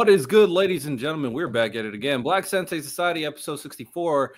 What is good, ladies and gentlemen? We're back at it again. Black Sensei Society, episode 64.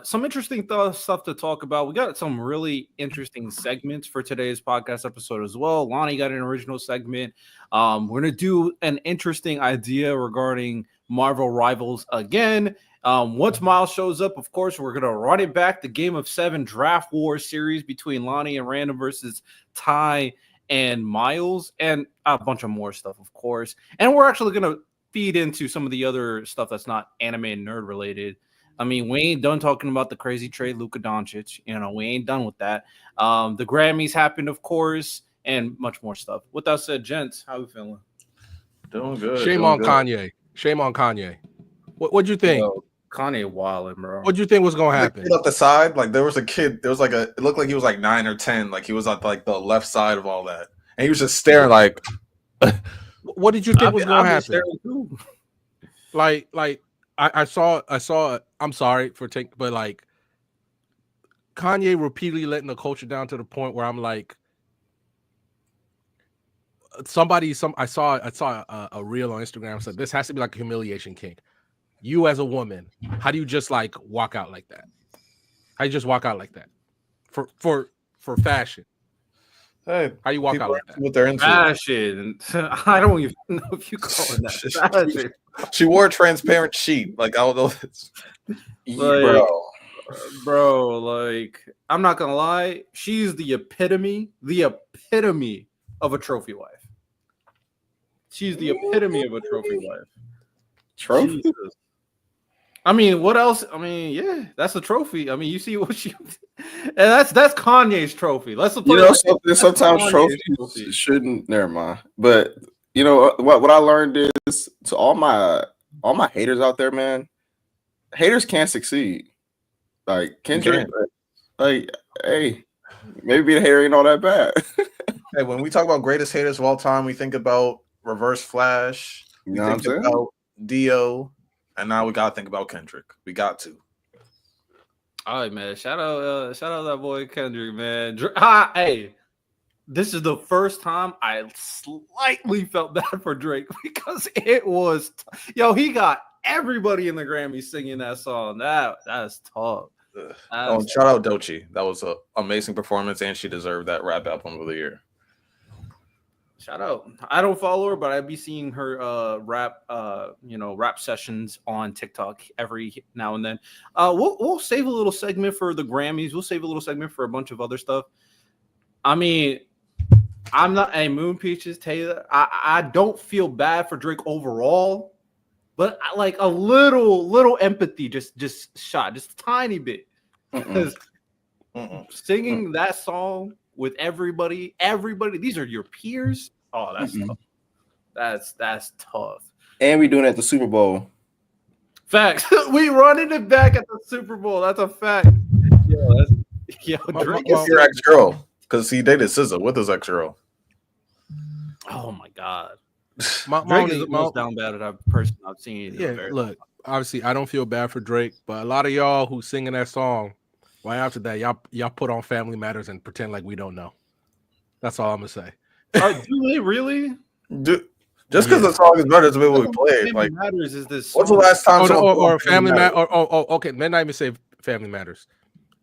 Some interesting stuff to talk about. We got some really interesting segments for today's podcast episode as well. Lonnie got an original segment. We're going to do an interesting idea regarding Marvel Rivals again. Once Miles shows up, of course, we're going to run it back. The Game of Seven Draft War series between Lonnie and Random versus Ty and Miles, and a bunch of more stuff, of course. And we're actually going to feed into some of the other stuff that's not anime and nerd related. I mean, we ain't done talking about the crazy trade, Luka Doncic. You know, we ain't done with that. The Grammys happened, of course, and much more stuff. With that said, gents, how we feeling? Doing good. Shame on Kanye. Shame on Kanye. What'd you think? Well, Kanye wilding, bro. What'd you think was gonna happen? Up the side, like there was a kid. There was like it looked like he was like 9 or 10. Like he was on like the left side of all that, and he was just staring. Like, what did you think was gonna happen? Like I saw. I'm sorry for taking, but like Kanye repeatedly letting the culture down to the point where I'm like, I saw a reel on Instagram said this has to be like a humiliation kink. You as a woman, how do you just like walk out like that? How you just walk out like that for fashion? Hey, how you walk out like that? What they're into. Fashion. I don't even know if you call it that. Fashion. She wore a transparent sheet. Like I don't know. Like, bro, like I'm not gonna lie, she's the epitome of a trophy wife. She's the epitome of a trophy wife. Trophy? Jesus. I mean, what else? I mean, yeah, that's a trophy. I mean, you see what she, and that's Kanye's trophy. Let's sometimes trophies shouldn't. Never mind. But you know what I learned is to all my haters out there, man. Haters can't succeed. Like Kendrick, like hey, maybe being a hater ain't all that bad. Hey, when we talk about greatest haters of all time, we think about Reverse Flash. You know what I'm saying? About Dio, and now we gotta think about Kendrick. We got to. All right, man. Shout out that boy Kendrick, man. Hey, this is the first time I slightly felt bad for Drake because it was he got everybody in the Grammys singing that song. That's tough. Shout out Doechii. That was an amazing performance, and she deserved that rap album of the year. Shout out. I don't follow her, but I'd be seeing her rap sessions on TikTok every now and then. We'll save a little segment for the Grammys. We'll save a little segment for a bunch of other stuff. I mean, I'm not a Moon Peaches Taylor. I don't feel bad for Drake overall, but I like a little empathy, just a tiny bit. Because singing that song with everybody, these are your peers. Oh, that's tough. That's tough. And we doing it at the Super Bowl. Facts. We running it back at the Super Bowl. That's a fact. Drake is your ex-girl because he dated SZA with his ex-girl. Oh my God. Drake is the most down bad person I've seen. Yeah, look, obviously I don't feel bad for Drake, but a lot of y'all who singing that song, right after that, y'all put on Family Matters and pretend like we don't know. That's all I'm gonna say. Do they really? Just because the song is better doesn't mean what we played. Like, Matters is this? What's the last time? Or Family Matters? Okay, then not even say Family Matters.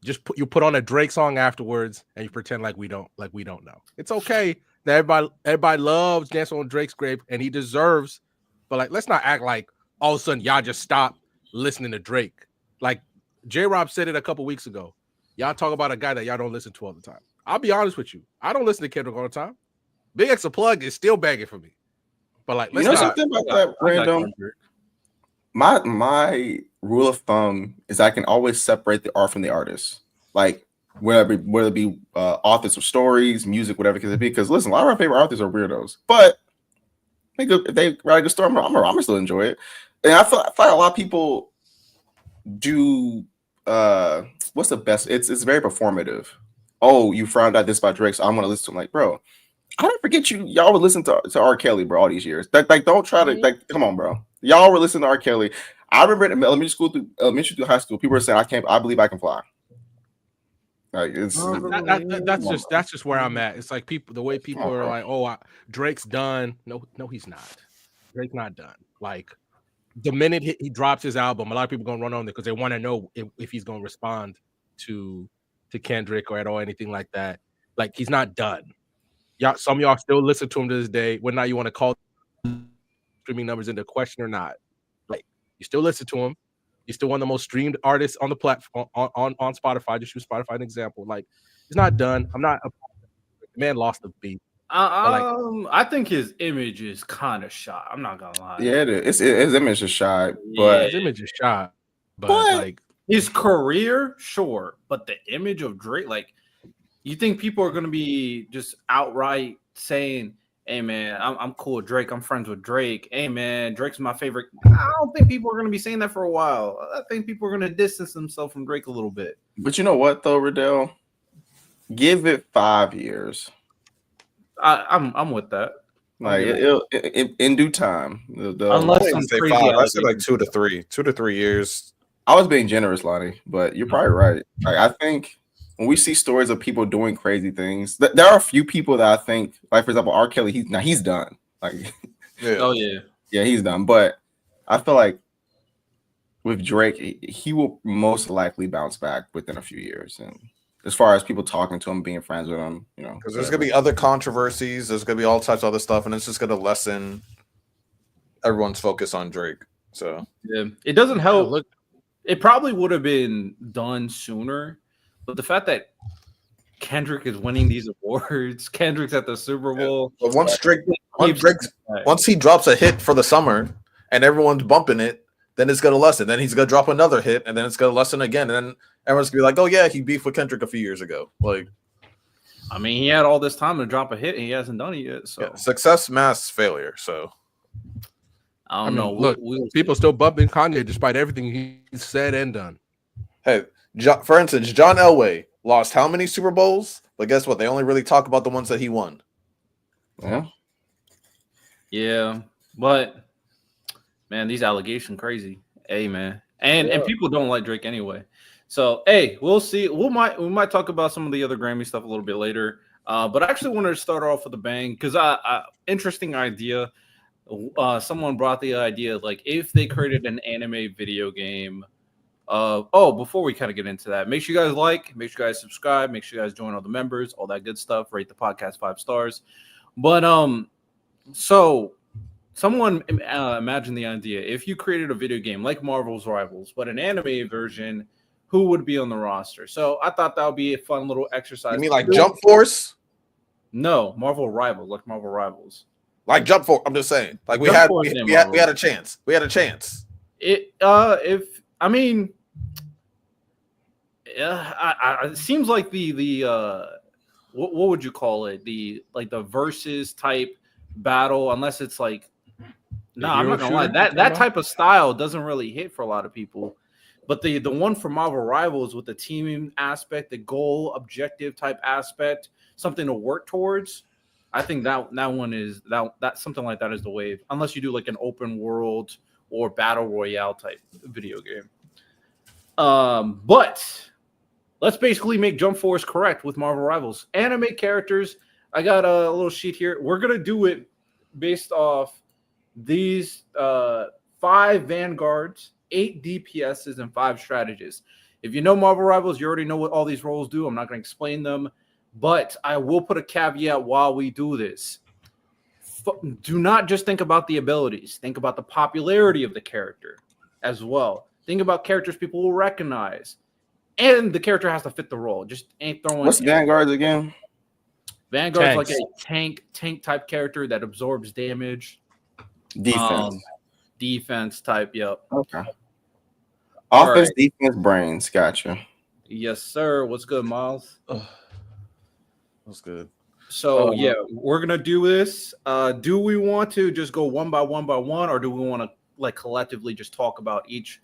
Just put on a Drake song afterwards, and you pretend like we don't know. It's okay that everybody loves dancing on Drake's grave, and he deserves. But like, let's not act like all of a sudden y'all just stop listening to Drake. Like J-Rob said it a couple weeks ago. Y'all talk about a guy that y'all don't listen to all the time. I'll be honest with you. I don't listen to Kendrick all the time. Big X Plug is still begging for me. But like, let's something about that, Random? My rule of thumb is I can always separate the art from the artist. Like whether it be authors of stories, music, whatever it could be. Because listen, a lot of our favorite authors are weirdos. But if they write a good story, I'm gonna still enjoy it. And I feel like a lot of people do what's the best? It's very performative. Oh, you found out this by Drake, so I'm gonna listen to him. Like, bro, I don't forget y'all would listen to R. Kelly, bro, all these years. Like don't try to come on, bro. Y'all were listening to R. Kelly. I remember in elementary school through high school, people were saying, I believe I can fly. Like that's just where I'm at. It's like the way people are like, oh, Drake's done. No, he's not. Drake's not done. Like the minute he drops his album, a lot of people gonna run on there because they want to know if he's gonna respond to Kendrick or at all anything like that. Like he's not done. Y'all, some of y'all still listen to him to this day. Whether or not you want to call streaming numbers into question or not, like you still listen to him. He's still one of the most streamed artists on the platform on Spotify. Just use Spotify an example. Like he's not done. I'm not. The man lost the beat. I think his image is kind of shot. I'm not gonna lie. Yeah, it is. His image is shy, but his image is shot. But like his career, sure, but the image of Drake, like, you think people are gonna be just outright saying, "Hey man, I'm cool with Drake. I'm friends with Drake. Hey man, Drake's my favorite." I don't think people are gonna be saying that for a while. I think people are gonna distance themselves from Drake a little bit. But you know what though, Riddell? Give it 5 years. I'm with that. Like in due time. Unless some say crazy 5, I say like 2 to 3. 2 to 3 years. I was being generous, Lonnie, but you're probably right. Like I think when we see stories of people doing crazy things, there are a few people that I think, like for example, R. Kelly, he's done. Like, Oh yeah, he's done. But I feel like with Drake, he will most likely bounce back within a few years. And as far as people talking to him, being friends with him, you know, because there's gonna be other controversies. There's gonna be all types of other stuff, and it's just gonna lessen everyone's focus on Drake. So yeah, it doesn't help. It probably would have been done sooner, but the fact that Kendrick is winning these awards, Kendrick's at the Super Bowl. But once he drops a hit for the summer and everyone's bumping it, then it's gonna lessen. Then he's gonna drop another hit, and then it's gonna lessen again. And then everyone's gonna be like, "Oh yeah, he beefed with Kendrick a few years ago." Like, I mean, he had all this time to drop a hit, and he hasn't done it yet. So success masks failure. So I don't know. Look, people still bumping Kanye despite everything he said and done. Hey, for instance, John Elway lost how many Super Bowls? But guess what? They only really talk about the ones that he won. Yeah, but man, these allegations crazy. Hey, man, and people don't like Drake anyway. So hey, we'll see. We might talk about some of the other Grammy stuff a little bit later. But I actually wanted to start off with a bang because interesting idea. Someone brought the idea like if they created an anime video game. Before we kind of get into that, make sure you guys make sure you guys subscribe, make sure you guys join all the members, all that good stuff. Rate the podcast 5 stars. But so someone imagine the idea if you created a video game like Marvel's Rivals, but an anime version, who would be on the roster? So I thought that would be a fun little exercise. You mean like Jump Force? No, Marvel Rivals, like Marvel Rivals. Like Jump Force. I'm just saying. Like we had a chance. We had a chance. It seems like the what would you call it? The versus type battle, unless it's like I'm not gonna lie. That type of style doesn't really hit for a lot of people. But the one for Marvel Rivals with the teaming aspect, the goal objective type aspect, something to work towards. I think that one is that something like that is the wave. Unless you do like an open world or battle royale type video game. But let's basically make Jump Force correct with Marvel Rivals. Anime characters. I got a little sheet here. We're gonna do it based off these 5 vanguards, 8 DPSs, and 5 strategists. If you know Marvel Rivals, you already know what all these roles do. I'm not gonna explain them, but I will put a caveat while we do this. Do not just think about the abilities. Think about the popularity of the character as well. Think about characters people will recognize. And the character has to fit the role. Just ain't throwing. What's Vanguards again? Vanguard's like a tank type character that absorbs damage. Defense type, yep. Okay. Offense, defense, brains. Gotcha. Yes, sir. What's good, Miles? That's good. So we're gonna do this. Do we want to just go one by one, or do we want to like collectively just talk about each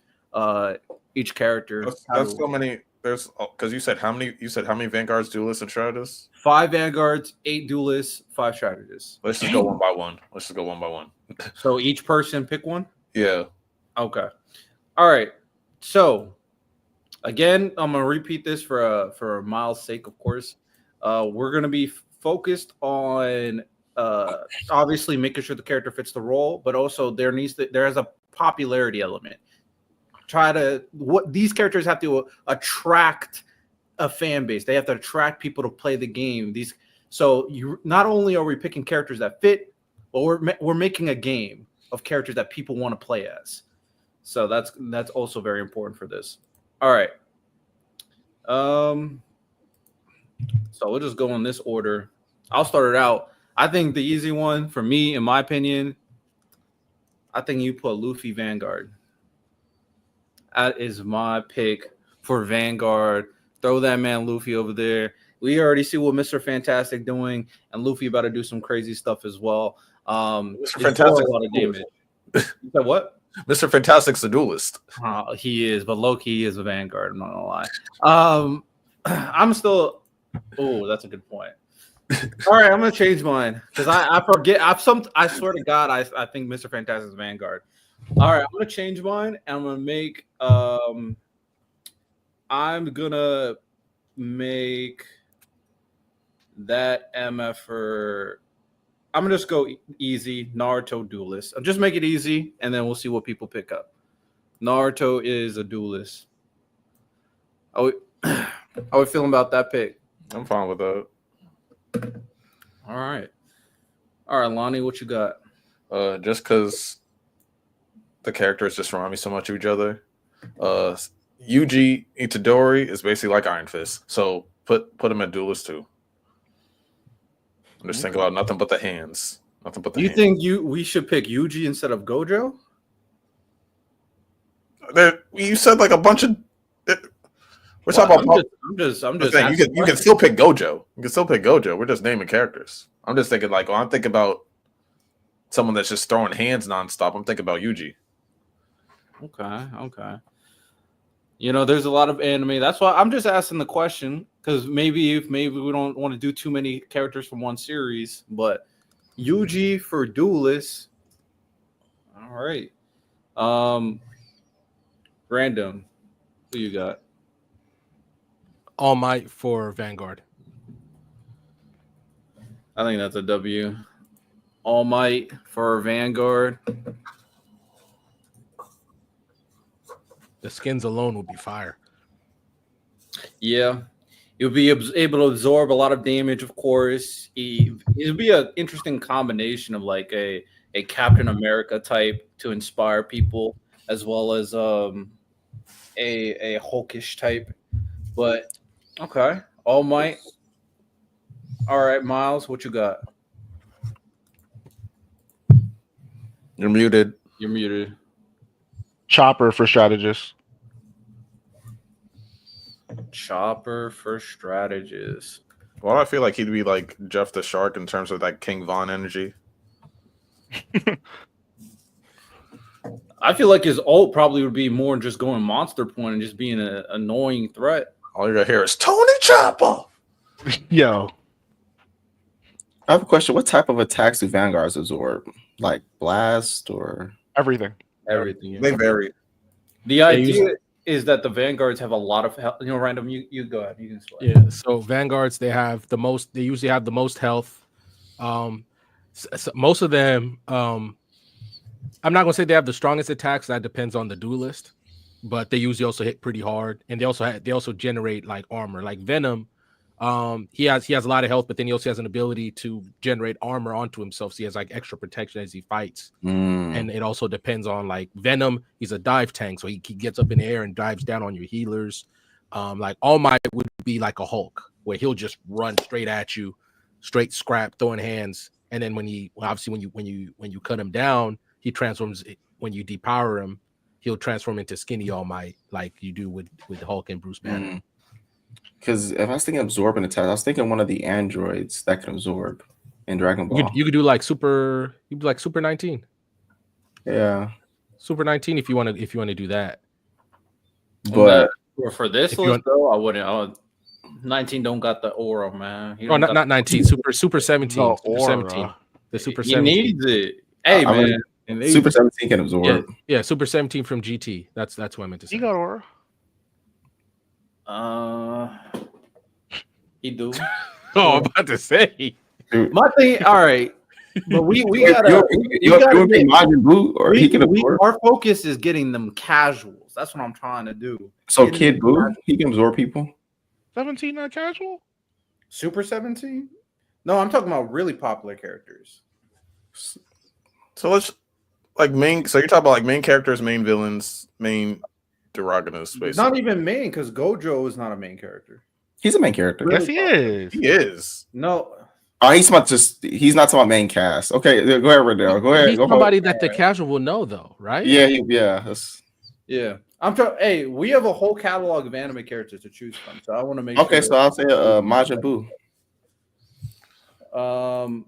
character? That's so many. There's because you said how many Vanguards, duelists, and strategists? 5 Vanguards, 8 duelists, 5 strategists. Let's just go one by one. So each person pick one? Yeah. Okay. All right. So again, I'm gonna repeat this for Miles' sake, of course. We're gonna be focused on obviously making sure the character fits the role, but also there is a popularity element. These characters have to attract a fan base. They have to attract people to play the game. So you not only are we picking characters that fit, but we're making a game of characters that people want to play as. So that's also very important for this. All right. So we'll just go in this order. I'll start it out. I think the easy one for me, in my opinion, I think you put Luffy Vanguard. That is my pick for Vanguard. Throw that man Luffy over there. We already see what Mr. Fantastic doing, and Luffy about to do some crazy stuff as well. Mr. Fantastic, a lot of damage. You said what? Mr. Fantastic's the duelist. He is, but low-key is a Vanguard. I'm not gonna lie. I'm still. Oh, that's a good point. All right, I'm gonna change mine because I forget. I swear to God, I think Mr. Fantastic is Vanguard. All right, I'm gonna change mine, and I'm gonna make. I'm gonna make that MFer. I'm gonna just go easy. Naruto duelist. I'll just make it easy, and then we'll see what people pick up. Naruto is a duelist. How we feeling about that pick? I'm fine with that. All right, Lonnie, what you got? Just because the characters just remind me so much of each other. Yuji Itadori is basically like Iron Fist, so put him at duelist too. I'm just thinking about nothing but the hands. Nothing but the hands. Think we should pick Yuji instead of Gojo? You said like a bunch of. We're talking about. I'm just. You can still pick Gojo. You can still pick Gojo. We're just naming characters. I'm just thinking like, I'm thinking about someone that's just throwing hands nonstop. I'm thinking about Yuji. Okay. There's a lot of anime. That's why I'm just asking the question, because maybe we don't want to do too many characters from one series, but Yuji for duelist. All right. Random. Who you got? All Might for Vanguard. I think that's a W. All Might for Vanguard. The skins alone would be fire. Yeah. You'll be able to absorb a lot of damage, of course. It'll be an interesting combination of like a Captain America type to inspire people, as well as a Hulkish type. But okay, All Might. All right, Miles, what you got? You're muted. You're muted. Chopper for strategist. Chopper for strategist. Well, I feel like he'd be like Jeff the Shark in terms of that King Von energy. I feel like his ult probably would be more just going monster point and just being an annoying threat. All you're gonna hear is Tony Chopper. Yo. I have a question. What type of attacks do Vanguards absorb? Like blast or everything? Everything. They vary. The idea is that the Vanguards have a lot of health. Random, you go ahead. You can explain. Yeah, so Vanguards, they usually have the most health. So most of them, I'm not gonna say they have the strongest attacks. That depends on the duelist, but they usually also hit pretty hard, and they also generate like armor. Like Venom, he has a lot of health, but then he also has an ability to generate armor onto himself. So he has like extra protection as he fights. And it also depends on like Venom. He's a dive tank, so he gets up in the air and dives down on your healers. Like All Might would be like a Hulk, where he'll just run straight at you, straight scrap, throwing hands. And then when you cut him down, he transforms. When you depower him, he'll transform into skinny All Might, like you do with Hulk and Bruce Banner. Because if I was thinking absorbing attack, I was thinking one of the androids that can absorb in Dragon Ball. You could do like Super 19. Yeah, Super 19 if you want to do that. But for this list, though, I wouldn't. 19 don't got the aura, man. Not 19. Super 17. No, Super 17. The Super 17. He needs it. Hey, man. Super 17 can absorb. Yeah, Super 17 from GT. That's what I meant to say. He got aura. He do. Oh, I'm about to say. My thing. All right. But we gotta get Majin Buu, or he can absorb. Our focus is getting them casuals. That's what I'm trying to do. So Kid Buu, he can absorb people. 17 not casual? Super 17? No, I'm talking about really popular characters. So let's like main. So you're talking about like main characters, main villains, main derogatories. Not even main, because Gojo is not a main character. He's a main character. Yes, he is. He is. No. Oh, he's not he's not talking about main cast. Okay, go ahead, Riddell. Go ahead. He's somebody that the casual will know, though, right? Yeah. Yeah. I'm trying. Hey, we have a whole catalog of anime characters to choose from, so I want to make sure. Okay, so I'll say Majin Buu.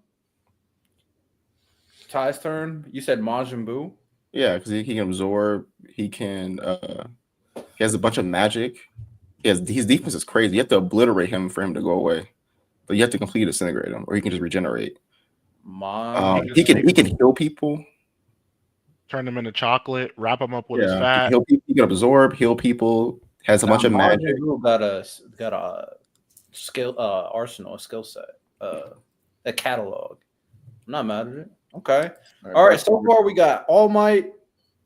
Ty's turn. You said Majin Buu? Yeah, because he can absorb. He can. He has a bunch of magic. His defense is crazy. You have to obliterate him for him to go away, but you have to completely disintegrate him, or he can just regenerate. He can heal people. Turn them into chocolate. Wrap them up with his fat. He can absorb, heal people. Has a bunch of magic. Got a skill arsenal, a skill set, a catalog. I'm not mad at it. Okay. All right. So far, we got All Might,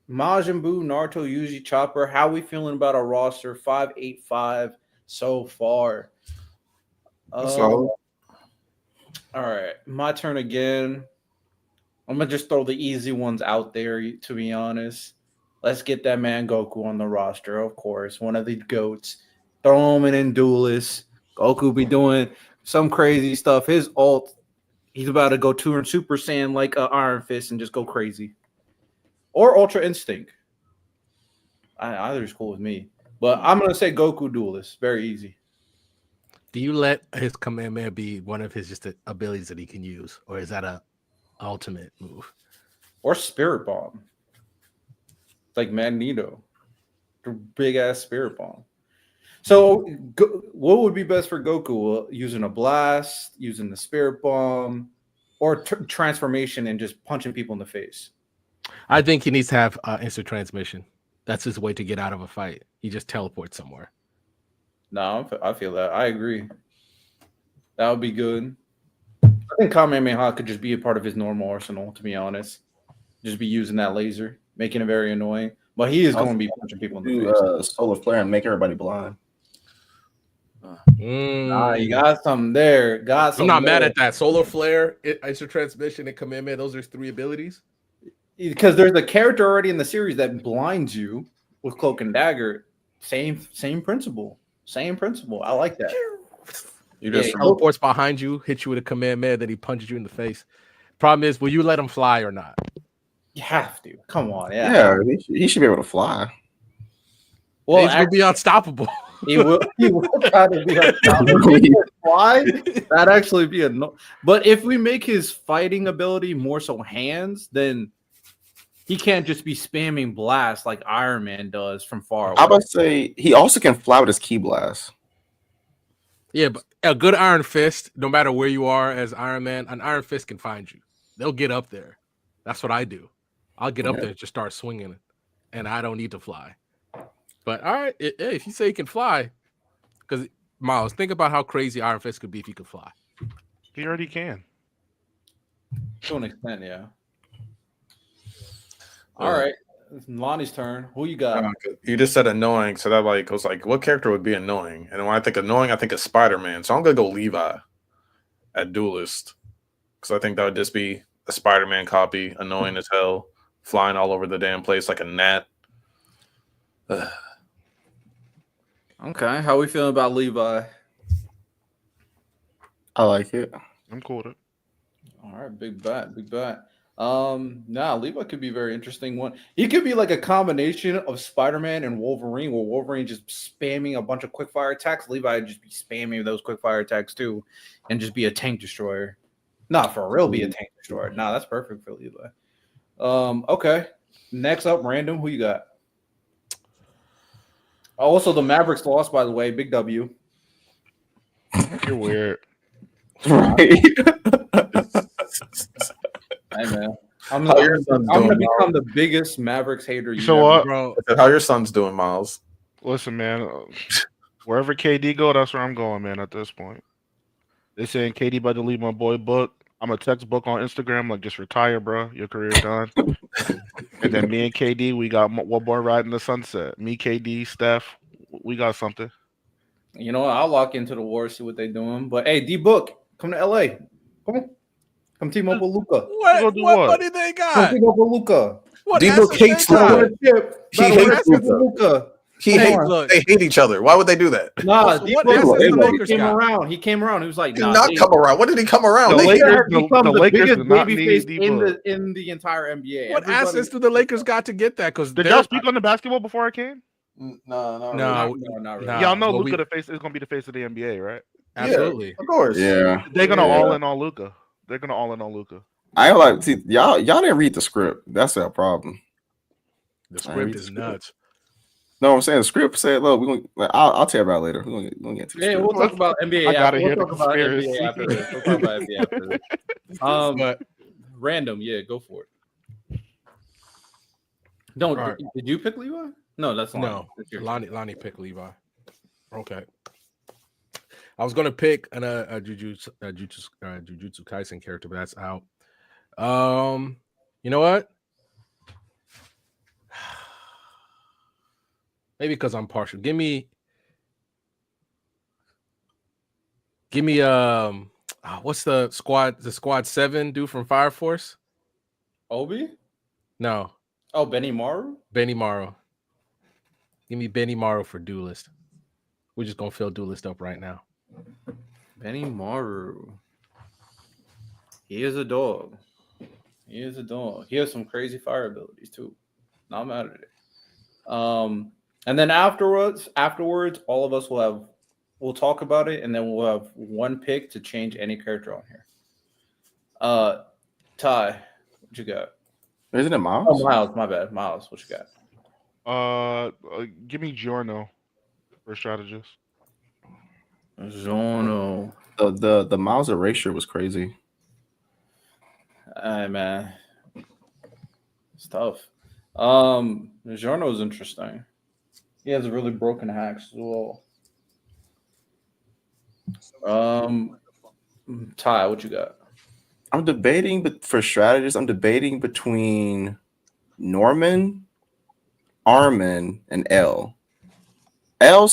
Majin Buu, Naruto, Yuji, Chopper. How we feeling about our roster? 585 so far. All right, my turn again. I'm gonna just throw the easy ones out there. To be honest, let's get that man Goku on the roster. Of course, one of the goats. Throw him in Duelist. Goku be doing some crazy stuff. His ult. He's about to go turn Super Saiyan like Iron Fist and just go crazy. Or Ultra Instinct. Either is cool with me. But I'm going to say Goku Duelist. Very easy. Do you let his Kamehameha be one of his just abilities that he can use? Or is that a ultimate move? Or Spirit Bomb. Like Magneto. Big-ass Spirit Bomb. So, what would be best for Goku? Using a blast, using the Spirit Bomb, or transformation and just punching people in the face? I think he needs to have instant transmission. That's his way to get out of a fight. He just teleports somewhere. No, I feel that. I agree. That would be good. I think Kamehameha could just be a part of his normal arsenal, to be honest. Just be using that laser, making it very annoying. But he is going to be punching people in the face. Solar Flare and make everybody blind. Nah, you got something there. I'm not mad at that. Solar Flare, instant transmission, and Kamehameha. Those are 3 abilities. Because there's a character already in the series that blinds you with Cloak and Dagger. Same principle. Same principle. I like that. You just teleports behind you, hit you with a Kamehameha, then he punches you in the face. Problem is, will you let him fly or not? You have to. Come on. Yeah, he should be able to fly. Well, he's gonna be unstoppable. He will try to be unstoppable. Why? That'd actually be but if we make his fighting ability more so hands, then he can't just be spamming blast like Iron Man does from far away. I would say he also can fly with his Ki Blast. Yeah, but a good Iron Fist, no matter where you are as Iron Man, an Iron Fist can find you. They'll get up there. That's what I do. I'll get up there and just start swinging it, and I don't need to fly. But all right, if you say he can fly, because Miles, think about how crazy Iron Fist could be if he could fly. He already can. To an extent, yeah. All right, it's Lonnie's turn. Who you got? You just said annoying, so that I was like, what character would be annoying? And when I think annoying, I think of Spider-Man. So I'm gonna go Levi at Duelist, because I think that would just be a Spider-Man copy, annoying as hell, flying all over the damn place like a gnat. Okay, how we feeling about Levi? I like it. I'm cool with it. All right, big bet. Levi could be a very interesting one. He could be like a combination of Spider-Man and Wolverine, where Wolverine just spamming a bunch of quick fire attacks. Levi would just be spamming those quick fire attacks too, and just be a tank destroyer. Not for real, be a tank destroyer. Nah, that's perfect for Levi. Okay. Next up, random. Who you got? Also, the Mavericks lost, by the way. Big W. You're weird. Right. Hey, man. I'm gonna become the biggest Mavericks hater you So what, bro? How your son's doing, Miles? Listen, man. Wherever KD go, that's where I'm going, man. At this point, they saying KD about to leave my boy Book. I'm a textbook on Instagram. Like, just retire, bro. Your career done. And then me and KD, we got one more ride in the sunset. Me, KD, Steph, we got something. You know what? I'll lock into the war, see what they're doing. But hey, D Book, come to LA. Come on. Come team up with Luka. What money they got? Come team up with Luka. What D-Book hates Luka. He hates Luka. They hate each other. Why would they do that? Nah, D-Book came around. He came around. He was like, He did not come around. What did he come around? The Lakers biggest did not babyface need in the entire NBA. What assets do the Lakers got to get that? Because did y'all speak on the basketball before I came? No, not really. Y'all know Luka is going to be the face of the NBA, right? Absolutely, of course. Yeah, they're gonna all in on Luka. They're gonna all in on Luka. I like see y'all didn't read the script. That's our problem. The script is nuts. No, I'm saying the script said, "Look, we're gonna." I'll tell you about it later. We're gonna get to the script. We'll talk about NBA. I gotta we'll hear talk the about conspiracy. NBA after this. We'll talk about NBA after this. But random, yeah, go for it. Don't. Right. Did you pick Levi? No, that's no. Lonnie picked Levi. Okay. I was gonna pick a Jujutsu Kaisen character, but that's out. You know what? Maybe because I'm partial. Give me what's the squad 7 dude from Fire Force? Obi? No. Oh, Benny Maru? Benny Maru. Give me Benny Maru for Duelist. We're just gonna fill Duelist up right now. Benny Maru. He is a dog. He has some crazy fire abilities too. Not mad at it. And then afterwards, all of us we'll talk about it, and then we'll have one pick to change any character on here. Ty, what you got? Isn't it Miles? Oh, Miles, my bad. Miles, what you got? Give me Giorno for strategist. Giorno. The Miles erasure was crazy. Hey man, it's tough. Giorno is interesting. He has really broken hacks as well. Ty, what you got? I'm debating, but for strategists, I'm debating between Norman, Armin, and L. I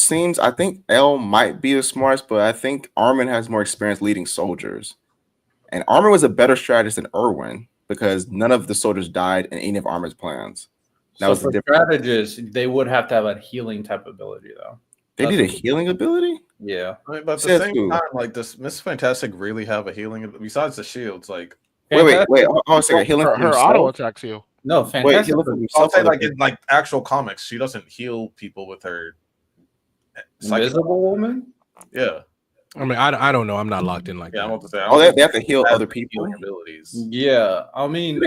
think L might be the smartest, but I think Armin has more experience leading soldiers. And Armin was a better strategist than Irwin because none of the soldiers died in any of Armin's plans. That was for strategists, they would have to have a healing type ability, though. They did a healing ability? Yeah. I mean, but at the same time, like, does Miss Fantastic really have a healing besides the shields? Like, wait. Hold on a second. Healing her auto attacks you. No, Fantastic. I'll say, like, in like actual comics, she doesn't heal people with her Invisible Woman. Yeah. I mean, I don't know. I'm not locked in like that. I want to say. They have to heal other people. Abilities. Yeah, I mean,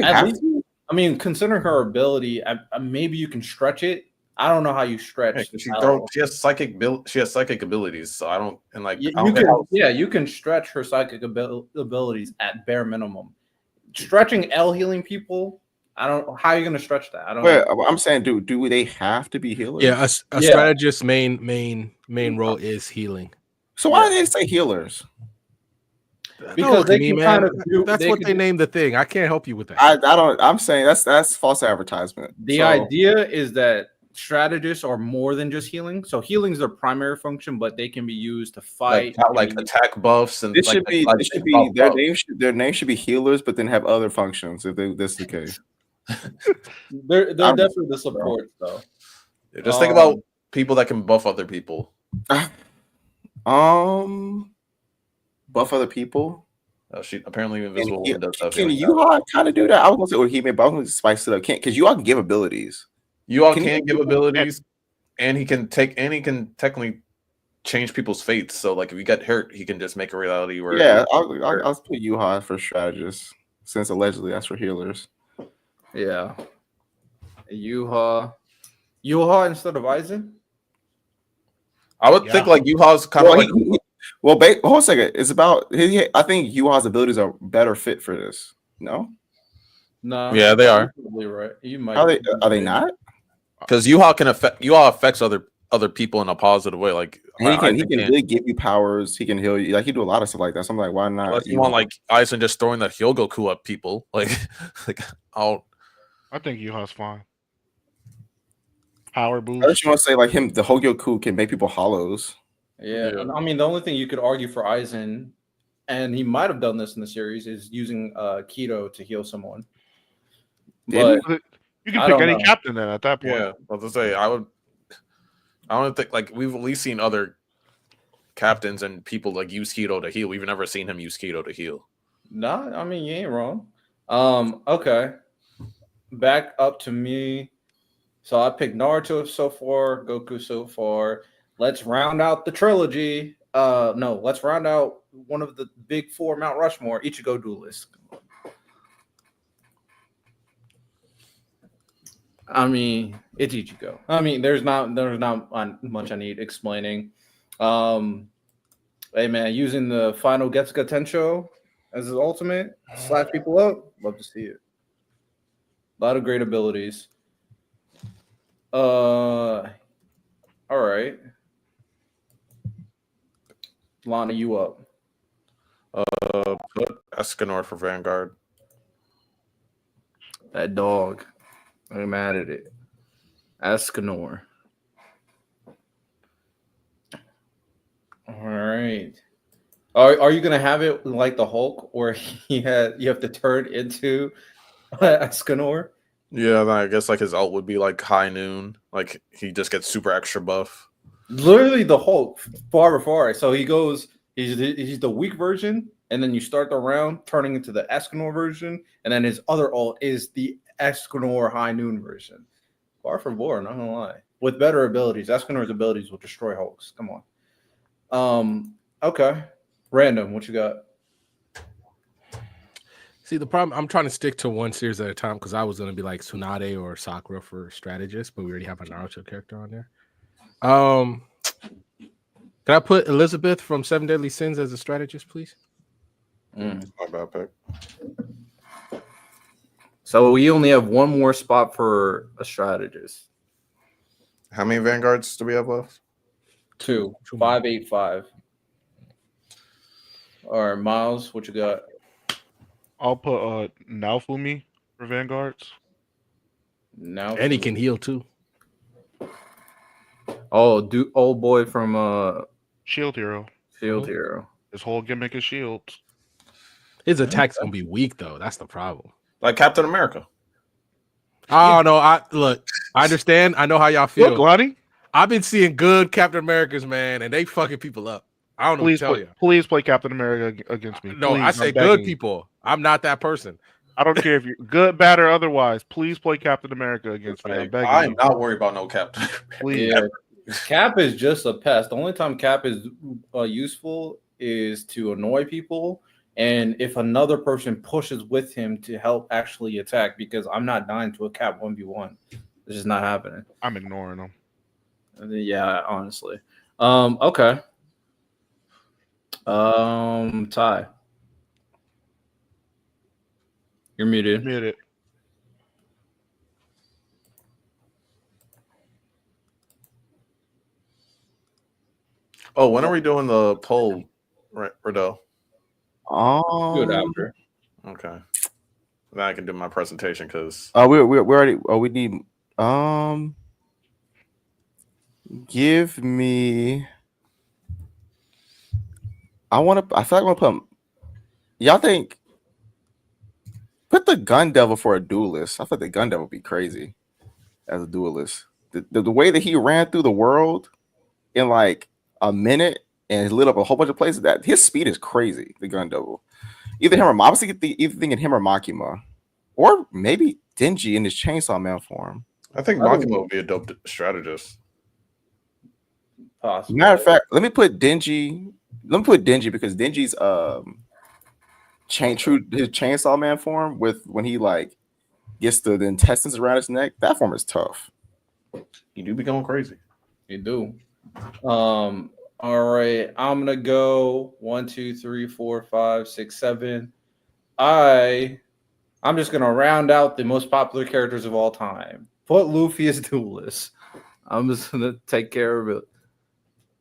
considering her ability, maybe you can stretch it. I don't know how you stretch. She has psychic abilities, so I don't. And like, you can stretch her psychic abilities at bare minimum. Stretching L healing people, I don't. How are you going to stretch that? I don't. know. I'm saying, do they have to be healers? Yeah, a strategist's main role is healing. So why do they say healers? Because they can kind of that's what they named the thing. I can't help you with that. I don't. I'm saying that's false advertisement. The idea is that strategists are more than just healing. So healing is their primary function, but they can be used to fight, like attack buffs, and this should be their name should be healers, but then have other functions if that's the case. they're definitely the support though. Just think about people that can buff other people. Buff other people. She apparently invisible. Can Yuha kind of do that? I was gonna say Orihime, but I was gonna spice it up. Because Yuha can give abilities. Yuha can give abilities, and he can technically change people's fates. So, like, if you get hurt, he can just make a reality where. Yeah, I'll put Yuha for strategists, since allegedly that's for healers. Yeah, Yuha instead of Aizen. I would think like Yuha's kind of like. Hold on a second. It's about. I think Yuha's abilities are better fit for this. No. Yeah, they are. Right. You might. Are they not? Because Yuha affects other other people in a positive way. Like he can really give you powers. He can heal you. Like he do a lot of stuff like that. So I'm like, why not? Unless you want like Aizen just throwing that Hyogoku at people, like I think Yuha's fine. Power boost. I just want to say like him, the Hogyoku can make people hollows. Yeah, I mean the only thing you could argue for Aizen, and he might have done this in the series, is using Keto to heal someone. But you can pick any captain then at that point. Yeah, I was to say I don't think like we've at least seen other captains and people like use Keto to heal. We've never seen him use Keto to heal. Nah, I mean you ain't wrong. Okay. Back up to me. So I picked Naruto so far, Goku so far. Let's round out the trilogy. No, let's round out one of the big four Mount Rushmore, Ichigo Duelist. I mean, it's Ichigo. I mean, there's not much I need explaining. Hey man, using the final Getsuga Tensho as his ultimate, slash people up. Love to see it. A lot of great abilities. All right. Lana, you up? Put Escanor for Vanguard. That dog. I'm mad at it. Escanor. All right. Are you gonna have it like the Hulk, where you have to turn into Escanor? Yeah, then I guess like his ult would be like High Noon. Like he just gets super extra buff. Literally the Hulk, far before. So he goes. He's the weak version, and then you start the round turning into the Escanor version, and then his other ult is the Escanor High Noon version. Far from boring, not gonna lie. With better abilities, Escanor's abilities will destroy Hulks. Come on. Okay. Random, what you got? See, the problem, I'm trying to stick to one series at a time because I was going to be like Tsunade or Sakura for strategist, but we already have a Naruto character on there. Can I put Elizabeth from Seven Deadly Sins as a strategist, please? My bad pick. So we only have one more spot for a strategist. How many Vanguards do we have left? 2. 5, 8, 5. All right, Miles, what you got? I'll put Naofumi for Vanguards. Now, and he can heal too. Oh, old boy from Shield Hero. Shield Hero. His whole gimmick is shields. His attack's gonna be weak though. That's the problem. Like Captain America. Oh no! I understand. I know how y'all feel. Look, Lonnie, I've been seeing good Captain Americas, man, and they fucking people up. I don't know what to tell you. Please play Captain America against me. No, please, I say good people. I'm not that person. I don't care if you're good, bad, or otherwise. Please play Captain America against me. I'm not worried about no Captain. Please. Yeah. Cap is just a pest. The only time Cap is useful is to annoy people, and if another person pushes with him to help actually attack. Because I'm not dying to a Cap 1v1. It's just not happening. I'm ignoring him. Yeah, honestly. Okay. Ty. You're muted. Muted. Oh, when are we doing the poll, Riddell? Good after. Okay. Then I can do my presentation because we already. Oh, we need. Give me. I feel like I want to put. Y'all think? Put the Gun Devil for a duelist. I thought the Gun Devil would be crazy as a duelist. The way that he ran through the world in like a minute and lit up a whole bunch of places, that his speed is crazy. The Gun Devil. Either him or obviously either thinking him or Makima, or maybe Denji in his Chainsaw Man form. I think Makima would be a dope strategist. Possibly. Matter of fact, let me put Denji because Denji's his Chainsaw Man form with when he like gets the intestines around his neck. That form is tough. You do be going crazy. You do. All right. I'm gonna go 1, 2, 3, 4, 5, 6, 7. I'm just gonna round out the most popular characters of all time. Put Luffy as duelist. I'm just gonna take care of it.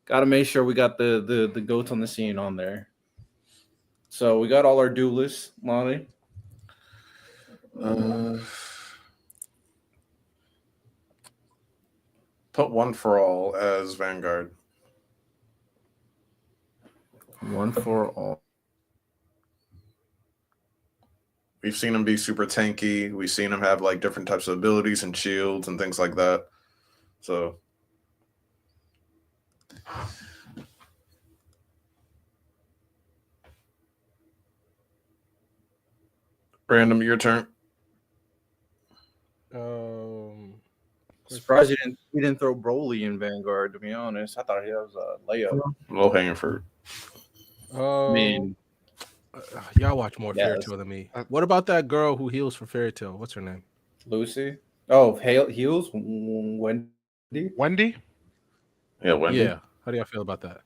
Got to make sure we got the goats on the scene on there. So we got all our do lists, Lonnie. Put One for All as Vanguard. One for all. We've seen him be super tanky. We've seen him have like different types of abilities and shields and things like that. So Random, your turn. Surprised you didn't throw Broly in Vanguard. To be honest, I thought he was a layup. Low hanging fruit. I mean, y'all watch more Fairy Tail than me. What about that girl who heals for Fairy Tail? What's her name? Lucy. Oh, heals. Wendy. Yeah, Wendy. Yeah. How do y'all feel about that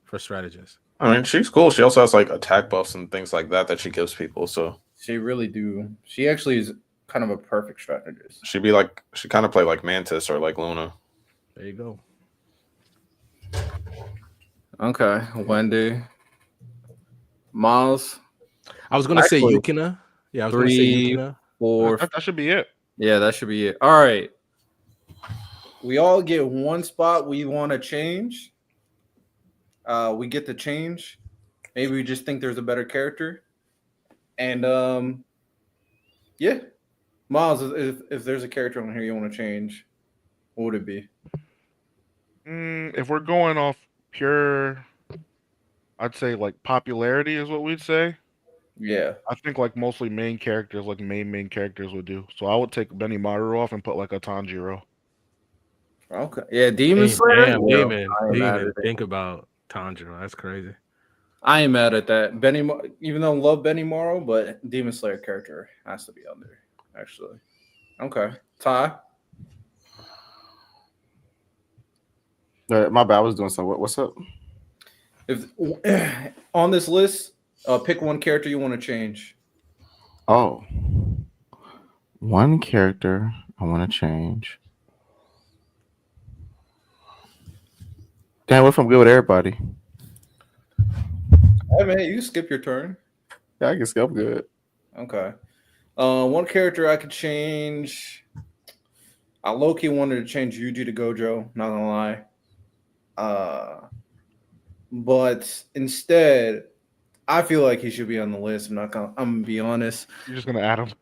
for strategists? I mean, she's cool. She also has like attack buffs and things like that she gives people. So she really do. She actually is kind of a perfect strategist. She kind of play like Mantis or like Luna. There you go. Okay, Wendy. Miles. I was gonna say Yukina. Yeah, I was gonna say Yukina. 4. That should be it. Yeah, that should be it. All right. We all get one spot we want to change. We get to change. Maybe we just think there's a better character. And yeah. Miles, if there's a character on here you want to change, what would it be? If we're going off pure, I'd say like popularity is what we'd say. Yeah. I think like mostly main characters, like main characters would do. So I would take Benimaru off and put like a Tanjiro. Okay. Yeah, Demon Slayer. Demon. Think about Tanjiro. That's crazy. I ain't mad at that. Even though I love Benimaru, but Demon Slayer character has to be on there, actually. Okay. Ty? My bad. I was doing something. What's up? If on this list, pick one character you want to change. Oh. One character I want to change. Damn, what if I'm good with everybody? Hey, man, you skip your turn. Yeah, I can skip good. Okay. One character I could change. I low-key wanted to change Yuji to Gojo, not gonna lie. But instead, I feel like he should be on the list. I'm gonna be honest. You're just gonna add him.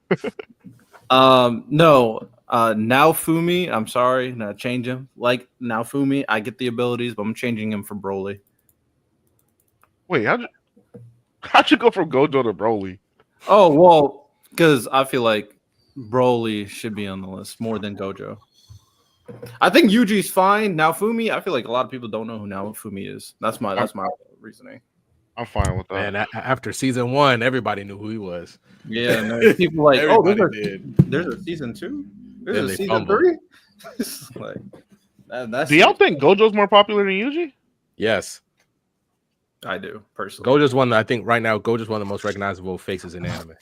No. Naofumi, I'm sorry, not change him. Like Naofumi, I get the abilities, but I'm changing him for Broly. Wait, how'd you go from Gojo to Broly? Oh well, because I feel like Broly should be on the list more than Gojo. I think Yuji's fine. Naofumi, I feel like a lot of people don't know who Naofumi is. That's my reasoning. I'm fine with that. And after season 1, everybody knew who he was. Yeah, no, people like, there's a season 2? There's a season 3? Like, that's. Do y'all think Gojo's more popular than Yuji? Yes. I do, personally. Gojo's one that I think right now, Gojo's one of the most recognizable faces in anime.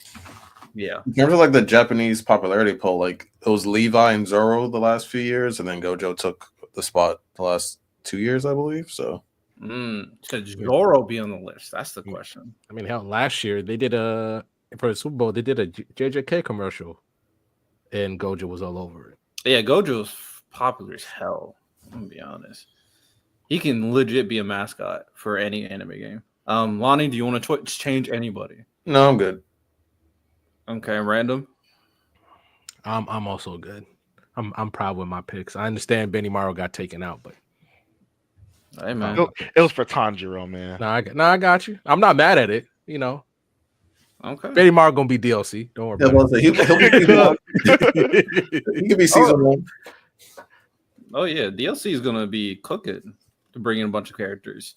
Yeah. In terms of like the Japanese popularity poll, like it was Levi and Zoro the last few years, and then Gojo took the spot the last 2 years, I believe. So should Zoro be on the list? That's the question. I mean, hell, last year they did for the Super Bowl, they did a JJK commercial, and Gojo was all over it. Yeah, Gojo's popular as hell. I'm gonna be honest. He can legit be a mascot for any anime game. Lonnie, do you want to change anybody? No, I'm good. Okay, random. I'm also good. I'm proud with my picks. I understand Benimaru got taken out, but hey man, it was for Tanjiro, man. I got you. I'm not mad at it. You know. Okay. Benimaru gonna be DLC. Don't worry about it. He could be season 1. Oh yeah, DLC is gonna be cooking to bring in a bunch of characters.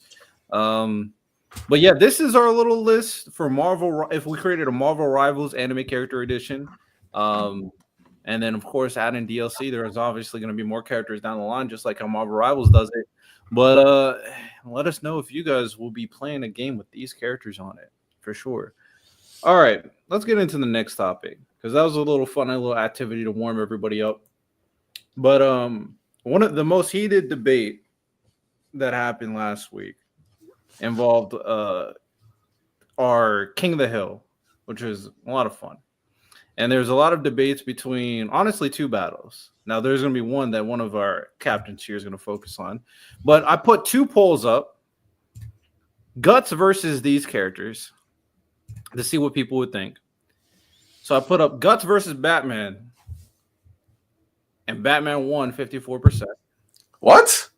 But yeah, this is our little list for Marvel. If we created a Marvel Rivals anime character edition, and then of course adding DLC, there is obviously going to be more characters down the line, just like how Marvel Rivals does it. But let us know if you guys will be playing a game with these characters on it for sure. All right, let's get into the next topic because that was a little fun, a little activity to warm everybody up. But one of the most heated debate that happened last week involved our King of the Hill, which is a lot of fun. And there's a lot of debates between, honestly, two battles. Now, there's going to be one that one of our captains here is going to focus on. But I put two polls up, Guts versus these characters, to see what people would think. So I put up Guts versus Batman, and Batman won 54%. What?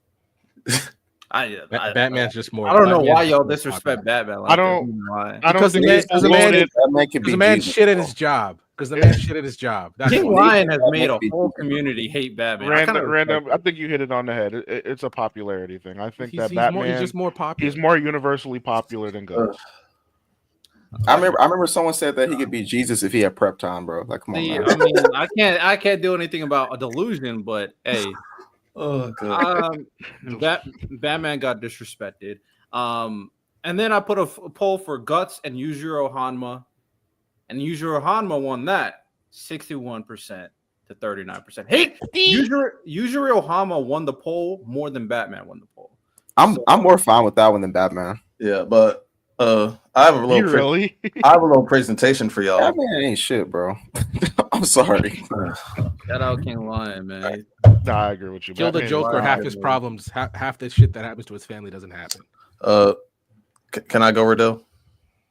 Batman's just more. I don't know why y'all disrespect Batman. Like I don't because the man shit at his job. Because the man shit at his job. King Lion has made a whole community hate Batman. Random. I think you hit it on the head. It's a popularity thing. I think that Batman he's just more popular. He's more universally popular than Guts. I remember someone said that he could be Jesus if he had prep time, bro. Like, come on, man. I mean, I can't do anything about a delusion, but hey, Batman got disrespected. And then I put a poll for Guts and Yujiro Hanma, and Yujiro Hanma won that 61% to 39%. Hey, Yujiro Hanma won the poll more than Batman won the poll. I'm more fine with that one than Batman. Yeah, but I have a little I have a little presentation for y'all. Batman ain't shit, bro. I'm sorry. Shout out King Lion, man. Nah, I agree with you. Kill the Joker. Half his problems, half the shit that happens to his family doesn't happen. Can I go, Riddle?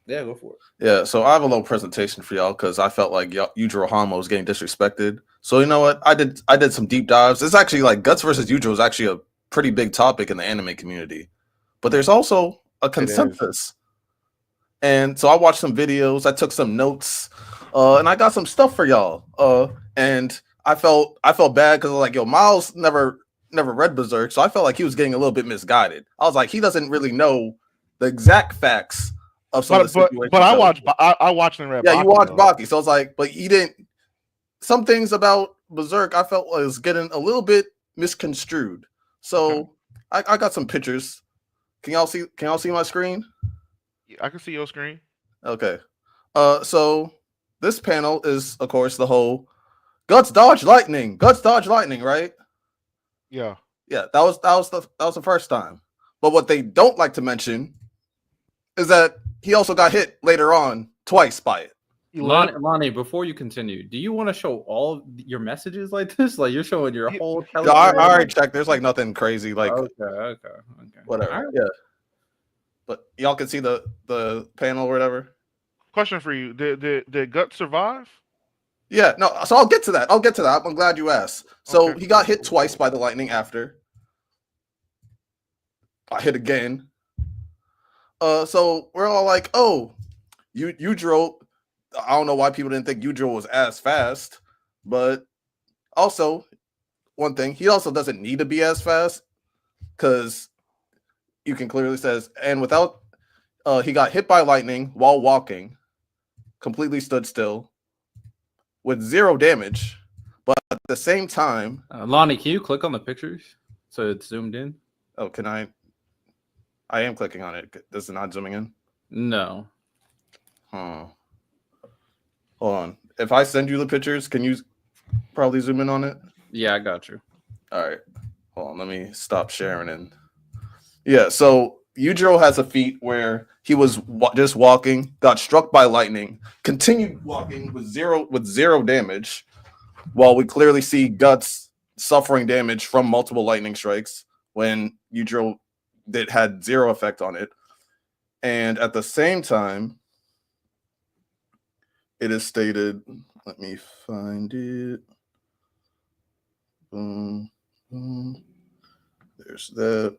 Yeah, go for it. Yeah, so I have a little presentation for y'all because I felt like Yujiro Hanma was getting disrespected. So you know what? I did some deep dives. It's actually like Guts versus Yujiro is actually a pretty big topic in the anime community, but there's also a consensus. And so I watched some videos, I took some notes, and I got some stuff for y'all. And I felt bad because like, yo, Miles never read Berserk, so I felt like he was getting a little bit misguided. I was like, he doesn't really know the exact facts of some of the situations. But I watched and read. Yeah, Baki, you watched though. Baki, so I was like, but he didn't. Some things about Berserk I felt was getting a little bit misconstrued. So I got some pictures. Can y'all see my screen? I can see your screen. Okay. So this panel is, of course, the whole Guts dodge lightning, right? Yeah. Yeah, that was the first time. But what they don't like to mention is that he also got hit later on twice by it. Lonnie, before you continue, do you want to show all of your messages like this? Like you're showing your whole Telegram? I already checked. There's like nothing crazy. Like okay. Whatever. Right. Yeah. But y'all can see the panel or whatever. Question for you: Did Guts survive? Yeah. No. So I'll get to that. I'm glad you asked. So he got hit twice by the lightning after. I hit again. So we're all like, oh, Yujiro. I don't know why people didn't think Yujiro was as fast, but also one thing, he also doesn't need to be as fast because you can clearly says, and without he got hit by lightning while walking, completely stood still with 0 damage, but at the same time, Lonnie, can you click on the pictures so it's zoomed in? Oh, can I am clicking on it. This is not zooming in? No. Hold on. If I send you the pictures, can you probably zoom in on it? Yeah, I got you. All right. Hold on. Let me stop sharing it. Yeah, so Yujiro has a feat where he was just walking, got struck by lightning, continued walking with zero damage, while we clearly see Guts suffering damage from multiple lightning strikes when Yujiro had 0 effect on it. And at the same time, it is stated, let me find it. There's that.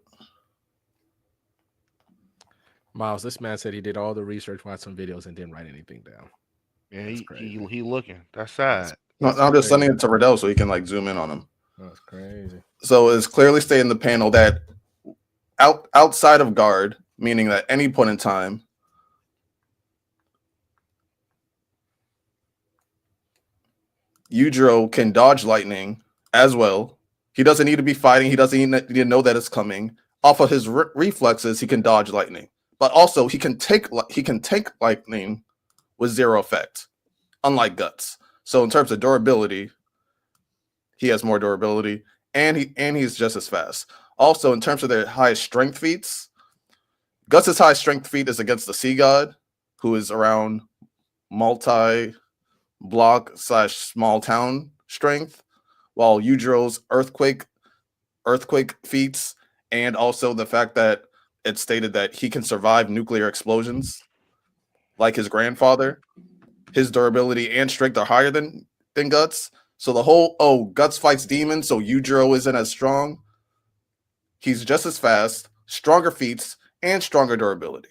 Miles, this man said he did all the research, watched some videos, and didn't write anything down. Yeah, he looking. That's sad. No, I'm just sending it to Riddell so he can like zoom in on him. That's crazy. So it's clearly stated in the panel that outside of guard, meaning that any point in time, Yujiro can dodge lightning as well. He doesn't need to be fighting. He doesn't need to know that it's coming. Off of his reflexes, he can dodge lightning. But also, he can take lightning with 0 effect, unlike Guts. So in terms of durability, he has more durability. and he's just as fast. Also, in terms of their highest strength feats, Guts' highest strength feat is against the Sea God, who is around multi-block / small town strength, while Yujiro's earthquake feats, and also the fact that it's stated that he can survive nuclear explosions like his grandfather, his durability and strength are higher than Guts. So the whole Guts fights demons, so Yujiro isn't as strong. He's just as fast, stronger feats, and stronger durability.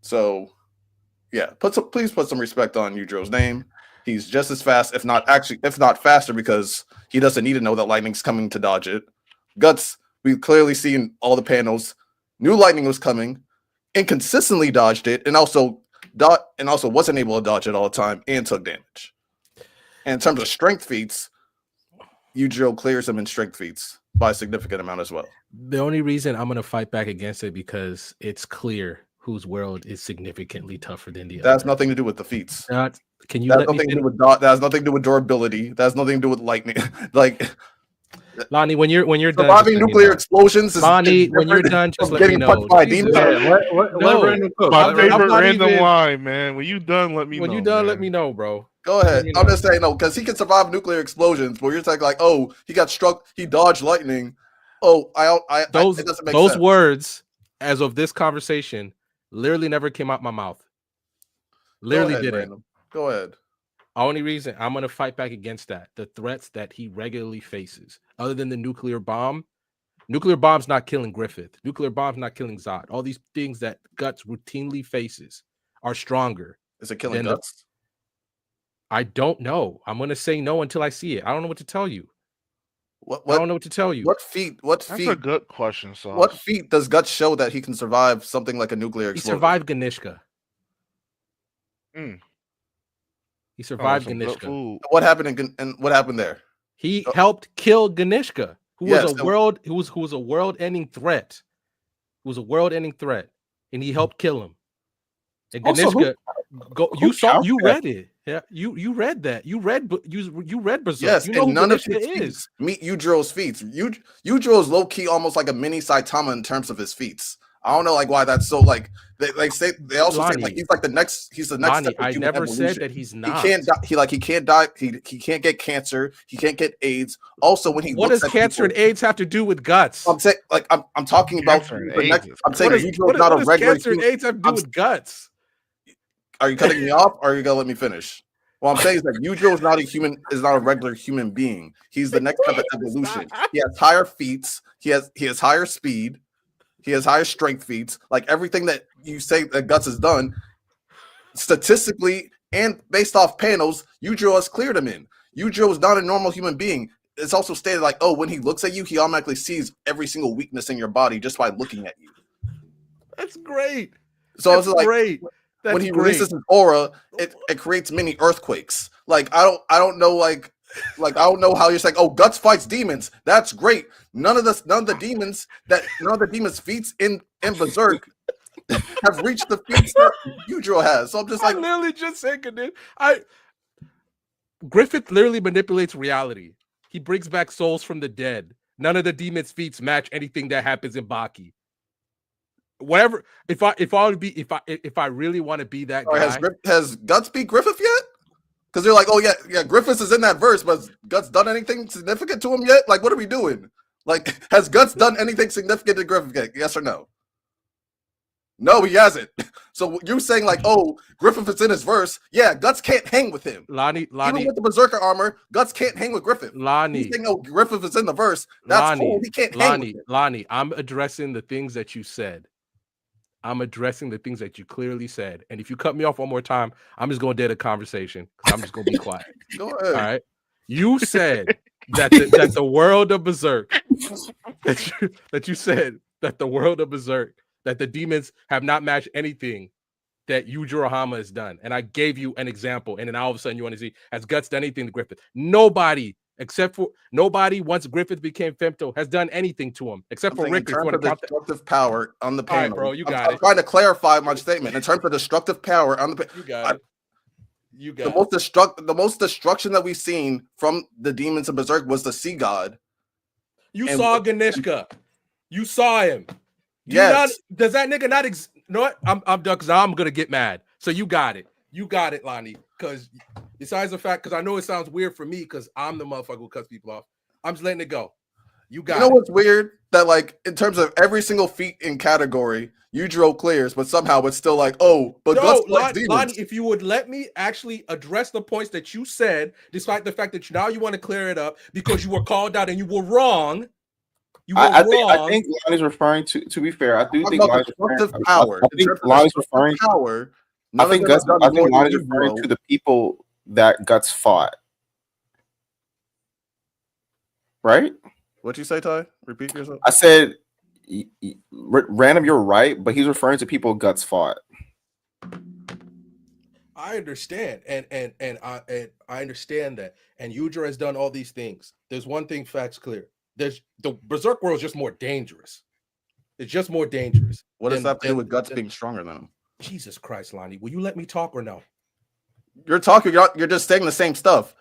So yeah, please put some respect on Yujiro's name. He's just as fast, if not faster, because he doesn't need to know that lightning's coming to dodge it. Guts, we've clearly seen all the panels. Knew lightning was coming, inconsistently dodged it, and also wasn't able to dodge it all the time and took damage. And in terms of strength feats, Yujiro clears him in strength feats by a significant amount as well. The only reason I'm going to fight back against it because it's clear whose world is significantantly tougher than the other. That has nothing to do with the feats. Can you let me finish? That has nothing to do with durability. That has nothing to do with lightning. Like Lonnie, when you're done, surviving nuclear explosions. Lonnie, when you're done, just let me know. My favorite random line, man. When you done, let me know. When you done, let me know, bro. Go ahead. I'm just saying, no, because he can survive nuclear explosions. But you're saying like, oh, he got struck, he dodged lightning. Oh, it doesn't make those sense. words, as of this conversation, literally never came out my mouth. Literally didn't. Go ahead. Only reason I'm gonna fight back against that, the threats that he regularly faces, other than the nuclear bomb's not killing Griffith. Nuclear bomb's not killing Zod. All these things that Guts routinely faces are stronger. Is it killing Guts? I don't know. I'm gonna say no until I see it. I don't know what to tell you. I don't know what to tell you. What feat? That's a good question, Sauce. What feat does Guts show that he can survive something like a nuclear explosion? He survived Ganishka. He survived Ganishka. What happened and what happened there? He helped kill Ganishka, who was a world-ending threat. Who was a world-ending threat, and he helped kill him. And Ganishka, you read it. Yeah, you read that. You read Berserk. Yes, you know and none of his feats meet Yujiro's feats. Yujiro's low key almost like a mini Saitama in terms of his feats. I don't know why that's so like they say he's like the next Lonnie, step. I never said that he's not. He can't die. He can't get cancer. He can't get AIDS. Also, when he what does cancer and AIDS have to do with Guts? I'm saying I'm talking about the next. I'm saying Yujiro's not a regular. Cancer and AIDS have to do with Guts? Are you cutting me off, or are you gonna let me finish? What I'm saying is that Yujiro is not a regular human being. He's the next step of evolution. He has higher feats. He has higher speed. He has higher strength feats. Like everything that you say that Guts has done, statistically and based off panels, Yujiro has cleared him in. Yujiro is not a normal human being. It's also stated like, oh, when he looks at you, he automatically sees every single weakness in your body just by looking at you. That's great. So it's like great. When he releases his aura, it creates mini earthquakes. Like I don't know I don't know how you're saying, oh, Guts fights demons. That's great. None of the demons feats in Berserk have reached the feats that Yujiro has. So I'm just like, I literally just saying it. Griffith literally manipulates reality. He brings back souls from the dead. None of the demons' feats match anything that happens in Baki. Whatever. If I really want to be that guy, has Guts beat Griffith yet? Because they're like, oh yeah, Griffith is in that verse, but has Guts done anything significant to him yet? Like, what are we doing? Like, has Guts done anything significant to Griffith yet? Yes or no? No, he hasn't. So you're saying like, oh, Griffith is in his verse. Yeah, Guts can't hang with him. Lonnie, even with the Berserker armor, Guts can't hang with Griffith. Lonnie, saying, oh, Griffith is in the verse. That's cool. He can't hang with him. Lonnie, I'm addressing the things that you said. I'm addressing the things that you clearly said. And if you cut me off one more time, I'm just going to dead a conversation. I'm just going to be quiet. Go ahead. All right. You said that the world of Berserk, that you said that the world of Berserk, that the demons have not matched anything that Yujiro Hanma has done. And I gave you an example. And then all of a sudden you want to see, has Guts done anything to Griffith? Nobody, once Griffith became Femto, has done anything to him, except for Rick. In terms of destructive power on the panel. Right, bro, you got it. I'm trying to clarify my statement. In terms of destructive power on the panel. You got it. You got the most destruction that we've seen from the demons of Berserk was the Sea God. You saw Ganishka. You saw him. Yes. Does that nigga not exist? You know what? I'm done because I'm gonna get mad. So you got it. You got it, Lonnie. Because besides the fact, because I know it sounds weird for me because I'm the motherfucker who cuts people off. I'm just letting it go. You got it. You know what's weird? That like in terms of every single feat in category, Yujiro clears, but somehow it's still like, oh, but Lonnie, if you would let me actually address the points that you said, despite the fact that now you want to clear it up because you were called out and you were wrong. I think Lonnie's referring to be fair, I do think Lonnie's referring power. I think Lonnie's referring power. I think Lonnie's referring to the people that Guts fought. Right? What'd you say, Ty? Repeat yourself. I said random, you're right, but he's referring to people Guts fought. I understand, and I understand that. And Yujiro has done all these things. There's one thing, facts clear. There's the Berserk world is just more dangerous. It's just more dangerous. What does that have to do with Guts being stronger than him? Jesus Christ, Lonnie, will you let me talk or no? You're talking. You're just saying the same stuff.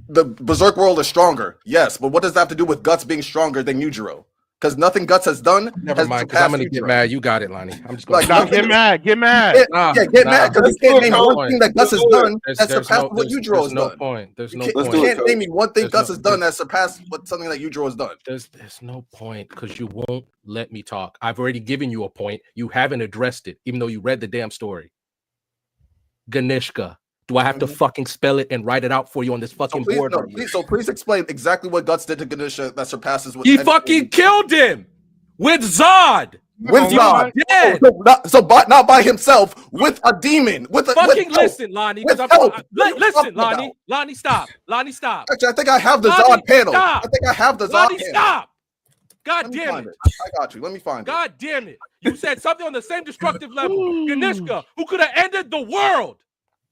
The Berserk world is stronger, yes, but what does that have to do with Guts being stronger than Yujiro? Because nothing Guts has done. Never mind, because I'm gonna get mad. You got it, Lonnie. I'm just going to get mad. Get mad. Get mad because you can't name one thing that Guts has done that surpassed what Yujiro has done. There's no point. You can't name me one thing Guts has done that surpassed what something that Yujiro has done. There's no point because you won't let me talk. I've already given you a point. You haven't addressed it, even though you read the damn story. Ganishka. Do I have to fucking spell it and write it out for you on this fucking board? Please explain exactly what Guts did to Ganesha that surpasses what he fucking killed him with Zod. With Zod, not by himself, with a demon, listen, Lonnie. Listen, Lonnie. Lonnie, stop. Actually, I think I have the Zod panel. I think I have the Zod panel. Stop. God damn it. I got you. Let me find it. God damn it. You said something on the same destructive level. Ganishka, who could have ended the world.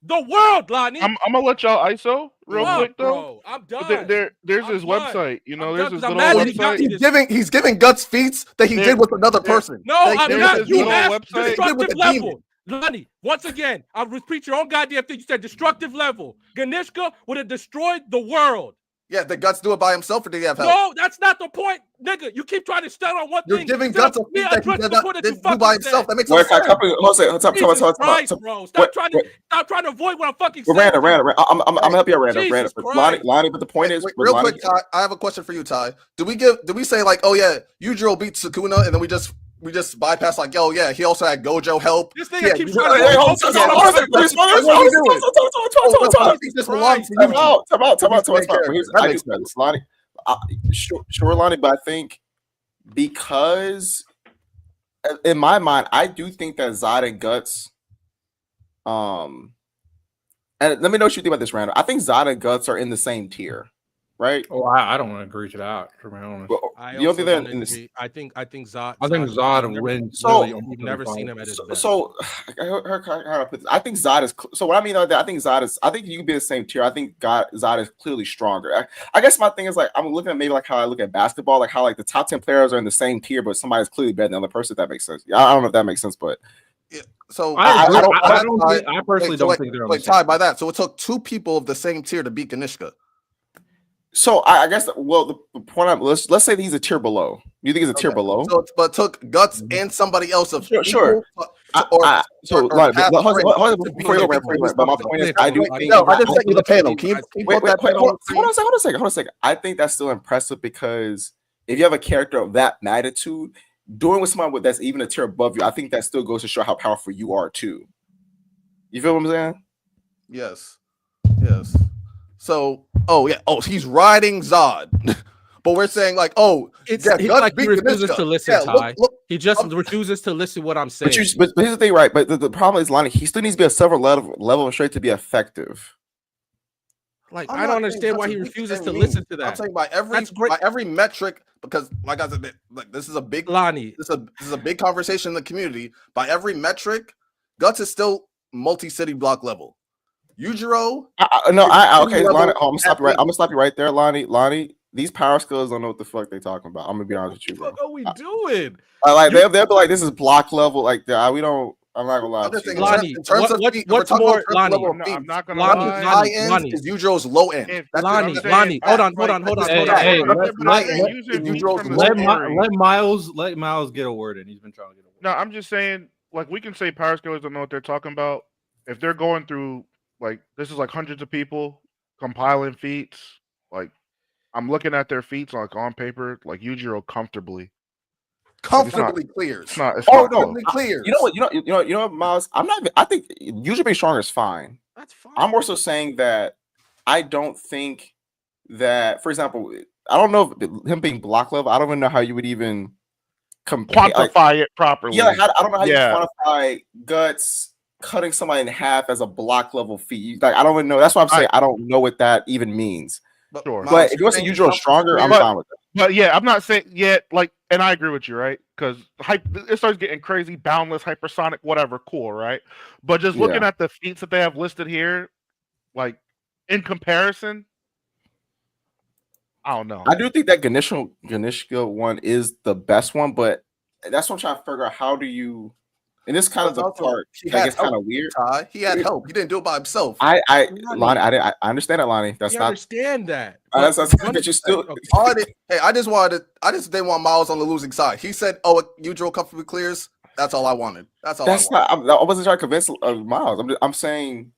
The world, Lonnie. I'm gonna let y'all ISO real quick though. Bro, I'm done. There's his website. You know, there's his little website. He's giving Guts feats that he did with another person. No, I'm not. You asked destructive level. Lonnie, once again, I'll repeat your own goddamn thing. You said destructive level. Ganishka would have destroyed the world. Yeah, did Guts do it by himself or did he have help? No, that's not the point, nigga. You keep trying to stand on one thing. You're giving Guts a feat that he did do by himself. That makes no sense. Bro. Stop trying to avoid what I'm fucking saying. Random. I'm gonna help you out, Random. Lonnie, but the point is, real quick, Ty, I have a question for you, Ty. Do we say like, oh yeah, Yujiro beat Sukuna, and then we just bypass like, oh yeah, he also had Gojo help. This nigga keeps trying to That makes sense, Lonnie. Sure, Lonnie, but I think because in my mind, I do think that Zod and Guts, and let me know what you think about this, Randall. I think Zod and Guts are in the same tier, right? Oh, I don't agree to that. To be honest, you don't think they're in this? I think Zod. I think Zod wins. So you've never seen him at his best. So I think Zod is. So what I mean, I think Zod is. I think you can be the same tier. I think Zod is clearly stronger. I guess my thing is like I'm looking at maybe like how I look at basketball, like how like the top 10 players are in the same tier, but somebody's clearly better than the other person. If that makes sense. I don't know if that makes sense, but. Yeah, so I personally don't think they're on the tied by that. So it took two people of the same tier to beat Ganishka. So I guess the point let's say that he's a tier below. You think he's a tier below? So but it took Guts and somebody else of sure. But my point is, I do think. No, I just sent you the panel. Can you hold on a second. I think that's still impressive because if you have a character of that magnitude, doing with someone that's even a tier above you, I think that still goes to show how powerful you are too. You feel what I'm saying? Yes. So, he's riding Zod, but we're saying like, it's like he refuses to listen, Ty. He just refuses to listen to what I'm saying. But here's the thing, right? But the problem is, Lonnie, he still needs to be a several level of straight to be effective. Like I don't understand why he refuses to listen to that. I'm saying by every metric, because like I said, like this is a big Lonnie. This is a big conversation in the community. By every metric, Guts is still multi-city block level. Yujiro, okay, Lonnie. I'm gonna stop you right there, Lonnie. These power skills don't know what the fuck they talking about. I'm gonna be honest with you, bro. What are we doing? Like they'll be like, this is block level. Like we don't. I'm not gonna lie. I'm just to you. saying, Lonnie, in terms of feet, we're what's talking more, about Lonnie? level of feet. I'm not gonna Lonnie, lie. High end Lonnie. is Yujiro's low end. If- That's what I'm Lonnie, saying, Lonnie, hold on. This Hey, is fact. hey, But let, I'm let, saying let, using Yujiro's feet from the low let, story. let Miles get a word in. He's been trying to get a word. No, I'm just saying, like, we can say power scalers don't know what they're talking about. If they're going through, like, this is like hundreds of people compiling feats, like, I'm looking at their feats, like, on paper, like, Yujiro comfortably. Comfortably clears. It's not Comfortably clears. You know what, Miles? I'm not. I think usually being stronger is fine. That's fine. I'm also saying that I don't think that, for example, I don't know if him being block level. I don't even know how you would even quantify it properly. Yeah, I don't know how you quantify guts cutting somebody in half as a block level feat. Like I don't even know. That's why I'm saying I don't know what that even means. Sure. But if you want to say Yujiro stronger, I'm fine with that. But yeah, I'm not saying yet. Like, and I agree with you, right? Because it starts getting crazy, boundless, hypersonic, whatever. Cool, right? But just looking at the feats that they have listed here, like in comparison, I don't know. I do think that Ganishka one is the best one, but that's what I'm trying to figure out. How do you? And this kind of the part that gets kind of weird. He had help. He didn't do it by himself. Lonnie, I understand that, Lonnie. That's not understand that. But you still. I just didn't want Miles on the losing side. He said, "Oh, Yujiro comfortably clears." That's all I wanted. That's all. I wasn't trying to convince Miles. I'm saying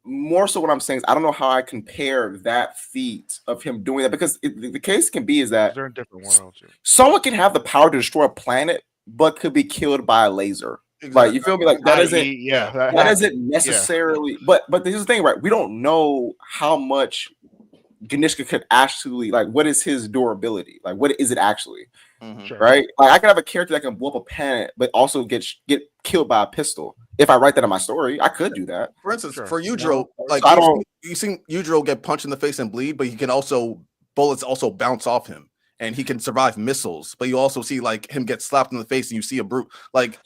more so. What I'm saying is I don't know how I compare that feat of him doing that because the case can be is that they're in different worlds. Someone can have the power to destroy a planet, but could be killed by a laser. Exactly. Like you feel me? Like that doesn't. That doesn't necessarily. Yeah. But this is the thing, right? We don't know how much Ganishka could actually like. What is his durability? Like, what is it actually? Mm-hmm. Right? Like, I could have a character that can blow up a planet, but also get killed by a pistol. If I write that in my story, I could do that. For instance, for Yujiro, like you seen Yujiro get punched in the face and bleed, but he can bullets also bounce off him, and he can survive missiles. But you also see like him get slapped in the face, and you see a brute like.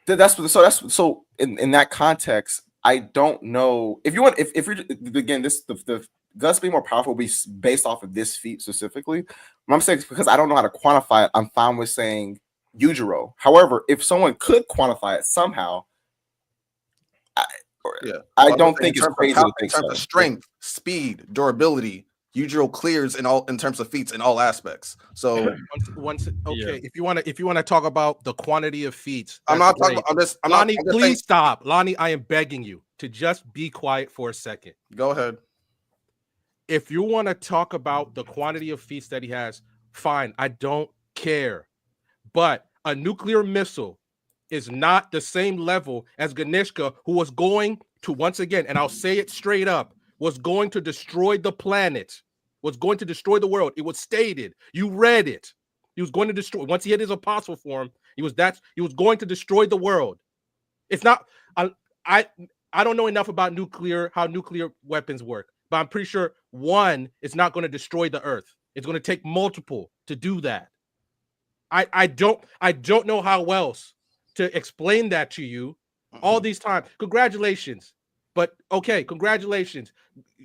That's in that context. I don't know if you want if you're again the guts being more powerful will be based off of this feat specifically. I'm saying because I don't know how to quantify it. I'm fine with saying Yujiro. However, if someone could quantify it somehow, I don't think it's crazy to think in terms of strength, speed, durability. Yujiro clears in terms of feats in all aspects. So if you want to talk about the quantity of feats, I'm not talking about Lonnie, please stop. Lonnie, I am begging you to just be quiet for a second. Go ahead. If you want to talk about the quantity of feats that he has, fine. I don't care. But a nuclear missile is not the same level as Ganishka, who was going to, once again, and I'll say it straight up, was going to destroy the planet, was going to destroy the world. It was stated. You read it. He was going to destroy. Once he hit his apostle form, he was going to destroy the world. It's not. I don't know enough about how nuclear weapons work, but I'm pretty sure one is not going to destroy the Earth. It's going to take multiple to do that. I don't know how else to explain that to you all these times. Congratulations. But okay, congratulations.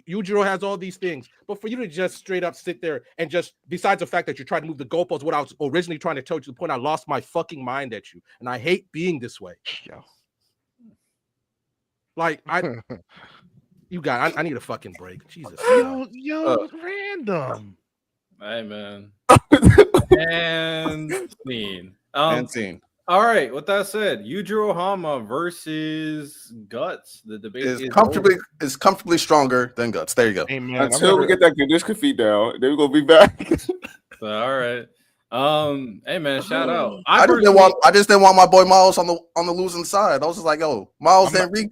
Yujiro has all these things. But for you to just straight up sit there and just, besides the fact that you're trying to move the goalposts, what I was originally trying to tell you to the point I lost my fucking mind at you. And I hate being this way. Yeah. Like, I need a fucking break. Jesus. Yo, random. Hey, man. And scene. And scene. All right. With that said, Yujiro Hanma versus Guts. The debate is comfortably stronger than Guts. There you go. Hey, man, until we get that Ganishka feed down, then we're gonna be back. All right. Hey man, shout out. I just didn't want my boy Miles on the losing side. I was just like, yo, Miles didn't read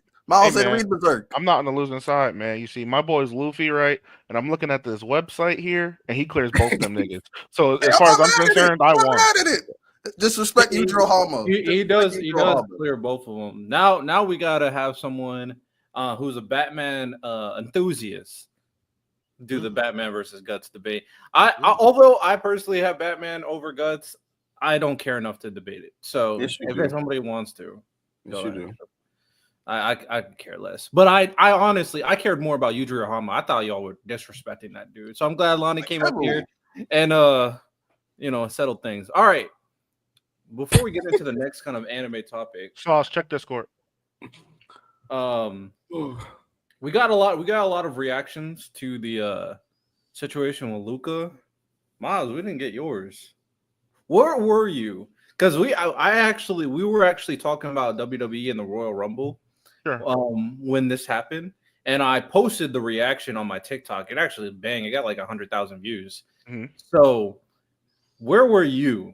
Berserk. I'm not on the losing side, man. You see, my boy's Luffy, right? And I'm looking at this website here, and he clears both of them niggas. So as far as I'm concerned, I won. Disrespect Yujiro Hanma. He does clear both of them. Now we gotta have someone who's a Batman enthusiast do the Batman versus Guts debate. Although I personally have Batman over Guts, I don't care enough to debate it. So if somebody wants to, I care less. But I honestly cared more about Yujiro Hanma. I thought y'all were disrespecting that dude. So I'm glad Lonnie came up here and settled things. All right. before we get into the next kind of anime topic, Sauce, check Discord. We got a lot of reactions to the situation with Luka. Miles, we didn't get yours. Where were you? Because we were actually talking about WWE and the Royal Rumble when this happened, and I posted the reaction on my TikTok. It actually it got like 100,000 views. Mm-hmm. So, where were you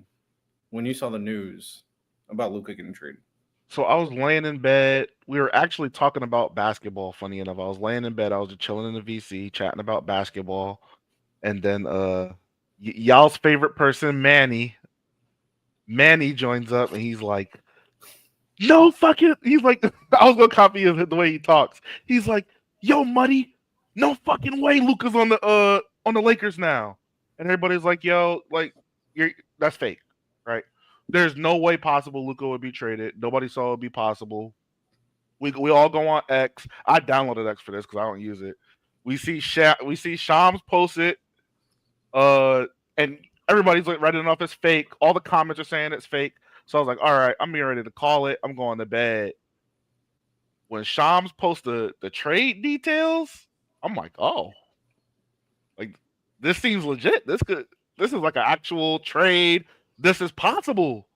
when you saw the news about Luka getting traded? So I was laying in bed. We were actually talking about basketball. Funny enough, I was laying in bed. I was just chilling in the VC, chatting about basketball, and then y'all's favorite person, Manny joins up, and he's like, "No fucking." He's like, I was gonna copy the way he talks. He's like, "Yo, Muddy, no fucking way, Luka's on the Lakers now," and everybody's like, "Yo, like, that's fake, right?" There's no way possible Luka would be traded. Nobody saw it would be possible. We all go on X. I downloaded X for this because I don't use it. We see Shams post it, and everybody's like writing it off as fake. All the comments are saying it's fake. So I was like, all right, I'm getting ready to call it. I'm going to bed. When Shams posts the trade details, I'm like, oh, like this seems legit. This is like an actual trade. This is possible.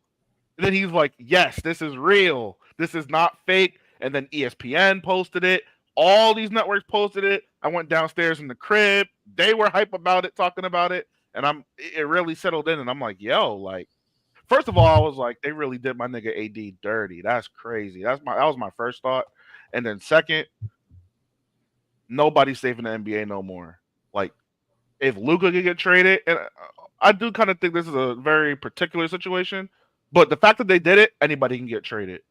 And then he's like, yes, this is real. This is not fake. And then ESPN posted it. All these networks posted it. I went downstairs in the crib. They were hype about it, talking about it. And it really settled in. And I'm like, yo, like, first of all, I was like, they really did my nigga AD dirty. That's crazy. That was my first thought. And then second, nobody's saving the NBA no more. Like, if Luka could get traded, and I do kind of think this is a very particular situation, but the fact that they did it, anybody can get traded.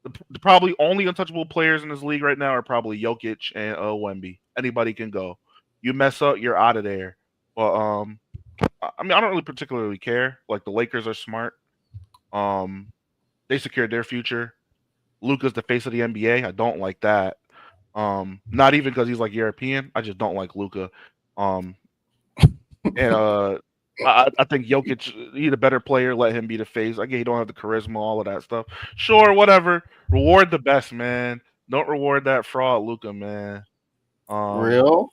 The probably only untouchable players in this league right now are probably Jokic and Wemby. Anybody can go. You mess up, you're out of there. But I mean, I don't really particularly care. Like, the Lakers are smart. They secured their future. Luka's the face of the NBA. I don't like that. Not even because he's like European. I just don't like Luka. And I think Jokic, he's a better player. Let him be the face. I get he don't have the charisma, all of that stuff. Sure, whatever. Reward the best, man. Don't reward that fraud, Luka, man. Real?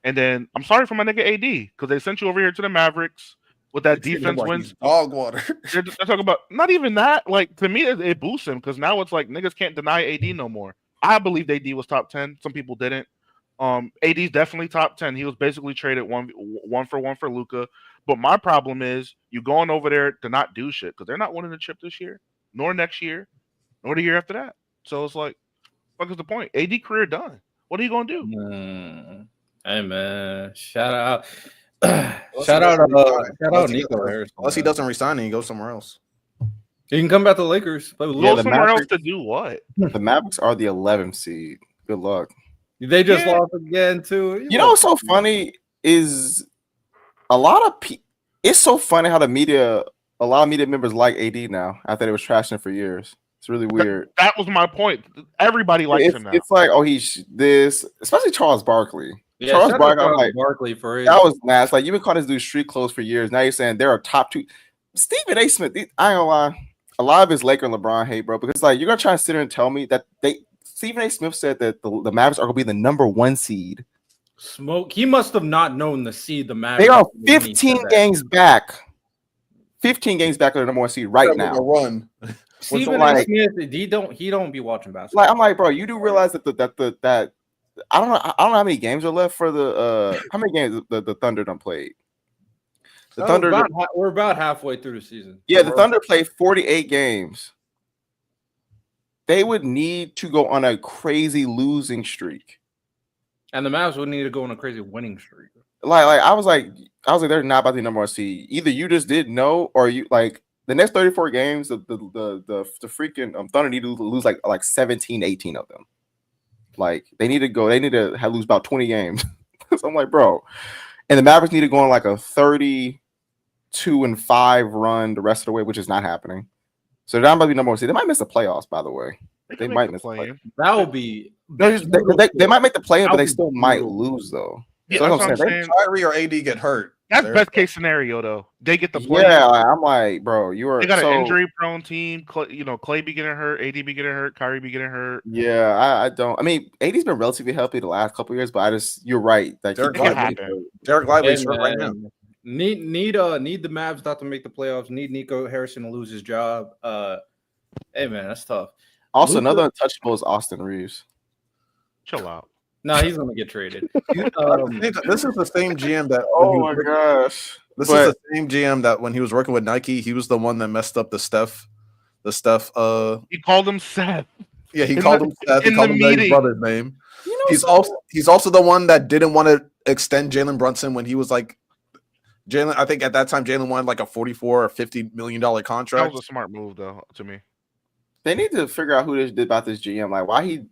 And then I'm sorry for my nigga AD because they sent you over here to the Mavericks with that defense wins. Dog water. They're talking about not even that. Like, to me, it boosts him because now it's like niggas can't deny AD no more. I believe AD was top 10. Some people didn't. AD's definitely top 10. He was basically traded one for one for Luka. But my problem is you going over there to not do shit because they're not winning the chip this year, nor next year, nor the year after that. So it's like, what is the point? AD career done. What are you gonna do? Hey man, shout out Nico Harris. Unless he doesn't resign and he goes somewhere else. He can come back to the Lakers. Go somewhere else to do what? The Mavericks are the 11th seed. Good luck. They just lost again too. You know what's so funny is it's so funny how a lot of media members like AD now after they was trashing for years. It's really weird. That was my point. Everybody likes him now. It's like, oh, he's this, especially Charles Barkley. Yeah, Charles Barkley, I'm like, Barkley for it. That was nasty. Like, you've been calling this dude street clothes for years. Now you're saying they're a top two. Stephen A. Smith, I ain't gonna lie, a lot of his Laker and LeBron hate, bro, because like you're gonna try to sit there and tell me that Stephen A. Smith said that the Mavericks are gonna be the number 1 seed. Smoke. He must have not known the seed. The Mavericks. They are 15 games back. 15 games back on the number 1 seed right now. Run. Stephen A. Smith, he don't be watching basketball. Like, I'm like, bro, you do realize that that I don't know how many games are left for the how many games the Thunder done played. The Thunder we're about halfway through the season. Yeah, the Thunder played 48 games. They would need to go on a crazy losing streak. And the Mavs would need to go on a crazy winning streak. Like I was like, they're not about the number 1 seed. Either you just didn't know, or you like the next 34 games, the freaking Thunder need to lose like 17, 18 of them. Like they need to lose about 20 games. So I'm like, bro. And the Mavericks need to go on like a 32-5 run the rest of the way, which is not happening. So they're not about to be number 1 seed. They might miss the playoffs, by the way. They might miss the play. That would be. They might make the play-in, but they still might lose though. Yeah, So that's that's what what I'm I'm saying. Kyrie or AD get hurt. That's They're- best case scenario though. They get the play. Yeah, I'm like, bro, you are. They got so, an injury prone team. Clay be getting hurt, AD be getting hurt, Kyrie be getting hurt. Yeah, I don't. I mean, AD's been relatively healthy the last couple of years, but you're right. Like, Derek It can happen. Lively's hurt right now. Need the Mavs not to make the playoffs. Need Nico Harrison to lose his job. Hey man, that's tough. Also, Luka- another untouchable is Austin Reeves. Chill out. No, he's gonna get traded. This is the same GM that. Oh my gosh! This is the same GM that when he was working with Nike, he was the one that messed up the Steph. He called him Seth. Yeah, he called him Seth. He in called the him his meeting. brother's name. He's also the one that didn't want to extend Jalen Brunson when he was like Jalen. I think at that time Jalen wanted like a $44 or $50 million That contract. was a smart move though, to me. They need to figure out who this did about this GM. Like,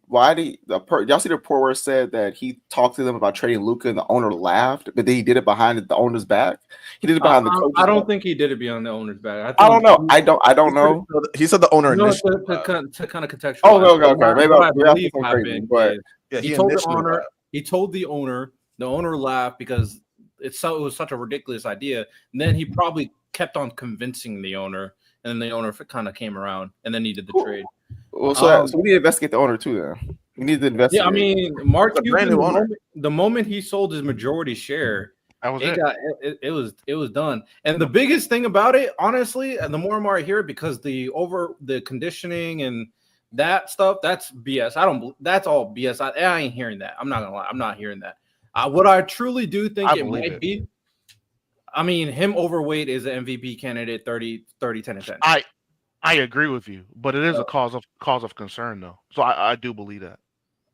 y'all see the report where it said that he talked to them about trading Luka and the owner laughed, but then he did it behind the owner's back. He did it behind the coach's I don't back. think he did it beyond the owner's back. I don't know. I don't know. He said the owner No, initially. to kind of contextualize. Oh, okay. Maybe what I we have believe to happened crazy, but is Yeah, he told the initially owner. laughed. He told the owner laughed because it was such a ridiculous idea. And then he probably kept on convincing the owner, and then the owner kind of came around, and then he did the trade. Well, so we need to investigate the owner too. Then we need to investigate. Yeah, I mean, Mark a brand Cuban, new owner. the moment he sold his majority share, That was it. it was done. And the biggest thing about it, honestly, and the more and more I hear it, because the conditioning and that stuff, that's BS. That's all BS. I ain't hearing that. I'm not gonna lie. I'm not hearing that. What I truly do think I it believe might it. be. I mean, him overweight is an MVP candidate 30, 10, and 10. I agree with you, but it is a cause of concern though. So I do believe that.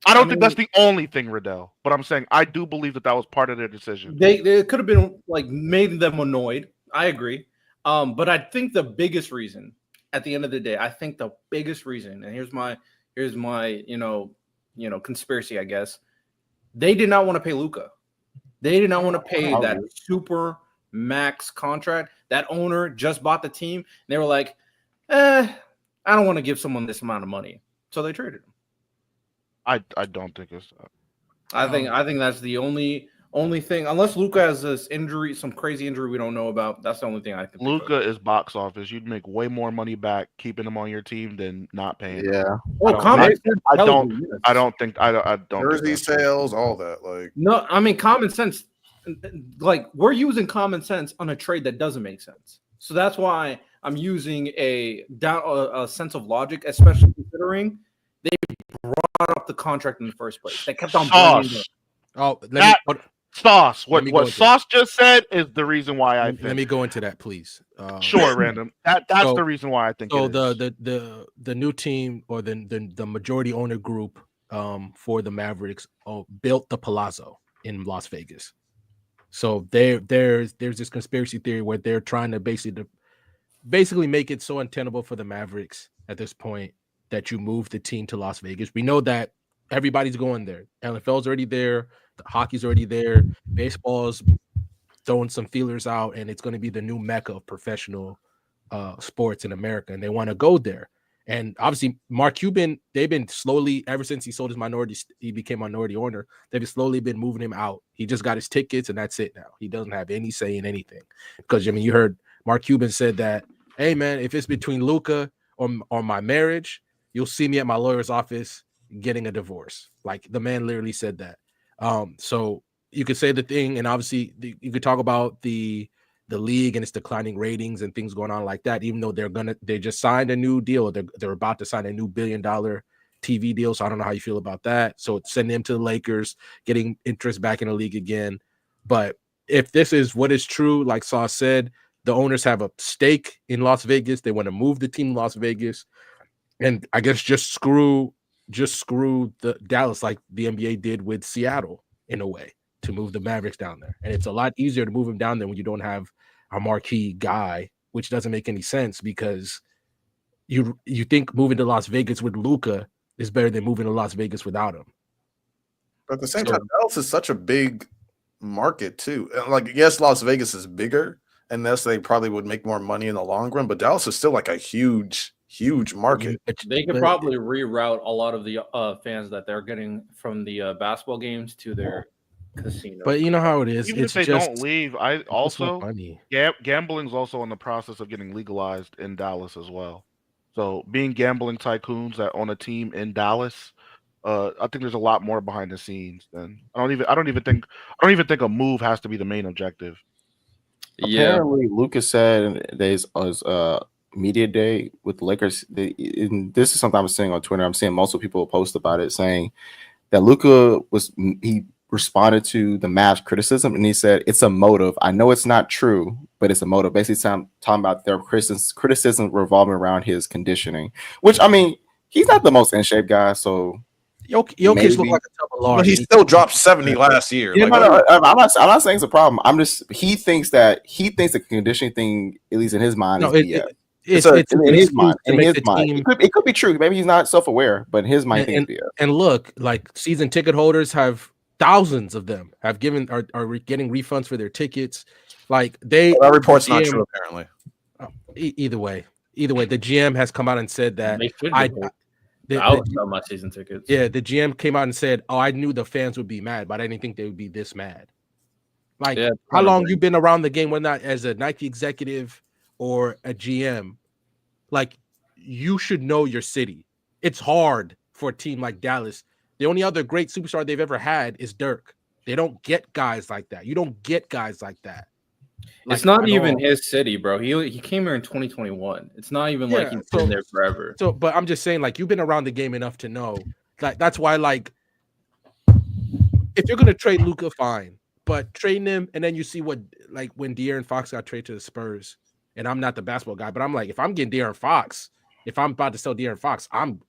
I don't think that's the only thing, Riddell, but I'm saying I do believe that was part of their decision. They could have been like made them annoyed. I agree. But I think the biggest reason at the end of the day, and here's my conspiracy, I guess. They did not want to pay Luka. They did not want to pay that super max contract. That owner just bought the team. And they were like, I don't want to give someone this amount of money. So they traded him. I don't think it's that. I think that's the only thing, unless Luka has this injury, some crazy injury we don't know about. That's the only thing I think. Luka is box office. You'd make way more money back keeping him on your team than not paying him. Yeah. I don't think Jersey sales, all that. Like, no, I mean common sense. Like, we're using common sense on a trade that doesn't make sense. So that's why I'm using a sense of logic, especially considering they brought up the contract in the first place. They kept on bringing it. Oh, Sauce. What Sauce just said is the reason why I think. Let me go into that, please. Sure, Random. That's the reason why I think. So the new team, or the majority owner group for the Mavericks built the Palazzo in Las Vegas. So there's this conspiracy theory where they're trying to basically make it so untenable for the Mavericks at this point that you move the team to Las Vegas. We know that everybody's going there. NFL's already there. The hockey's already there. Baseball's throwing some feelers out, and it's going to be the new mecca of professional sports in America, and they want to go there. And obviously, Mark Cuban, they've been slowly, ever since he sold his he became minority owner, they've slowly been moving him out. He just got his tickets, and that's it now. He doesn't have any say in anything. Because, I mean, you heard Mark Cuban said that, hey, man, if it's between Luka or my marriage, you'll see me at my lawyer's office getting a divorce. Like, the man literally said that. So you could say the thing, and obviously you could talk about the league and its declining ratings and things going on like that, even though they just signed a new deal. They're about to sign a new $1 billion TV deal. So I don't know how you feel about that. So send them to the Lakers, getting interest back in the league again. But if this is what is true, like Sauce said, the owners have a stake in Las Vegas. They want to move the team to Las Vegas, and I guess just screw the Dallas like the NBA did with Seattle in a way, to move the Mavericks down there. And it's a lot easier to move them down there when you don't have a marquee guy, which doesn't make any sense, because you think moving to Las Vegas with Luka is better than moving to Las Vegas without him. But at the same time, Dallas is such a big market too. Like, yes, Las Vegas is bigger, and thus they probably would make more money in the long run, but Dallas is still like a huge market. They could probably reroute a lot of the fans that they're getting from the basketball games to their casino. But you know how it is. Even It's if they just, don't leave, I it's also money. gambling's also in the process of getting legalized in Dallas as well. So being gambling tycoons that own a team in Dallas, I think there's a lot more behind the scenes than I don't even think a move has to be the main objective. Apparently, Lucas said there's media day with the Lakers. This is something I'm seeing on Twitter. I'm seeing multiple people post about it, saying that Luka he responded to the Mavs criticism, and he said it's a motive. I know it's not true, but it's a motive. Basically, talking about their criticism revolving around his conditioning. Which, I mean, he's not the most in shape guy, so. Jokic looked like a tub of lard. But he still dropped 70 last year. Yeah, like, I'm not saying it's a problem. I'm just he thinks the conditioning thing, at least in his mind, is BS. It's in his mind. It could be true. Maybe he's not self-aware, but in his mind, I think it's BS. And look, like season ticket holders have thousands of them are getting refunds for their tickets. Like that report's not true apparently. Either way, the GM has come out and said that I would sell my season tickets. Yeah, the GM came out and said, "Oh, I knew the fans would be mad, but I didn't think they would be this mad." Like, how long you been around the game? When not as a Nike executive or a GM, like you should know your city. It's hard for a team like Dallas. The only other great superstar they've ever had is Dirk. They don't get guys like that. You don't get guys like that. It's not even his city, bro. He came here in 2021. It's not even like he's been there forever. So, but I'm just saying, like, you've been around the game enough to know that that's why, like, if you're gonna trade Luka, fine, but trading him and then you see what, like, when De'Aaron Fox got traded to the Spurs, and I'm not the basketball guy, but I'm like, if I'm getting De'Aaron Fox, if I'm about to sell De'Aaron Fox, I'm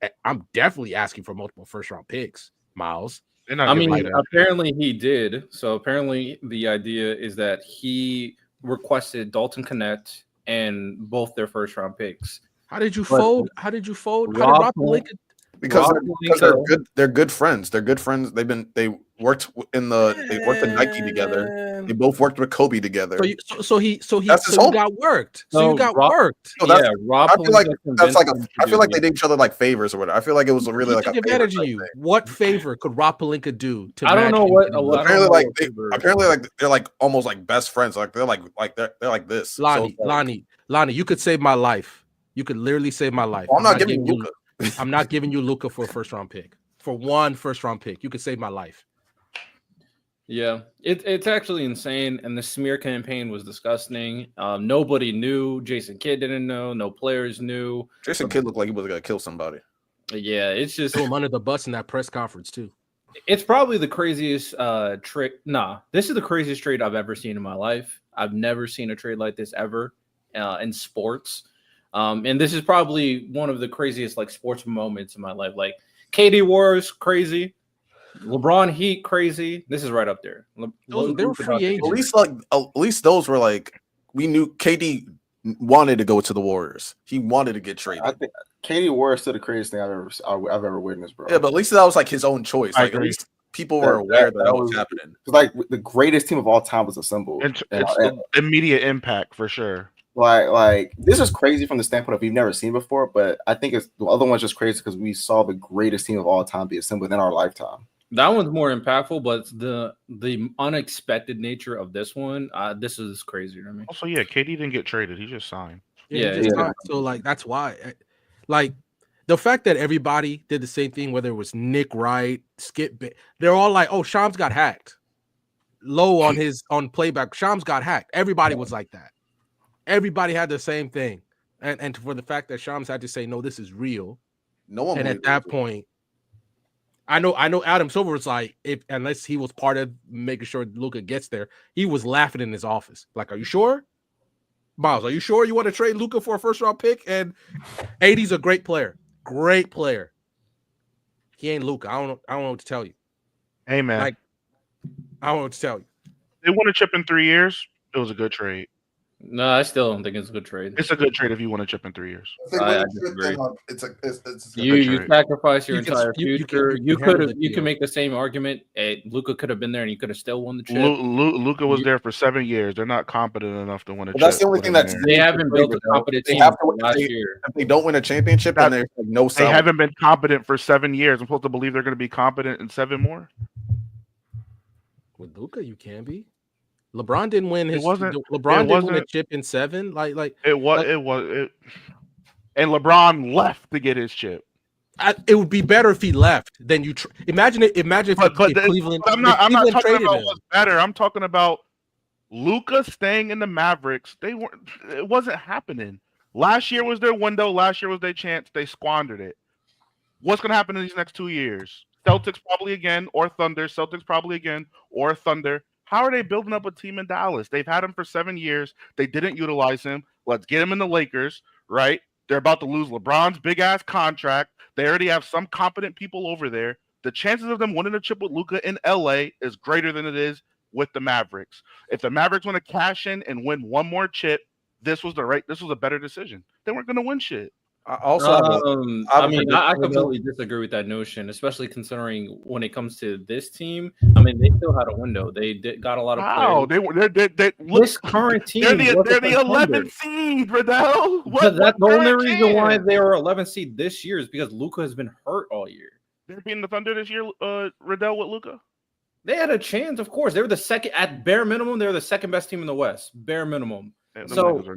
definitely asking for multiple first round picks, Miles. I mean, apparently he did. So apparently the idea is that he requested Dalton Connect and both their first round picks. How did you fold? How did Rob Pelinka? Because they're good friends. They're good friends. They worked in Nike together. They both worked with Kobe together. So you got worked. So you got worked. Rob. I feel like they did each other like favors or whatever. I feel like it was really like a advantage of you. What favor could Rob Pelinka do to? I don't know what. Apparently, they're like almost like best friends. Like they're like this. Lonnie, you could save my life. You could literally save my life. Well, I'm not giving you Luka. I'm not giving you Luka for a first round pick. For one first round pick, you could save my life. Yeah, it's actually insane. And the smear campaign was disgusting. Nobody knew. Jason Kidd didn't know. No players knew. Jason Kidd looked like he was gonna kill somebody. Yeah, it's just threw him under the bus in that press conference too. It's probably the craziest trade. This is the craziest trade I've ever seen in my life. I've never seen a trade like this ever in sports. And this is probably one of the craziest like sports moments in my life. Like KD Warriors, crazy. LeBron Heat, crazy. This is right up there. They were free agents. At least those were like we knew KD wanted to go to the Warriors. He wanted to get traded. I think KD Warriors still the craziest thing I've ever witnessed, bro. Yeah, but at least that was like his own choice. Like at least people were aware that was happening. Like the greatest team of all time was assembled. It's immediate impact for sure. Like this is crazy from the standpoint of we've never seen before, but I think it's the other one's just crazy because we saw the greatest team of all time be assembled in our lifetime. That one's more impactful, but the unexpected nature of this one, this is crazier to me. Also, yeah, KD didn't get traded; he just signed. Signed. So like that's why, like the fact that everybody did the same thing, whether it was Nick Wright, Skip, they're all like, "Oh, Shams got hacked." Low on playback, Shams got hacked. Everybody was like that. Everybody had the same thing, and for the fact that Shams had to say, "No, this is real." No one. And at that point, I know Adam Silver was like, unless he was part of making sure Luka gets there, he was laughing in his office. Like, are you sure, Miles? Are you sure you want to trade Luka for a first round pick? And AD's a great player. He ain't Luka. I don't know what to tell you. Hey man, like, I don't know what to tell you. They won a chip in 3 years. It was a good trade. No, I still don't think it's a good trade. It's a good trade if you want a chip in 3 years. I disagree. It's you sacrifice your entire future. You can make the same argument. Luka could have been there and you could have still won the chip. Luka was there for 7 years. They're not competent enough to win a chip. That's the only thing they haven't built a competent team last year. If they don't win a championship, then there's like no. They haven't been competent for 7 years. I'm supposed to believe they're going to be competent in 7 more. With Luka, you can be. LeBron didn't win his. LeBron didn't win a chip in 7. It was. And LeBron left to get his chip. It would be better if he left than you. Imagine if Cleveland. I'm not talking about what's better. I'm talking about Luka staying in the Mavericks. It wasn't happening. Last year was their window. Last year was their chance. They squandered it. What's going to happen in these next 2 years? Celtics probably again, or Thunder. Celtics probably again, or Thunder. How are they building up a team in Dallas? They've had him for 7 years. They didn't utilize him. Let's get him in the Lakers, right? They're about to lose LeBron's big-ass contract. They already have some competent people over there. The chances of them winning a chip with Luka in LA is greater than it is with the Mavericks. If the Mavericks want to cash in and win one more chip, this was a better decision. They weren't going to win shit. I completely disagree with that notion, especially considering when it comes to this team. I mean, they still had a window. They got a lot of players. This current team, they're the 11th seed, Riddell. That's the only reason why they were 11th seed this year is because Luka has been hurt all year. They're beating the Thunder this year, Riddell, with Luka. They had a chance, of course. They were the second, at bare minimum. They were the second best team in the West, bare minimum. So right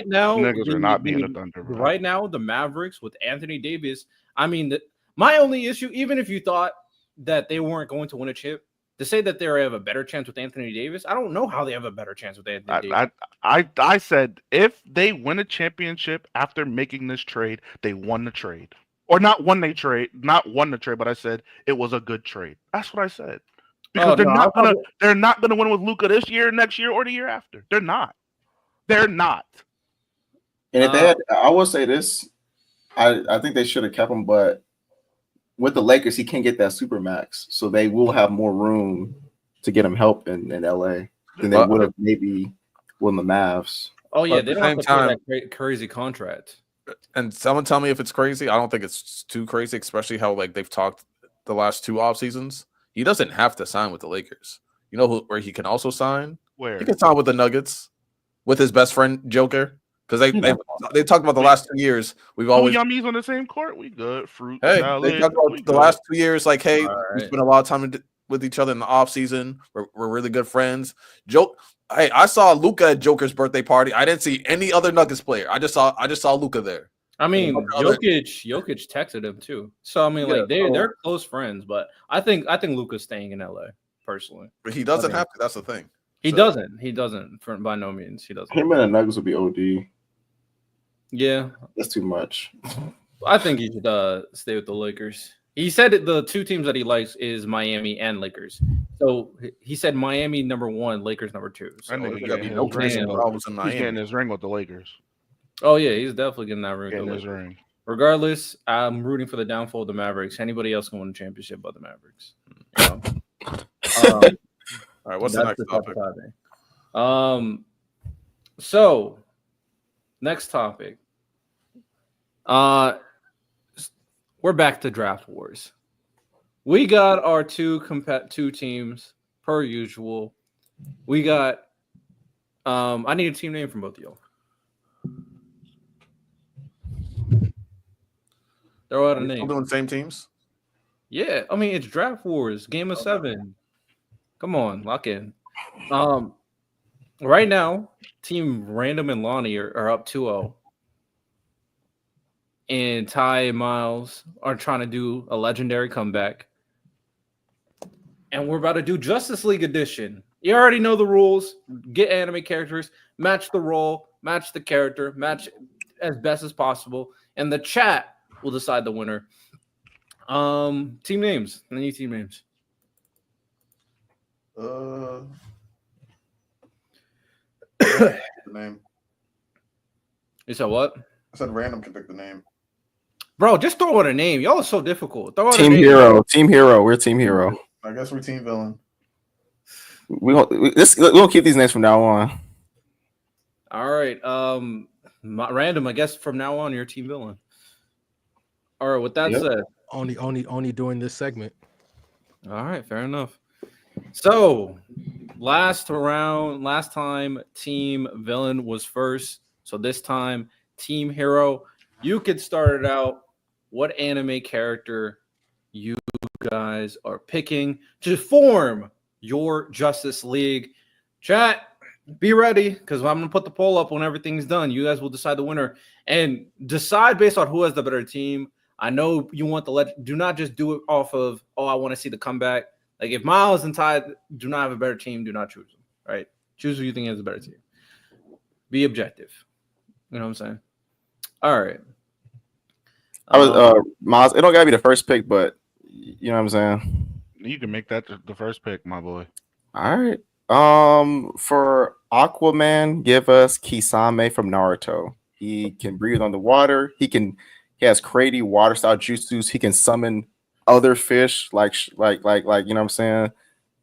now, niggas are not beating the Thunder. Bro. Right now, the Mavericks with Anthony Davis. I mean, my only issue, even if you thought that they weren't going to win a chip, to say that they have a better chance with Anthony Davis, I don't know how they have a better chance with Anthony Davis. I said if they win a championship after making this trade, they won the trade, or not won the trade, but I said it was a good trade. That's what I said. Because they're not gonna win with Luka this year, next year, or the year after. They're not. And if they had, I will say this, I think they should have kept him, but with the Lakers, he can't get that super max, so they will have more room to get him help in LA than they would have maybe won the Mavs. Oh yeah, they don't have to pay that crazy contract. And someone tell me if it's crazy. I don't think it's too crazy, especially how they've talked the last 2 off seasons. He doesn't have to sign with the Lakers. You know where he can also sign? Where? He can sign with the Nuggets, with his best friend Joker. Because they talked about the last 2 years. We've always yummies on the same court. We good. Fruit. Hey, salad, they talked about the last 2 years. Like, hey, right. We spent a lot of time with each other in the off season. We're really good friends. Hey, I saw Luka at Joker's birthday party. I didn't see any other Nuggets player. I just saw Luka there. I mean, Jokic texted him too. So I mean, they're close friends. But I think Luka's staying in LA personally. But he doesn't have to. That's the thing. He doesn't. He doesn't. By no means, he doesn't. Him and the Nuggets would be OD. Yeah, that's too much. I think he should stay with the Lakers. He said the 2 teams that he likes is Miami and Lakers. So he said Miami number 1, Lakers number 2. So he's getting his ring with the Lakers. Oh yeah, he's definitely getting that ring. Regardless, I'm rooting for the downfall of the Mavericks. Anybody else can win a championship but the Mavericks. You know? All right, what's the next topic? So next topic. We're back to draft wars. We got our 2 teams per usual. We got I need a team name from both of y'all. Throw out a name. Doing the same teams? Yeah, I mean it's draft wars, game of 7. Come on, lock in. Right now, Team Random and Lonnie are up 2-0. And Ty and Miles are trying to do a legendary comeback. And we're about to do Justice League Edition. You already know the rules. Get anime characters, match the role, match the character, match as best as possible. And the chat will decide the winner. Team names. Any team names? Name. You said what? I said Random can pick the name. Bro, just throw out a name. Y'all are so difficult. Throw out Team Hero. Team Hero. We're Team Hero. I guess we're Team Villain. We'll keep these names from now on. All right. Random, I guess from now on, you're Team Villain. All right, with that said. Only during this segment. All right, fair enough. So last time Team Villain was first. So this time, Team Hero. You could start it out. What anime character you guys are picking to form your Justice League. Chat, be ready, because I'm going to put the poll up when everything's done. You guys will decide the winner and decide based on who has the better team. I know you want do not just do it off of, I want to see the comeback. Like, if Miles and Ty do not have a better team, do not choose them, right? Choose who you think has a better team. Be objective. You know what I'm saying? All right. I was Miles. It don't gotta be the first pick, but you know what I'm saying. You can make that the first pick, my boy. All right. For Aquaman, give us Kisame from Naruto. He can breathe on the water. He has crazy water style jutsus. He can summon other fish, like you know what I'm saying.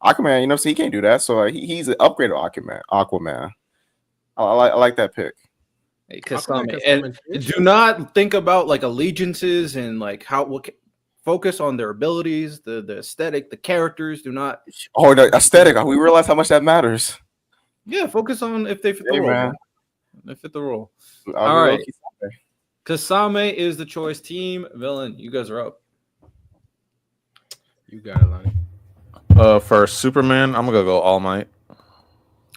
Aquaman, you know what I'm saying. He can't do that, so he's an upgrade of Aquaman. I like that pick. And do not think about like allegiances and like focus on their abilities, the aesthetic, the characters. Do not. Oh, the aesthetic. We realize how much that matters. Yeah, focus on if they fit the role. Man. They fit the role. All right. Kisame is the choice. Team villain. You guys are up. You got it, Lonnie. For Superman, I'm gonna go All Might.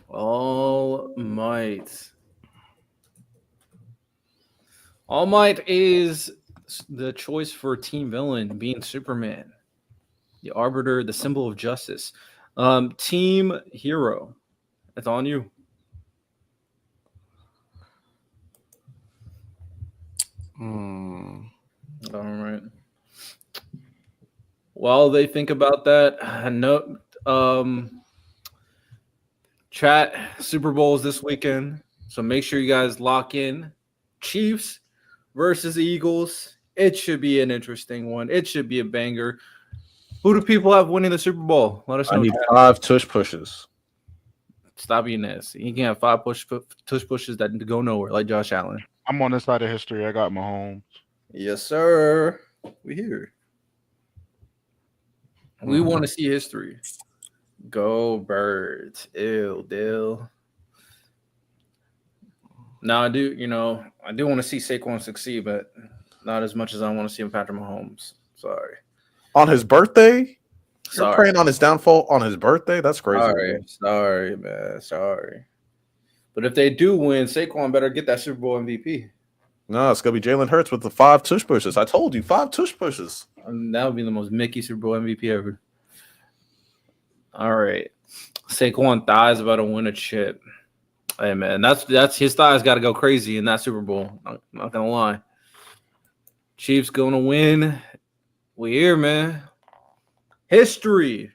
All Might. All Might is the choice for team villain, being Superman, the arbiter, the symbol of justice. Team hero, it's on you. All right. While they think about that, chat, Super Bowl is this weekend, so make sure you guys lock in. Chiefs versus Eagles. It should be an interesting one. It should be a banger. Who do people have winning the Super Bowl? Let us know. I need 5 tush pushes. Stop being nasty. You can have 5 tush pushes that go nowhere, like Josh Allen. I'm on this side of history. I got Mahomes. Yes, sir. We here. We want to see history. Go Birds. Ew, Dill. Now I do want to see Saquon succeed, but not as much as I want to see him Patrick Mahomes. Sorry. On his birthday? Sorry. You're praying on his downfall on his birthday? That's crazy. Sorry, man. Sorry. But if they do win, Saquon better get that Super Bowl MVP. No, it's gonna be Jalen Hurts with the 5 tush pushes. I told you, 5 tush pushes. That would be the most Mickey Super Bowl MVP ever. All right. Saquon thighs about to win a chip. Hey man, that's his thighs got to go crazy in that Super Bowl. I'm not gonna lie. Chiefs gonna win. We here, man. History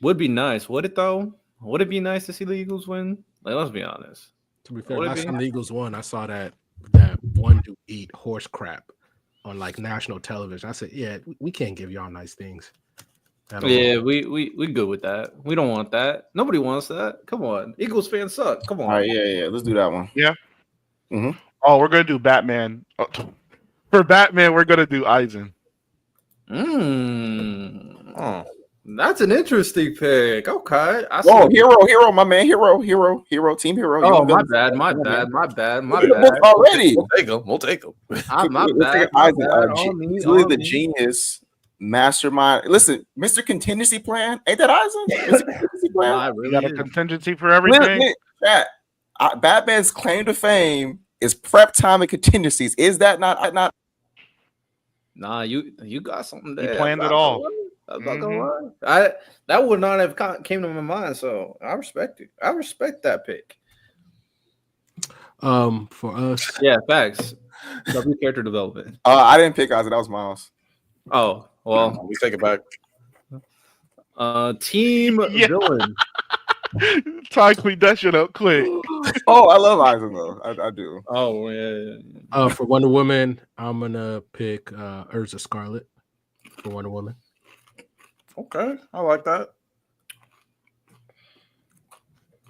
would be nice. Would it though? Would it be nice to see the Eagles win? Like, let's be honest. To be fair, last time the Eagles won, I saw that one dude eat horse crap on like national television. I said, yeah, we can't give y'all nice things. Yeah, we good with that. We don't want that. Nobody wants that. Come on, Eagles fans suck. Come on. All right, yeah. Let's do that one. Yeah. Mm-hmm. Oh, we're gonna do Batman. For Batman, we're gonna do Eisen. Oh, that's an interesting pick. Okay. Hero, my man, hero, team hero. Oh, my bad. Already. We'll take him. My bad. He's really the genius. Mastermind. Listen, Mr. Contingency Plan. Ain't that Eisen? Mr. Contingency Plan? We got a contingency for everything. Batman's claim to fame is prep time and contingencies. Is that not? Nah, you got something there. You planned it all. I'm not gonna lie. That would not have came to my mind, so I respect it. I respect that pick. For us, yeah, facts. W character development. I didn't pick Eisen. That was Miles. Oh. Well, we take it back. Team villain. Ty, clean that shit up quick. Oh, I love Eisen though. I do. Oh yeah. For Wonder Woman, I'm gonna pick Urza Scarlet for Wonder Woman. Okay, I like that.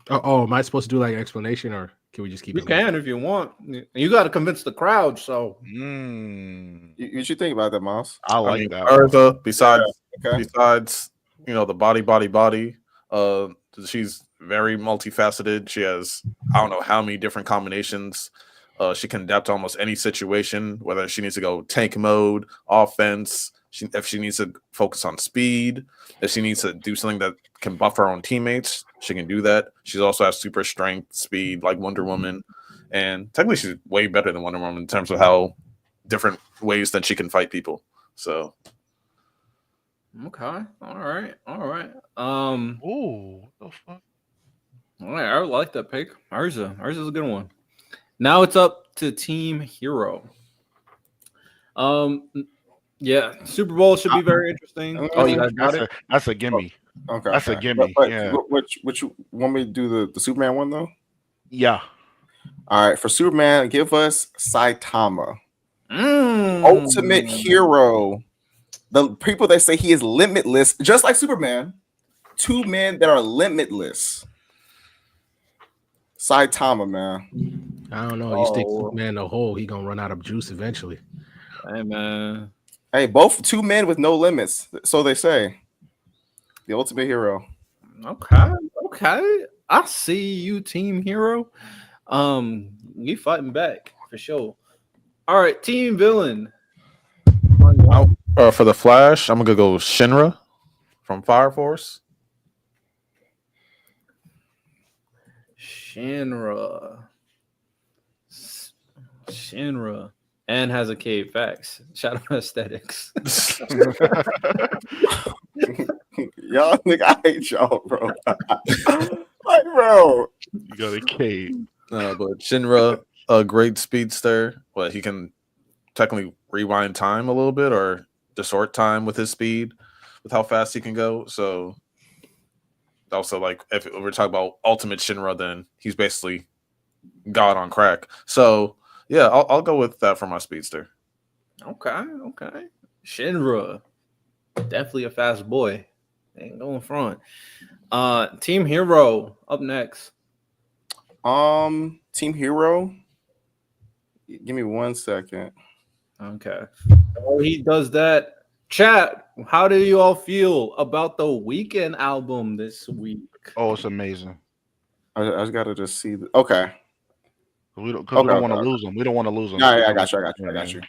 Oh, am I supposed to do like an explanation, or can we just keep? You can if you want. You got to convince the crowd. So you should think about that, Miles. I like that. Urza, besides the body. She's very multifaceted. She has I don't know how many different combinations. She can adapt to almost any situation, whether she needs to go tank mode, offense, If she needs to focus on speed, if she needs to do something that can buff her own teammates, she can do that. She also has super strength, speed, like Wonder Woman. And technically, she's way better than Wonder Woman in terms of how different ways that she can fight people. So, okay, all right. Ooh, what the fuck? All right, I like that pick. Ours is a good one. Now it's up to Team Hero. Yeah, Super Bowl should be very interesting. Oh, you guys got it. That's a gimme. Okay, that's a gimme. But yeah. Which you want me to do the Superman one though? Yeah. All right, for Superman, give us Saitama, ultimate hero. The people that say he is limitless, just like Superman. 2 men that are limitless. Saitama, man. I don't know. You stick Superman in a hole, he gonna run out of juice eventually. Hey man. Hey, both 2 men with no limits. So they say. The ultimate hero. Okay. I see you, Team Hero. You fighting back for sure. All right, Team Villain. For the Flash, I'm gonna go Shinra from Fire Force. Shinra, and has a cave. Facts. Shout out aesthetics. Y'all, nigga, I hate y'all, bro. Like, bro, you got a cave. But Shinra, a great speedster, but he can technically rewind time a little bit or distort time with his speed, with how fast he can go. So also, like, if we're talking about ultimate Shinra, then he's basically God on crack. So yeah, I'll go with that for my speedster. Okay. Shinra, definitely a fast boy. Ain't going front. Team Hero up next. Team Hero. Give me 1 second. Okay. While he does that, chat, how do you all feel about the Weekend album this week? Oh, it's amazing. I just gotta see. Okay. We don't want to lose them. We don't want to lose them. Yeah, I got you.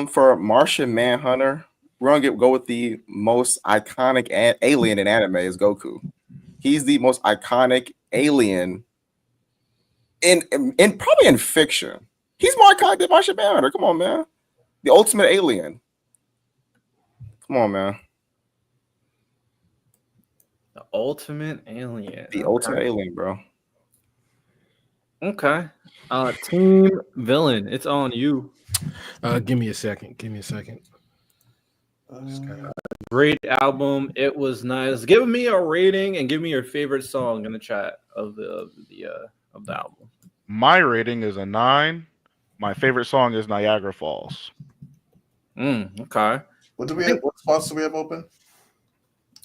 For Martian Manhunter, we're gonna go with the most iconic alien in anime is Goku. He's the most iconic alien in probably in fiction. He's more iconic than Martian Manhunter. Come on, man. The ultimate alien. Come on, man. The ultimate alien. The ultimate alien, bro. Okay. Team Villain, it's on you. Give me a second. Great album. It was nice. Give me a rating and give me your favorite song in the chat of the album. My rating is a 9. My favorite song is Niagara Falls. Okay. What spots do we have open?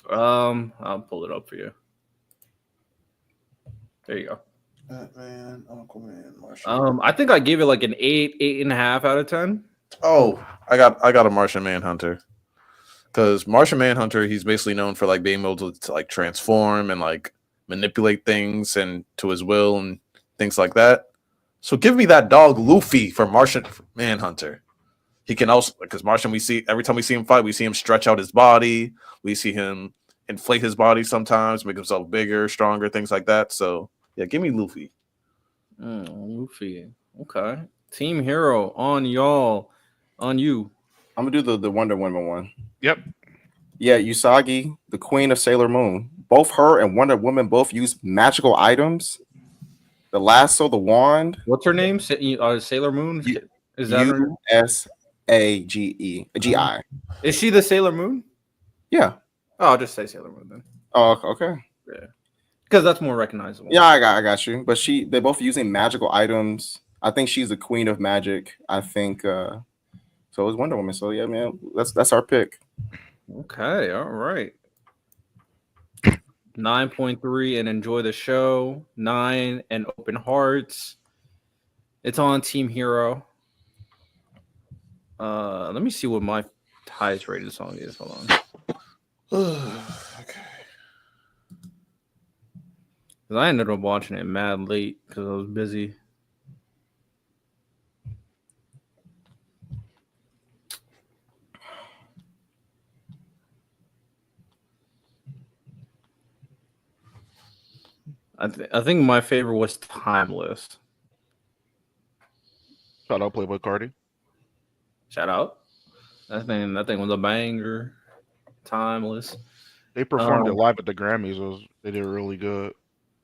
I'll pull it up for you. There you go. Batman, Aquaman, Martian. I think I gave it like an 8.5 out of 10. Oh, I got a Martian Manhunter. Because Martian Manhunter, he's basically known for like being able to like transform and like manipulate things and to his will and things like that. So give me that dog Luffy for Martian Manhunter. He can also, because Martian, every time we see him fight, we see him stretch out his body. We see him inflate his body sometimes, make himself bigger, stronger, things like that. So yeah, give me Luffy. Luffy. Okay. Team Hero on y'all. On you. I'm gonna do the Wonder Woman one. Yep. Yeah, Usagi, the queen of Sailor Moon. Both her and Wonder Woman both use magical items. The lasso, the wand. What's her name? Sailor Moon? Is that her? Usagi. Is she the Sailor Moon? Yeah. Oh, I'll just say Sailor Moon then. Oh, okay. Yeah. Because that's more recognizable. Yeah, I got you. But they're both using magical items. I think she's the queen of magic. I think so is Wonder Woman. So yeah, man, that's our pick. Okay, all right. 9.3 and enjoy the show. 9 and open hearts. It's on Team Hero. Let me see what my highest rated song is. Hold on. Okay. Because I ended up watching it mad late because I was busy. I think my favorite was Timeless. Shout out Playboy Cardi. Shout out. That thing was a banger. Timeless. They performed it live at the Grammys. They did really good.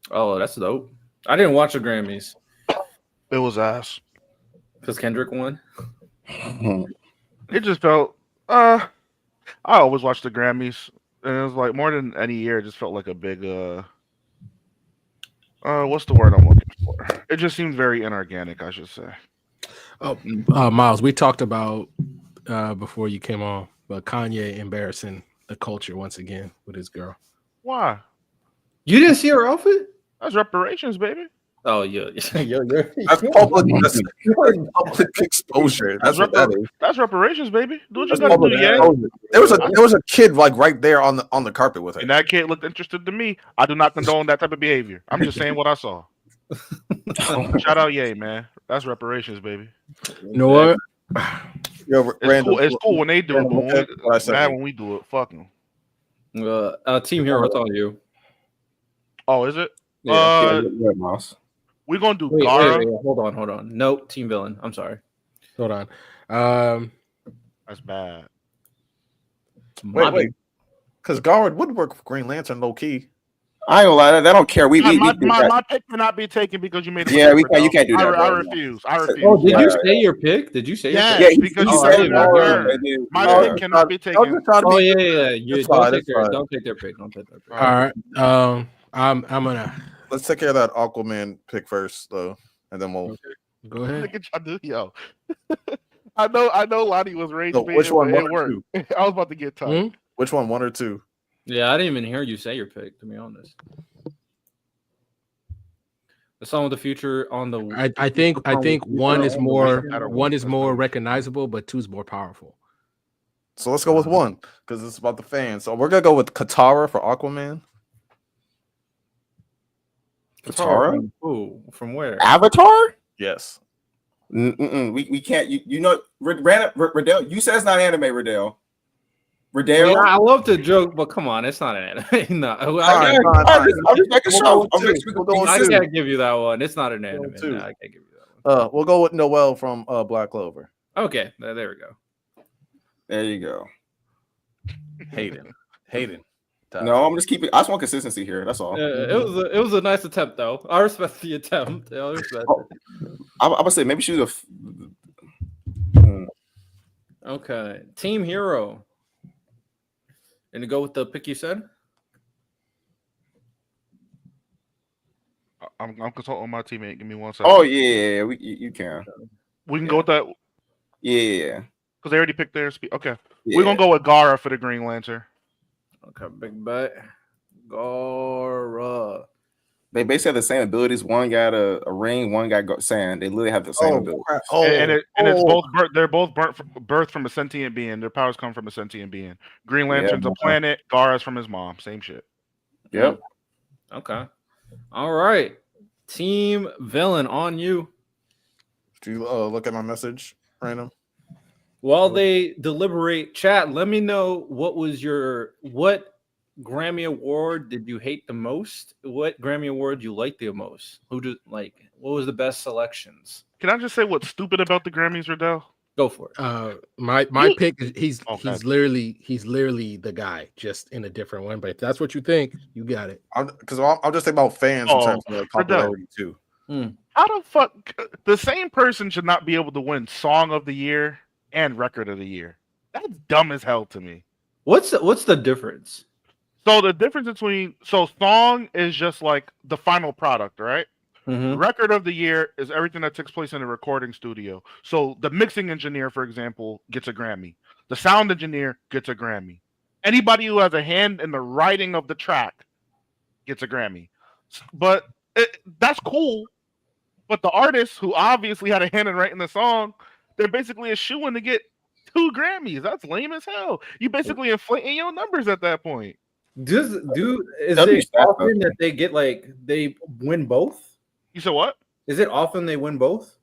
Oh, that's dope. I didn't watch the Grammys. It was ass. Because Kendrick won? It just felt I always watch the Grammys, and it was like more than any year, it just felt like a big what's the word I'm looking for? It just seemed very inorganic, I should say. Oh, Miles, we talked about before you came on, but Kanye embarrassing the culture once again with his girl. Why? You didn't see her outfit? That's reparations, baby. Oh, yeah. That's public. That's public exposure. That's what that is. That's reparations, baby. Do what you That's gotta do, public yeah. exposure. There was a kid like right there on the carpet with her. And that kid looked interested to me. I do not condone that type of behavior. I'm just saying what I saw. Shout out, Ye, man. That's reparations, baby. You know what? Yo, It's cool when they do it, but it's bad when we do it. Fuck them. Team Hero, it's on you. Oh, is it? Mouse. We're gonna do Wait, Gara. wait, hold on. No, Team Villain. I'm sorry. Hold on. That's bad. Wait. Because Garwood would work for Green Lantern low key. I ain't gonna lie, they don't care. My pick cannot be taken because you made it. Yeah, you can't do that. I refuse. Oh, did you say your pick? Did you say yeah, your pick? because you said my pick cannot be taken. Oh yeah. You don't take their pick. Don't take their pick. All right. I'm gonna Let's take care of that Aquaman pick first, though, and then we'll go ahead. Look at y'all do, yo. I know Lonnie was rage. So which one? It worked. I was about to get tired. Which one? One or two? Yeah, I didn't even hear you say your pick, to be honest. The Song of the Future on the. I think one is more recognizable, but two's more powerful. So let's go with one because it's about the fans. So we're gonna go with Katara for Aquaman. Katara? From where? Avatar? Yes. We can't. You know, Riddell. You said it's not anime, Riddell. Riddell. Yeah, I love to joke, but come on, it's not an anime. No, I'm just making sure. I can't give you that one. It's not an anime. No, I can't give you that one. We'll go with Noelle from Black Clover. Okay, there we go. There you go. Hayden. No, I'm just keeping. I just want consistency here. That's all. It was a nice attempt, though. I respect the attempt. I respect it. I'm gonna say maybe she was Okay, Team Hero. And to go with the pick you said. I'm consulting my teammate. Give me 1 second. Oh yeah, you can. We can go with that. Yeah, because they already picked their speed. Okay, yeah. We're gonna go with Gara for the Green Lantern. Okay, big bet. Gara. They basically have the same abilities. One got a ring, one got sand. They literally have the same abilities. It's both. They're both birthed from a sentient being. Their powers come from a sentient being. Green Lantern's a planet. Gara's from his mom. Same shit. Yep. Okay. All right. Team Villain on you. Do you look at my message, random? While they deliberate, chat, let me know what Grammy Award did you hate the most? What Grammy Award you liked the most? What was the best selections? Can I just say what's stupid about the Grammys, Riddell? Go for it. My pick is he's literally the guy, just in a different one. But if that's what you think, you got it. Because I'll just think about fans in terms of popularity too. How the fuck the same person should not be able to win Song of the Year and Record of the Year? That's dumb as hell to me. What's the difference? So the difference between song is just like the final product, right? Mm-hmm. Record of the Year is everything that takes place in a recording studio. So the mixing engineer, for example, gets a Grammy. The sound engineer gets a Grammy. Anybody who has a hand in the writing of the track gets a Grammy. But that's cool. But the artist who obviously had a hand in writing the song, they're basically a shoo-in to get 2 Grammys. That's lame as hell. You basically inflating your numbers at that point. Is it often that they win both? You said what? Is it often they win both?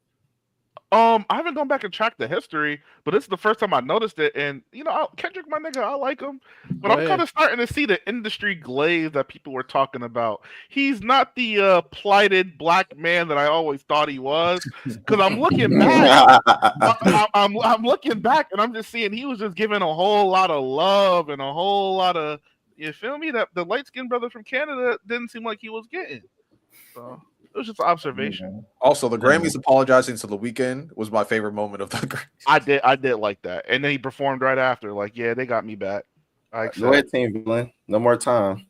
I haven't gone back and tracked the history, but this is the first time I noticed it. And Kendrick, my nigga, I like him, but I'm kind of starting to see the industry glaze that people were talking about. He's not the plighted black man that I always thought he was. Because I'm looking back, I'm looking back, and I'm just seeing he was just giving a whole lot of love and a whole lot of, you feel me? That the light skinned brother from Canada didn't seem like he was getting. So. It was just an observation. Also, the Grammys apologizing to The Weeknd was my favorite moment of the Grammys. I did like that, and then he performed right after. Like, yeah, they got me back. Go ahead, team villain. No more time.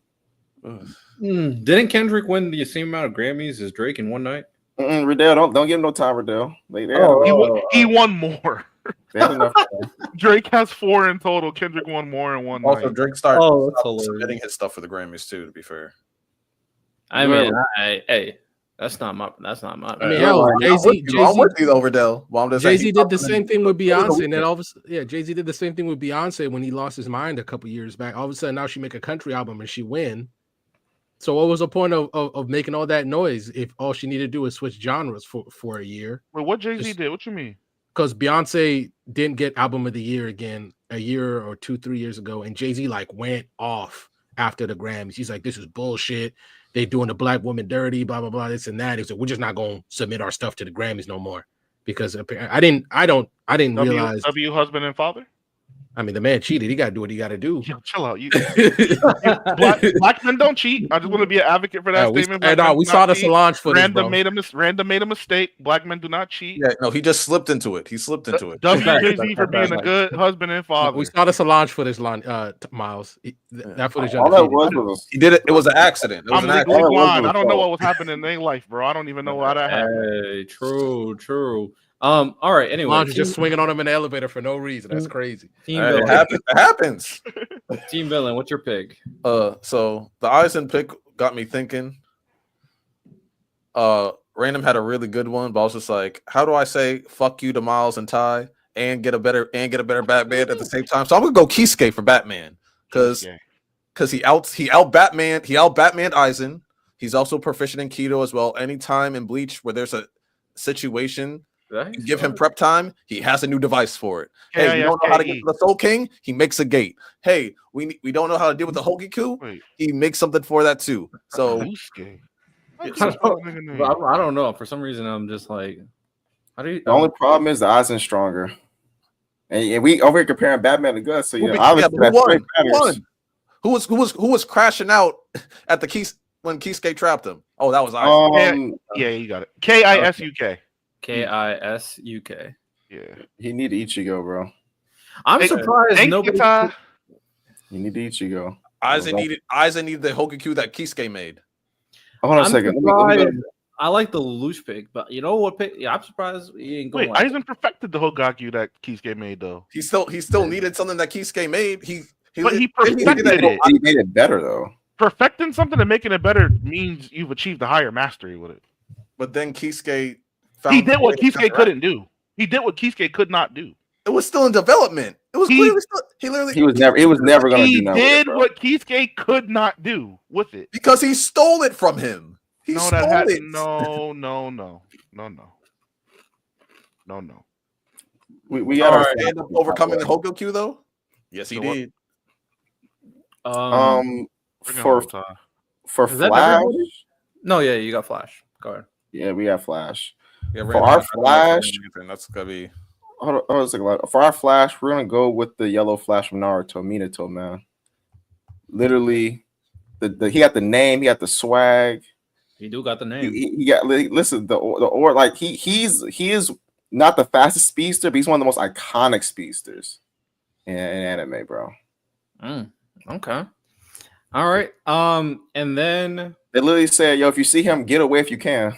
Didn't Kendrick win the same amount of Grammys as Drake in one night? Riddell, don't give him no time, Riddell. He won more. Drake has 4 in total. Kendrick won more in one night. Also, Drake started submitting his stuff for the Grammys too. To be fair, I mean, hey. That's not my. I mean, hell, Jay-Z. I'm with you though, Riddell. Jay-Z did the same thing with Beyonce, and then all of a sudden, Jay-Z did the same thing with Beyonce when he lost his mind a couple years back. All of a sudden, now she make a country album and she win. So, what was the point of making all that noise if all she needed to do is switch genres for a year? Wait, what Jay-Z did? What you mean? Because Beyonce didn't get Album of the Year again a year or 2-3 years ago, and Jay-Z went off after the Grammys. He's like, "This is bullshit. They doing the black woman dirty, blah blah blah, this and that." He said, "We're just not going to submit our stuff to the Grammys no more," because I didn't realize. W husband and father. I mean, the man cheated. He got to do what he got to do. Yo, chill out. Black men don't cheat. I just want to be an advocate for that statement. We saw the Solange footage. Random made a mistake. Black men do not cheat. Yeah, no, he just slipped into it. WJZ for being a good husband and father. We saw the Solange footage, Miles. That footage. He did it. It was an accident. I'm legally blind. I don't know what was happening in their life, bro. I don't even know how that happened. Hey, true. All right. Anyway, Solange just swinging on him in the elevator for no reason. That's crazy. It happens. Team villain, what's your pick? So the Eisen pick got me thinking. Random had a really good one, but I was just like, how do I say fuck you to Miles and Ty and get a better Batman at the same time? So I'm gonna go Kisuke for Batman because he out Batman Eisen. He's also proficient in Keto as well. Anytime in Bleach where there's a situation, give him prep time, he has a new device for it. Hey, we don't know how to get to the Soul King, he makes a gate. Hey, we don't know how to deal with the Hogiku, he makes something for that too. So I don't know. For some reason, I'm just like, how do you? The only problem is the Eisen stronger, and we over here comparing Batman to Gus. So who was crashing out at the keys when Kisuke trapped him? Oh, that was Eisen. Yeah, you got it. Kisuk. Kisuk. Yeah, he need Ichigo, bro. I'm surprised nobody. You need Ichigo. Eisen needed the Hogiku that Kisuke made. Hold on a second. I like the Lelouch pick, but you know what pick? Yeah, I'm surprised he ain't going. Wait, Eisen perfected the Hogaku that Kisuke made, though. He still needed something that Kisuke made. He perfected it. He made it better, though. Perfecting something and making it better means you've achieved a higher mastery with it. But then Kisuke he did what Kisuke couldn't do. He did what Kisuke could not do. It was still in development. It was clearly still. He was never going to do that. He did what Kisuke could not do with it because he stole it from him. No. We got end up overcoming the Hogoku though. Yes, he did. For Flash. No, yeah, you got Flash. Go ahead. Yeah, we got Flash. Yeah, for our Flash, that's gonna be. Hold on a second. For our Flash, we're gonna go with the yellow Flash from Naruto, Minato, man. Literally, he got the name, he got the swag. He do got the name. He got listen the like he is not the fastest speedster, but he's one of the most iconic speedsters in anime, bro. Okay. All right. And then they literally said, "Yo, if you see him, get away if you can."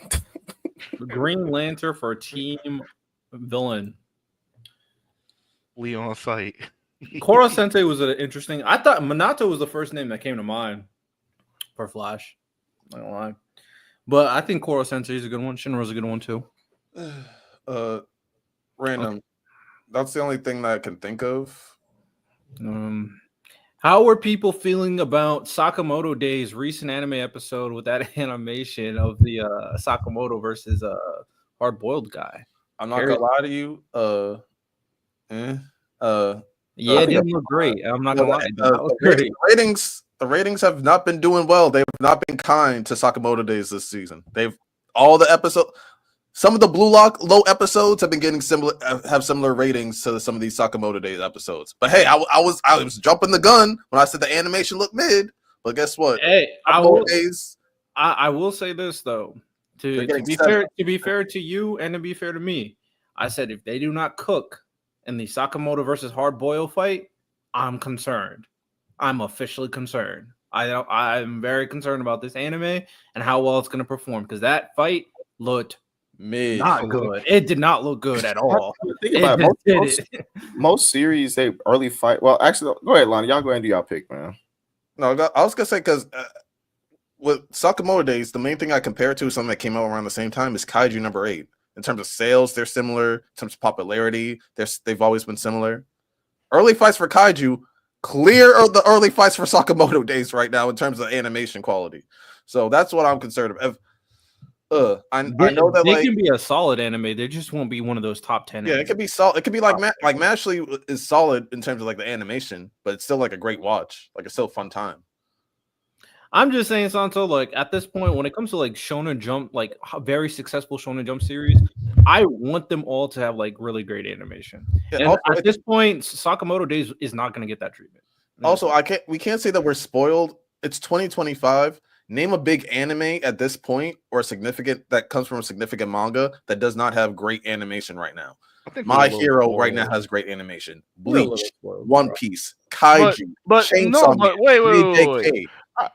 Green Lantern for team villain. Leon Sight. Koro Sensei was an interesting. I thought Minato was the first name that came to mind for Flash. Not gonna lie. But I think Koro Sensei is a good one. Shinra's a good one too. Random. Okay. That's the only thing that I can think of. How were people feeling about Sakamoto Day's recent anime episode with that animation of the Sakamoto versus Hard Boiled guy? I'm not gonna lie to you. Yeah, it didn't look great. I'm not gonna lie. The ratings have not been doing well. They've not been kind to Sakamoto Days this season. All the episodes. Some of the Blue Lock low episodes have been getting similar ratings to some of these Sakamoto Days episodes. But hey, I was jumping the gun when I said the animation looked mid. But guess what? Hey, I will say this though. To be fair to you and to be fair to me, I said if they do not cook in the Sakamoto versus Hard Boil fight, I'm concerned. I'm officially concerned. I'm very concerned about this anime and how well it's going to perform because that fight looked not good. It did not look good at all. Think about most series they early fight. Well, actually, go ahead, Lonnie. Y'all go ahead and do y'all pick, man. No, I was gonna say because with Sakamoto Days, the main thing I compare it to something that came out around the same time is Kaiju number 8. In terms of sales, they're similar. In terms of popularity, they've always been similar. Early fights for Kaiju clear the early fights for Sakamoto Days right now in terms of animation quality. So that's what I'm concerned about. I know that they can be a solid anime. They just won't be one of those top 10. Yeah, it could be solid. It could be like Mashley is solid in terms of like the animation, but it's still like a great watch. Like it's still a fun time. I'm just saying, Santo, like at this point, when it comes to like Shonen Jump, like very successful Shonen Jump series, I want them all to have like really great animation. Yeah, and also, at this point, Sakamoto Days is not going to get that treatment. Also, we can't say that we're spoiled. It's 2025. Name a big anime at this point or significant that comes from a significant manga that does not have great animation right now. My Hero right now has great animation. Bleach, One Piece, Kaiju, wait.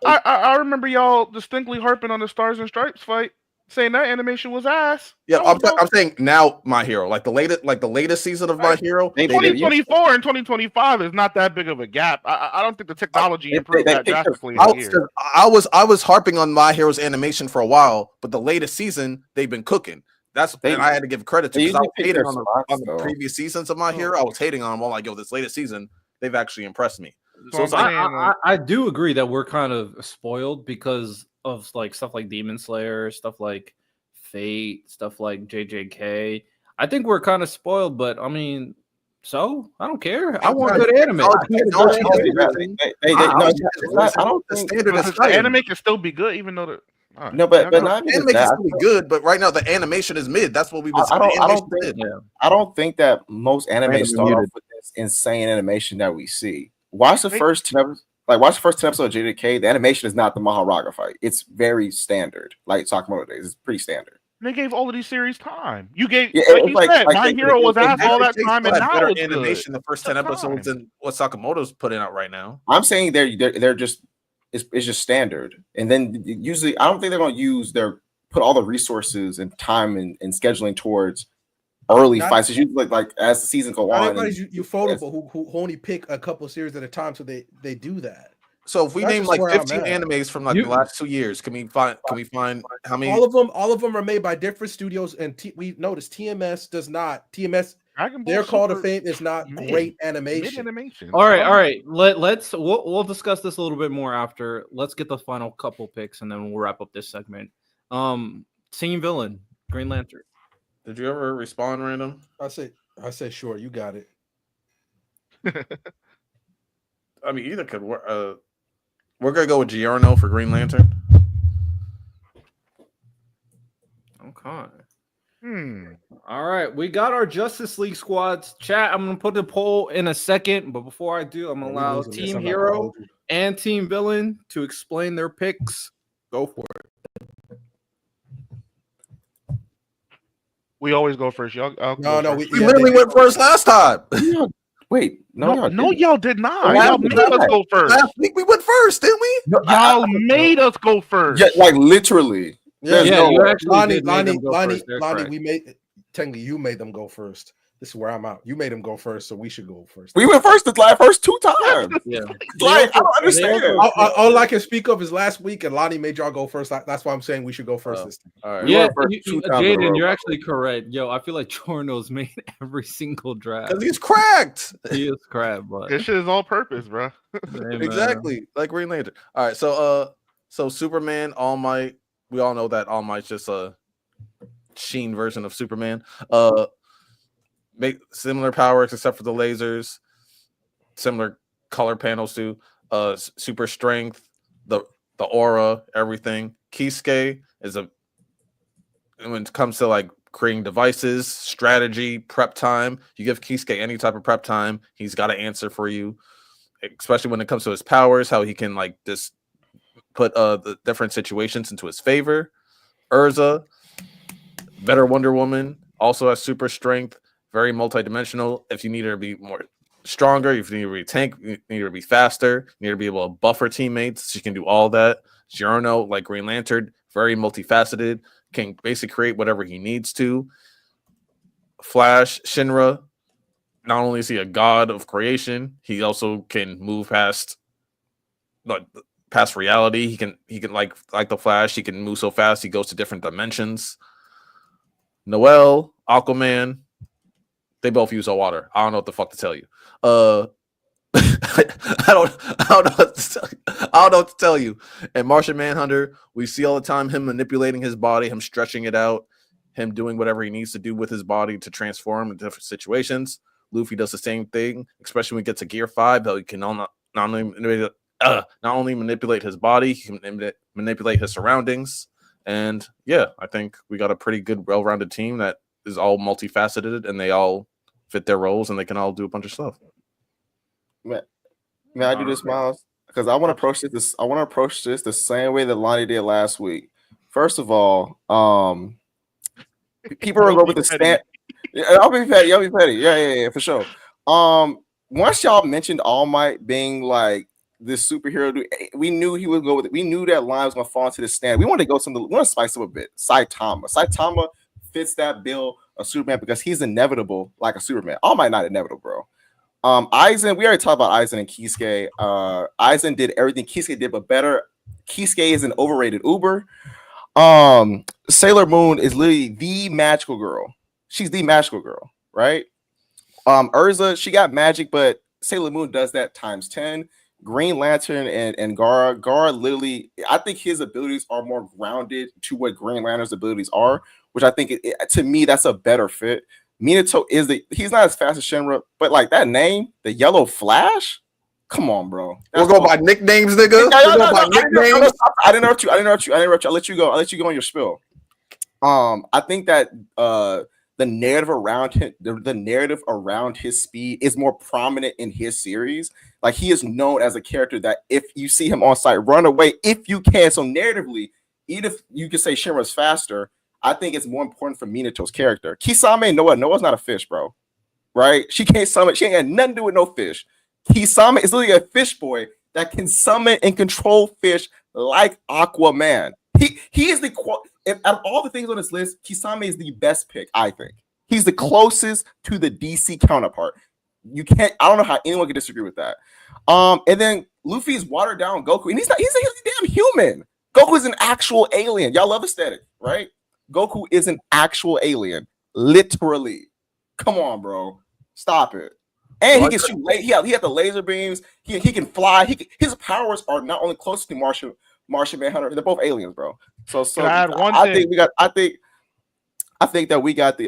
I remember y'all distinctly harping on the Stars and Stripes fight, saying that animation was ass. Yeah, I'm saying now My Hero, like the latest season of My Hero. 2024 and 2025 is not that big of a gap. I don't think the technology improved that drastically in a year. I was harping on My Hero's animation for a while, but the latest season they've been cooking. And I had to give credit to because I was hating on the previous seasons of My Hero. I was hating on them all. Like, yo, this latest season, they've actually impressed me. So I do agree that we're kind of spoiled because of like stuff like Demon Slayer, stuff like Fate, stuff like JJK. I think we're kind of spoiled, but I mean, so I don't care. I want good anime. I don't think the anime can still be good, even though the. Right. No, but not anime is really good, but right now the animation is mid. That's what we've been saying. I don't think that most anime start off with this insane animation that we see. Watch the first 10 episodes of JJK. The animation is not the Maharaga fight. It's very standard. Like Sakamoto Days, it's pretty standard. They gave all of these series time. You gave, My Hero was ass all that time, and now it's animation. The first 10 episodes and what Sakamoto's putting out right now. I'm saying they're just. It's just standard, and then usually I don't think they're going to put all the resources and time and scheduling towards early fights. It's usually like as the season go on. Everybody's ufotable who only pick a couple series at a time, so they do that. So if we name like 15 animes from like the last 2 years, can we find how many? All of them are made by different studios, and we noticed TMS does not. TMS. Their call to fame is not great animation. All right. We'll discuss this a little bit more after. Let's get the final couple picks, and then we'll wrap up this segment. Team villain, Green Lantern. Did you ever respond random? I say sure. You got it. I mean, either could work. We're gonna go with Giorno for Green Lantern. Okay. All right, we got our Justice League squads. Chat, I'm gonna put the poll in a second, but before I do, I'm gonna allow Team Hero and Team Villain to explain their picks. Go for it. We always go first. Y'all we literally went first last time. Wait, no, y'all did not. Y'all made us go first. Last week we went first, didn't we? No, y'all made us go first. Yeah, like literally. You actually Lonnie, we made technically you made them go first. This is where I'm out. You made them go first, so we should go first. We went first the first 2 times. Yeah, I don't understand. All I can speak of is last week, and Lonnie made y'all go first. That's why I'm saying we should go first this time. All right. Yeah, Jaden, you're actually correct. Yo, I feel like Chorno's made every single draft because he's cracked. He is cracked, but this shit is all purpose, bro. Exactly, like Green Lantern. All right, so Superman, All Might. We all know that All Might's just a Sheen version of Superman. similar powers except for the lasers, similar color panels too. Super strength, the aura, everything. Kisuke is when it comes to like creating devices, strategy, prep time. You give Kisuke any type of prep time, he's got an answer for you. Especially when it comes to his powers, how he can like just put the different situations into his favor. Urza, better Wonder Woman, also has super strength, very multidimensional. If you need her to be more stronger, if you need her to be tank, you need her to be faster, you need her to be able to buff her teammates. She can do all that. Giorno, like Green Lantern, very multifaceted, can basically create whatever he needs to. Flash, Shinra, not only is he a god of creation, he also can move past reality. He can like the Flash, he can move so fast he goes to different dimensions. Noel, Aquaman, they both use all water. I don't know what the fuck to tell you. I don't know what to tell you. I don't know what to tell you. And Martian Manhunter, we see all the time him manipulating his body, him stretching it out, him doing whatever he needs to do with his body to transform in different situations. Luffy does the same thing, especially when we get to Gear 5, how he can not only manipulate his body, he can manipulate his surroundings. And yeah, I think we got a pretty good, well-rounded team that is all multifaceted, and they all fit their roles, and they can all do a bunch of stuff. May I do this, Miles? Because I want to approach this. I want to approach this the same way that Lonnie did last week. First of all, people are going with the stand. I'll be petty. Yeah, for sure. Once y'all mentioned All Might being like this superhero dude, we knew he would go with it. We knew that line was going to fall into the stand. We want to go we want to spice up a bit. Saitama fits that bill of Superman because he's inevitable like a Superman. All Might not inevitable, bro. Aizen, we already talked about Aizen and Kisuke. Aizen did everything Kisuke did, but better. Kisuke is an overrated Uber. Sailor Moon is literally the magical girl. She's the magical girl, right? Urza, she got magic, but Sailor Moon does that times 10. Green Lantern and Gara literally, I think his abilities are more grounded to what Green Lantern's abilities are, which I think to me that's a better fit. Minato he's not as fast as Shinra, but like that name, the Yellow Flash. Come on, bro. We'll go by nicknames, nigga. I didn't interrupt you. I'll let you go on your spill. I think that the narrative around him, the narrative around his speed is more prominent in his series. Like he is known as a character that if you see him on site, run away if you can. So narratively, even if you could say Shinra's faster, I think it's more important for Minato's character. Kisame, Noah's not a fish, bro. Right? She can't summon. She ain't got nothing to do with no fish. Kisame is literally a fish boy that can summon and control fish like Aquaman. He is out of all the things on this list, Kisame is the best pick, I think. He's the closest to the DC counterpart. I don't know how anyone can disagree with that. And then Luffy's watered down Goku, and he's a damn human. Goku is an actual alien. Y'all love aesthetic, right? Goku is an actual alien, literally. Come on, bro, stop it. And he can shoot. He had the laser beams. He can fly. His powers are not only close to Martian Manhunter. They're both aliens, bro. So I think that we got the.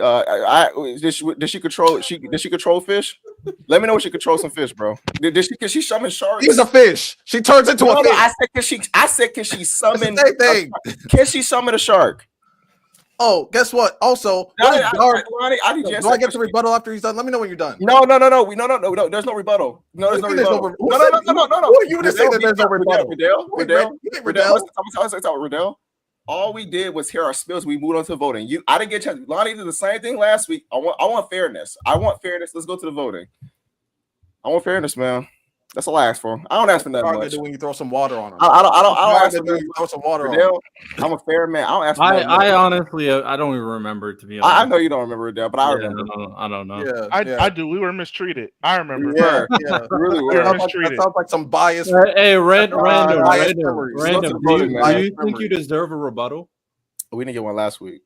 Does she control? Does she control fish? Let me know if she controls some fish, bro. Can she summon sharks? She's a fish. She turns into a fish. I said, can she summon? Can she summon a shark? Oh, guess what? Also, do I get to rebuttal after he's done? Let me know when you're done. No. There's no rebuttal. No. You just say that there's no rebuttal. Riddell. All we did was hear our spills. We moved on to voting. I didn't get a chance. Lonnie did the same thing last week. I want fairness. Let's go to the voting. I want fairness, man. That's all I ask for. I don't ask for nothing much. When you throw some water on them. I don't ask for throw some water on them. I'm a fair man. I don't ask for nothing. I honestly, I don't even remember, to be honest. I know you don't remember Riddell, but I remember. I don't know. I do. We were mistreated. I remember. Yeah. Really were. That sounds like some bias. Hey, random. Do you think you deserve a rebuttal? We didn't get one last week.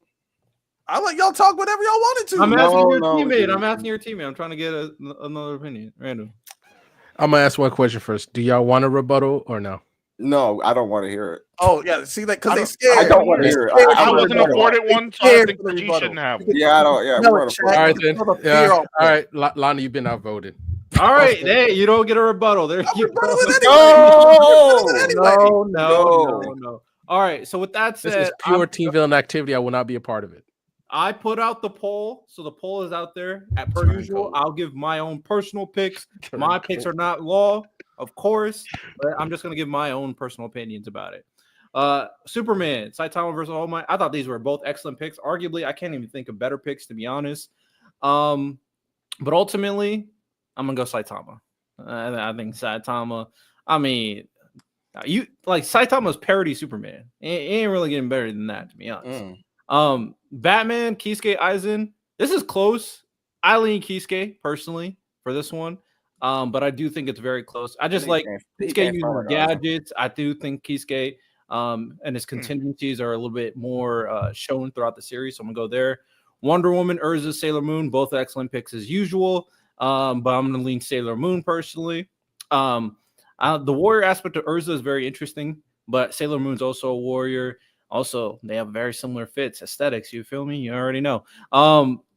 I let y'all talk whatever y'all wanted to. I'm asking your teammate. I'm trying to get another opinion. Random. I'm gonna ask one question first. Do y'all want a rebuttal or no? No, I don't want to hear it. Oh yeah, see that because they scared. I don't want to hear it. I wasn't afforded one, so I think that you shouldn't have one. Yeah, I don't. Yeah, No, we're Chad, All right, then. All All right, Lonnie, you've been outvoted. All right, hey, you don't get a rebuttal. There you go. No. All right, so with that said, this is pure team villain activity. I will not be a part of it. I put out the poll, so the poll is out there. Per usual, I'll give my own personal picks. My picks are not law, of course, but I'm just gonna give my own personal opinions about it. Superman, Saitama versus All Might. I thought these were both excellent picks. Arguably, I can't even think of better picks, to be honest. But ultimately, I'm gonna go Saitama. I think Saitama. I mean, you like Saitama's parody Superman. It ain't really getting better than that, to be honest. Batman, Kisuke Aizen. This is close. I lean Kisuke personally for this one. But I do think it's very close. I just like Kisuke using gadgets. I do think Kisuke and his contingencies are a little bit more shown throughout the series. So I'm gonna go there. Wonder Woman, Urza, Sailor Moon, both excellent picks as usual. But I'm gonna lean Sailor Moon personally. The warrior aspect of Urza is very interesting, but Sailor Moon's also a warrior. Also, they have very similar fits, aesthetics. You feel me? You already know.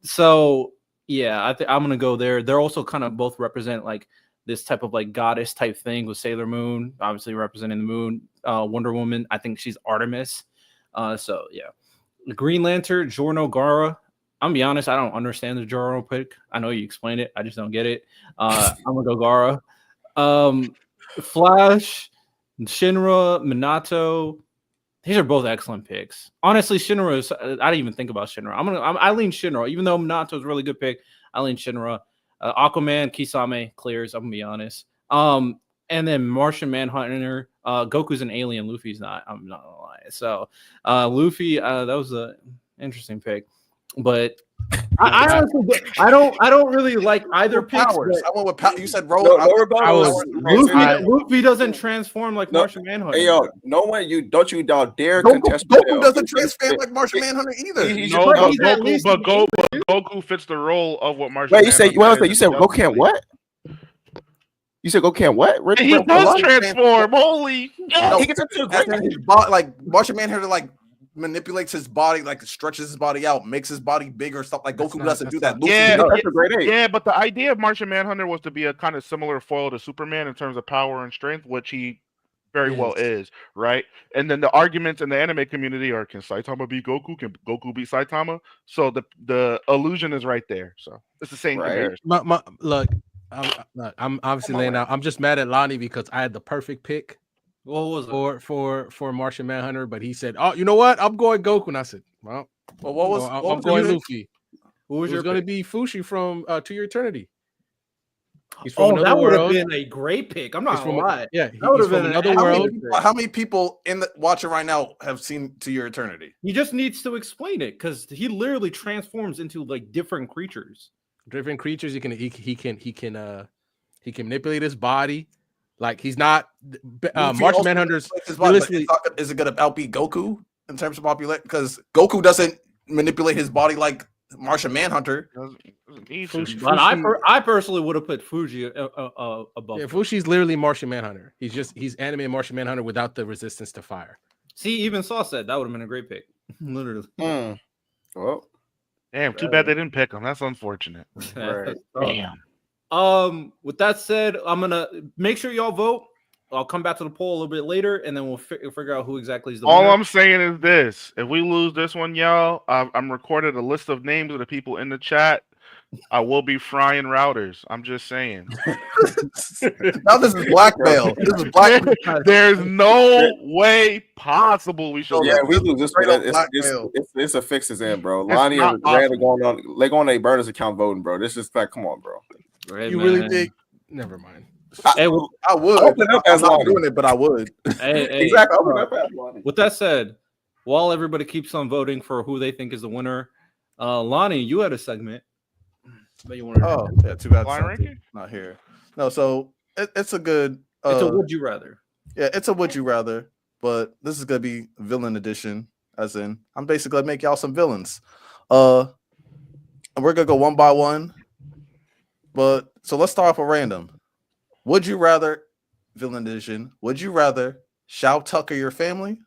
So yeah, I'm gonna go there. They're also kind of both represent like this type of like goddess type thing with Sailor Moon, obviously representing the moon. Wonder Woman, I think she's Artemis. So yeah, the Green Lantern, Giorno Gara. I'm gonna be honest, I don't understand the Giorno pick. I know you explained it, I just don't get it. I'm gonna go Gara. Flash, Shinra, Minato. These are both excellent picks. Honestly, Shinra is, I didn't even think about Shinra. I lean Shinra, even though Minato is a really good pick. I lean Shinra. Aquaman, Kisame clears. I'm gonna be honest. And then Martian Manhunter. Goku's an alien. Luffy's not. I'm not gonna lie. So Luffy, that was an interesting pick. But I honestly, I don't really like either pick. I went with powers. You said roll. Luffy doesn't transform like Martian Manhunter. Hey, yo, no one you dare contest. Goku doesn't transform like Martian Manhunter either. But Goku fits the role of what Martian. Wait, you said Goku can't what? You said Goku can't what? He does transform. Holy, no, he gets his body, like Martian Manhunter, like manipulates his body, like stretches his body out, makes his body bigger, stuff like Goku doesn't do that. Yeah, but the idea of Martian Manhunter was to be a kind of similar foil to Superman in terms of power and strength, which he very well is, right? And then the arguments in the anime community are: can Saitama beat Goku? Can Goku beat Saitama? So the illusion is right there. So it's the same comparison. Look, I'm obviously laying out. I'm just mad at Lonnie because I had the perfect pick. What was it? For Martian Manhunter, but he said, "Oh, you know what? I'm going Goku." And I said, "Well, I'm going Luffy." Who was going to be Fushi from To Your Eternity? He's from another world. That would have been a great pick. I'm not gonna lie. Yeah, that would have been another world. How many people in the watching right now have seen To Your Eternity? He just needs to explain it because he literally transforms into like different creatures. Different creatures. He can manipulate his body. Like he's not Martian Manhunter's. Realistically, is it going to outbeat Goku in terms of popularity? Because Goku doesn't manipulate his body like Martian Manhunter. But I personally would have put Fuji above. Yeah, Fushi's literally Martian Manhunter. He's anime Martian Manhunter without the resistance to fire. See, even Saw said that would have been a great pick. Literally. Well, damn. Too bad they didn't pick him. That's unfortunate. Right. Damn. With that said, I'm gonna make sure y'all vote. I'll come back to the poll a little bit later, and then we'll figure out who exactly is the winner. All I'm saying is this: if we lose this one, y'all, I'm recorded a list of names of the people in the chat. I will be frying routers. I'm just saying. Now this is blackmail. This is blackmail. There's no way possible we should. Yeah, we lose this one. It's a fixes in, bro. Lonnie and Rand are going on a burner's account voting, bro. This is like, come on, bro. Right, you really think? Never mind. I would. Open up as I'm not doing it, but I would. Exactly. Open up as Lonnie. With that said, while everybody keeps on voting for who they think is the winner, Lonnie, you had a segment. Too bad Sensei not here. No, so it's a good. It's a would you rather. Yeah, it's a would you rather, but this is gonna be villain edition. As in, I'm basically gonna make y'all some villains. And we're gonna go one by one. But so let's start off with random. Would you rather villain edition? Would you rather Shao Tucker your family?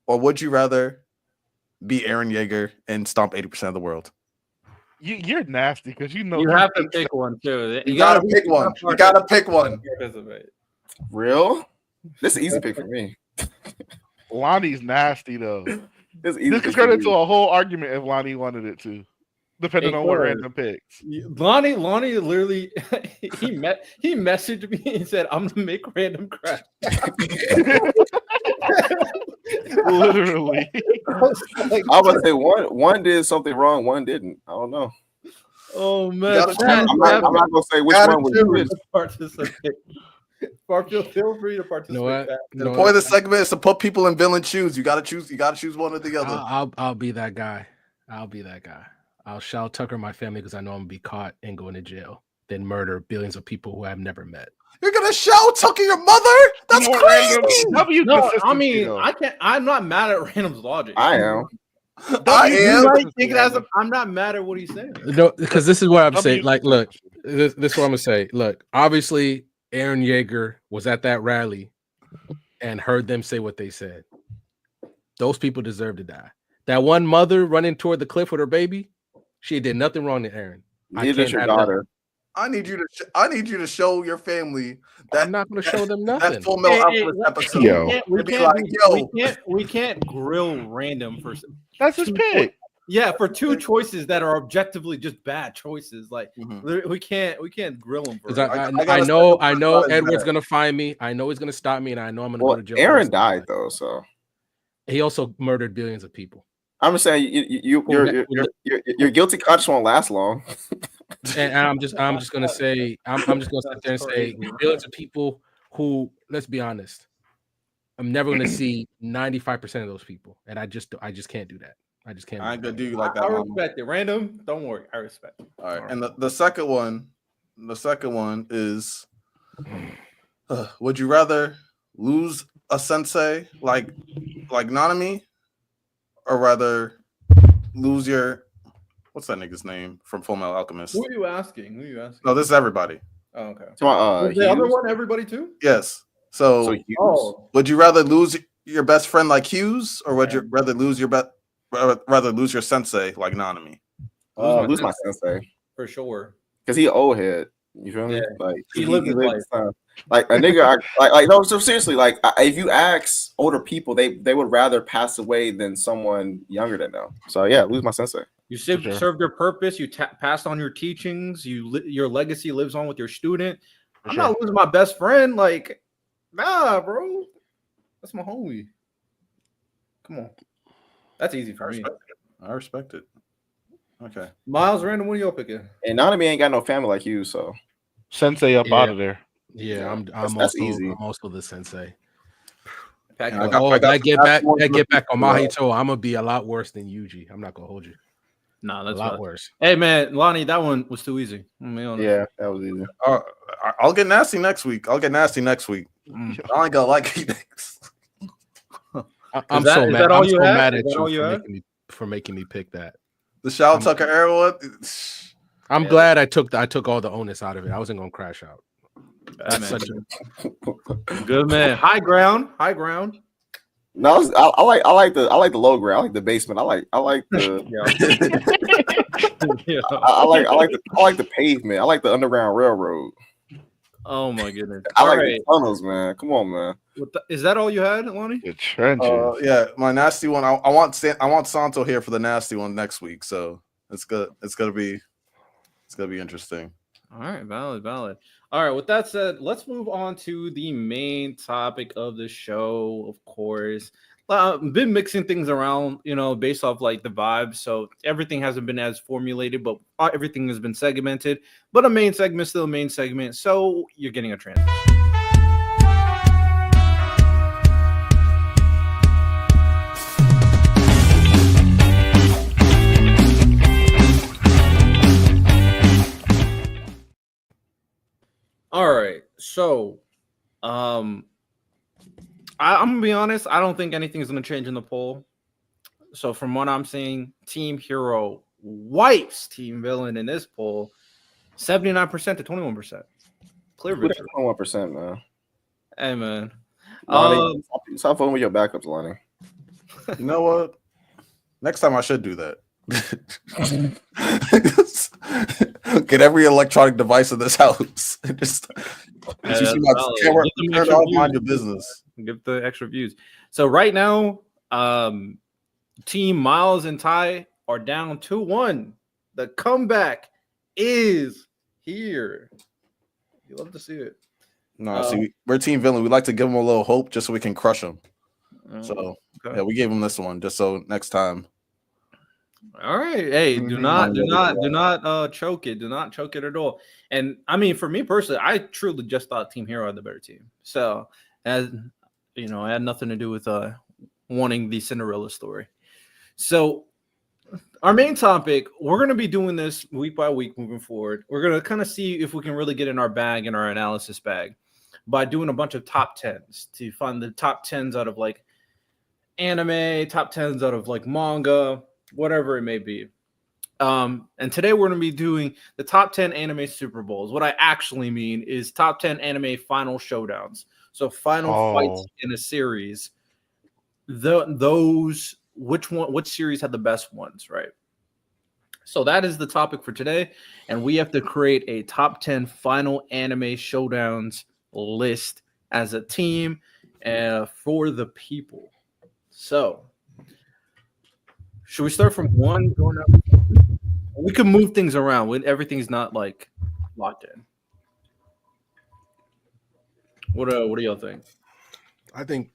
Or would you rather be Eren Yeager and stomp 80% of the world? You're nasty because you have to pick one too. You gotta pick one. You gotta pick one. Real? This is an easy pick for me. Lonnie's nasty though. This could turn into a whole argument if Lonnie wanted it to, depending on what random picks. Lonnie literally he messaged me and said, "I'm gonna make random crap." Literally. I would say one did something wrong, one didn't. I don't know. Oh man, I'm not gonna say which one was participate. Feel free to participate. The point of the segment is to put people in villain shoes. You gotta choose one or the other. I'll be that guy. I'll Shao Tucker my family because I know I'm gonna be caught and going to jail, then murder billions of people who I've never met. You're gonna Shao Tucker your mother? That's crazy. No, I mean, I can't. I'm not mad at Random's logic. I am. I'm not mad at what he's saying. No, because this is what I'm saying. Like, look, this is what I'm gonna say. Look, obviously, Eren Yeager was at that rally and heard them say what they said. Those people deserve to die. That one mother running toward the cliff with her baby, she did nothing wrong to Eren. Neither is your daughter. I need you to show your family that I'm not going to show them nothing. That Full Metal Alchemist episode. We can't grill Random for. That's his pick. Yeah, for two choices that are objectively just bad choices. Like we can't grill him for. I know Edward's gonna find me. I know he's gonna stop me, and I know I'm gonna go to jail. Eren died though, so he also murdered billions of people. I'm just saying your guilty conscience won't last long. And I'm just gonna say I'm just gonna sit there and say billions of people who, let's be honest, I'm never gonna see 95% of those people, and I just can't do that. I just can't. I ain't gonna do you like that. I respect it. Random, don't worry. I respect it. All right. And the second one is, would you rather lose a sensei like Nanami, or rather lose your what's that nigga's name from Full Metal Alchemist? Who are you asking? No, this is everybody. Oh, okay. So, the other one, everybody too? Yes. So would you rather lose your best friend like Hughes, or would you rather lose your sensei like Nanami? Lose my sensei for sure, because he old head. You feel me? Like he lived his life. Like a nigga, like no. So seriously, like if you ask older people, they would rather pass away than someone younger than them. So yeah, lose my sensei. You served your purpose. You passed on your teachings. Your legacy lives on with your student. I'm not losing my best friend. Like, nah, bro. That's my homie. Come on. That's easy for me. I respect it. Okay. Miles, Random, what are you picking? And Nanami ain't got no family like you, so Sensei up out of there. Yeah, that's easy. I'm also the sensei. That get back on Mahito, I'm gonna be a lot worse than Yuji. I'm not gonna hold you. No, that's a lot worse. Hey man, Lonnie, that one was too easy. Yeah, that was easy. I'll get nasty next week. I ain't gonna like you next. I'm so mad. I'm so mad at you for making me pick that. The Shao Tucker era one. I'm glad I took all the onus out of it. I wasn't gonna crash out. Good man. High ground. No, I like the low ground. I like the basement. I like the I like the pavement. I like the Underground Railroad. Oh my goodness! I like the tunnels, man. Come on, man. Is that all you had, Lonnie? The trenches. Yeah, my nasty one. I want Santo here for the nasty one next week. So it's good. It's gonna be interesting. All right, valid. All right, with that said, let's move on to the main topic of the show, of course. Been mixing things around, based off like the vibes. So everything hasn't been as formulated, but everything has been segmented. But a main segment, still a main segment. So you're getting a transition. All right, so I'm gonna be honest. I don't think anything's gonna change in the poll. So from what I'm seeing, Team Hero wipes Team Villain in this poll, 79% to 21%. Clear victory. 21%, man. Hey man, Lonnie, stop voting with your backups, Lonnie. You know what? Next time I should do that. Get every electronic device in this house. Just you see my camera, turn off, mind your business. Give the extra views. So right now, Team Miles and Ty are down 2-1. The comeback is here. You love to see it. No, see, we're Team Villain. We like to give them a little hope just so we can crush them. So yeah, we gave them this one just so next time. All right. Hey, do not choke it. Do not choke it at all. And I mean, for me personally, I truly just thought Team Hero had the better team. So as you know, it had nothing to do with wanting the Cinderella story. So our main topic, we're going to be doing this week by week moving forward. We're going to kind of see if we can really get in our bag, in our analysis bag, by doing a bunch of top 10s to find the top 10s out of like anime, top 10s out of like manga, whatever it may be. And today we're going to be doing the top 10 anime Super Bowls. What I actually mean is top 10 anime final showdowns. So final fights in a series. Which series had the best ones, right? So that is the topic for today. And we have to create a top 10 final anime showdowns list as a team for the people. So should we start from one going up? We can move things around when everything's not like locked in. What do y'all think? I think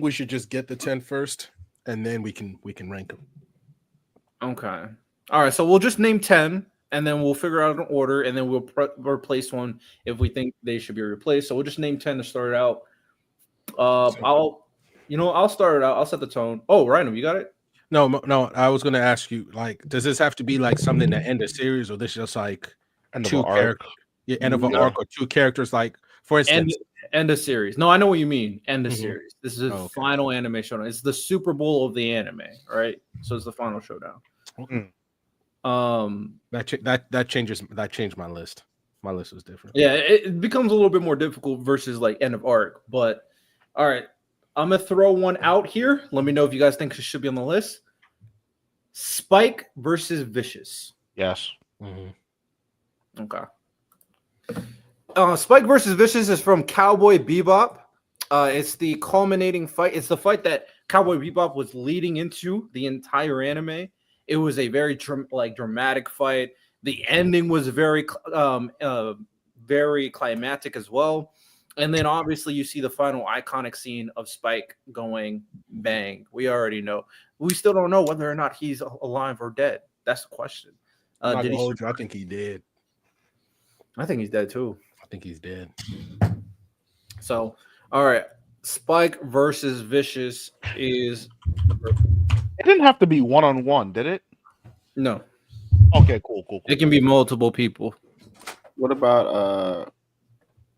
we should just get the 10 first, and then we can rank them. Okay. All right. So we'll just name 10, and then we'll figure out an order, and then we'll replace one if we think they should be replaced. So we'll just name 10 to start it out. I'll start it out. I'll set the tone. Oh, Random, you got it? No. I was going to ask you, like, does this have to be like something that end a series, or this just like two characters? Yeah, end of an arc, or two characters. Like, for instance, end a series. No, I know what you mean. End a series. This is a final anime showdown. It's the Super Bowl of the anime, right? So it's the final showdown. Okay. That changed my list. My list was different. Yeah, it becomes a little bit more difficult versus like end of arc. But all right, I'm gonna throw one out here. Let me know if you guys think it should be on the list. Spike versus Vicious. Yes. Mm-hmm. Okay. Spike versus Vicious is from Cowboy Bebop. It's the culminating fight. It's the fight that Cowboy Bebop was leading into the entire anime. It was a very dramatic fight. The ending was very climactic as well. And then obviously you see the final iconic scene of Spike going bang. We already know. We still don't know whether or not he's alive or dead. That's the question. I think he did. I think he's dead too. I think he's dead. So, all right. Spike versus Vicious is... It didn't have to be one-on-one, did it? No. Okay, cool. It can be multiple people. What about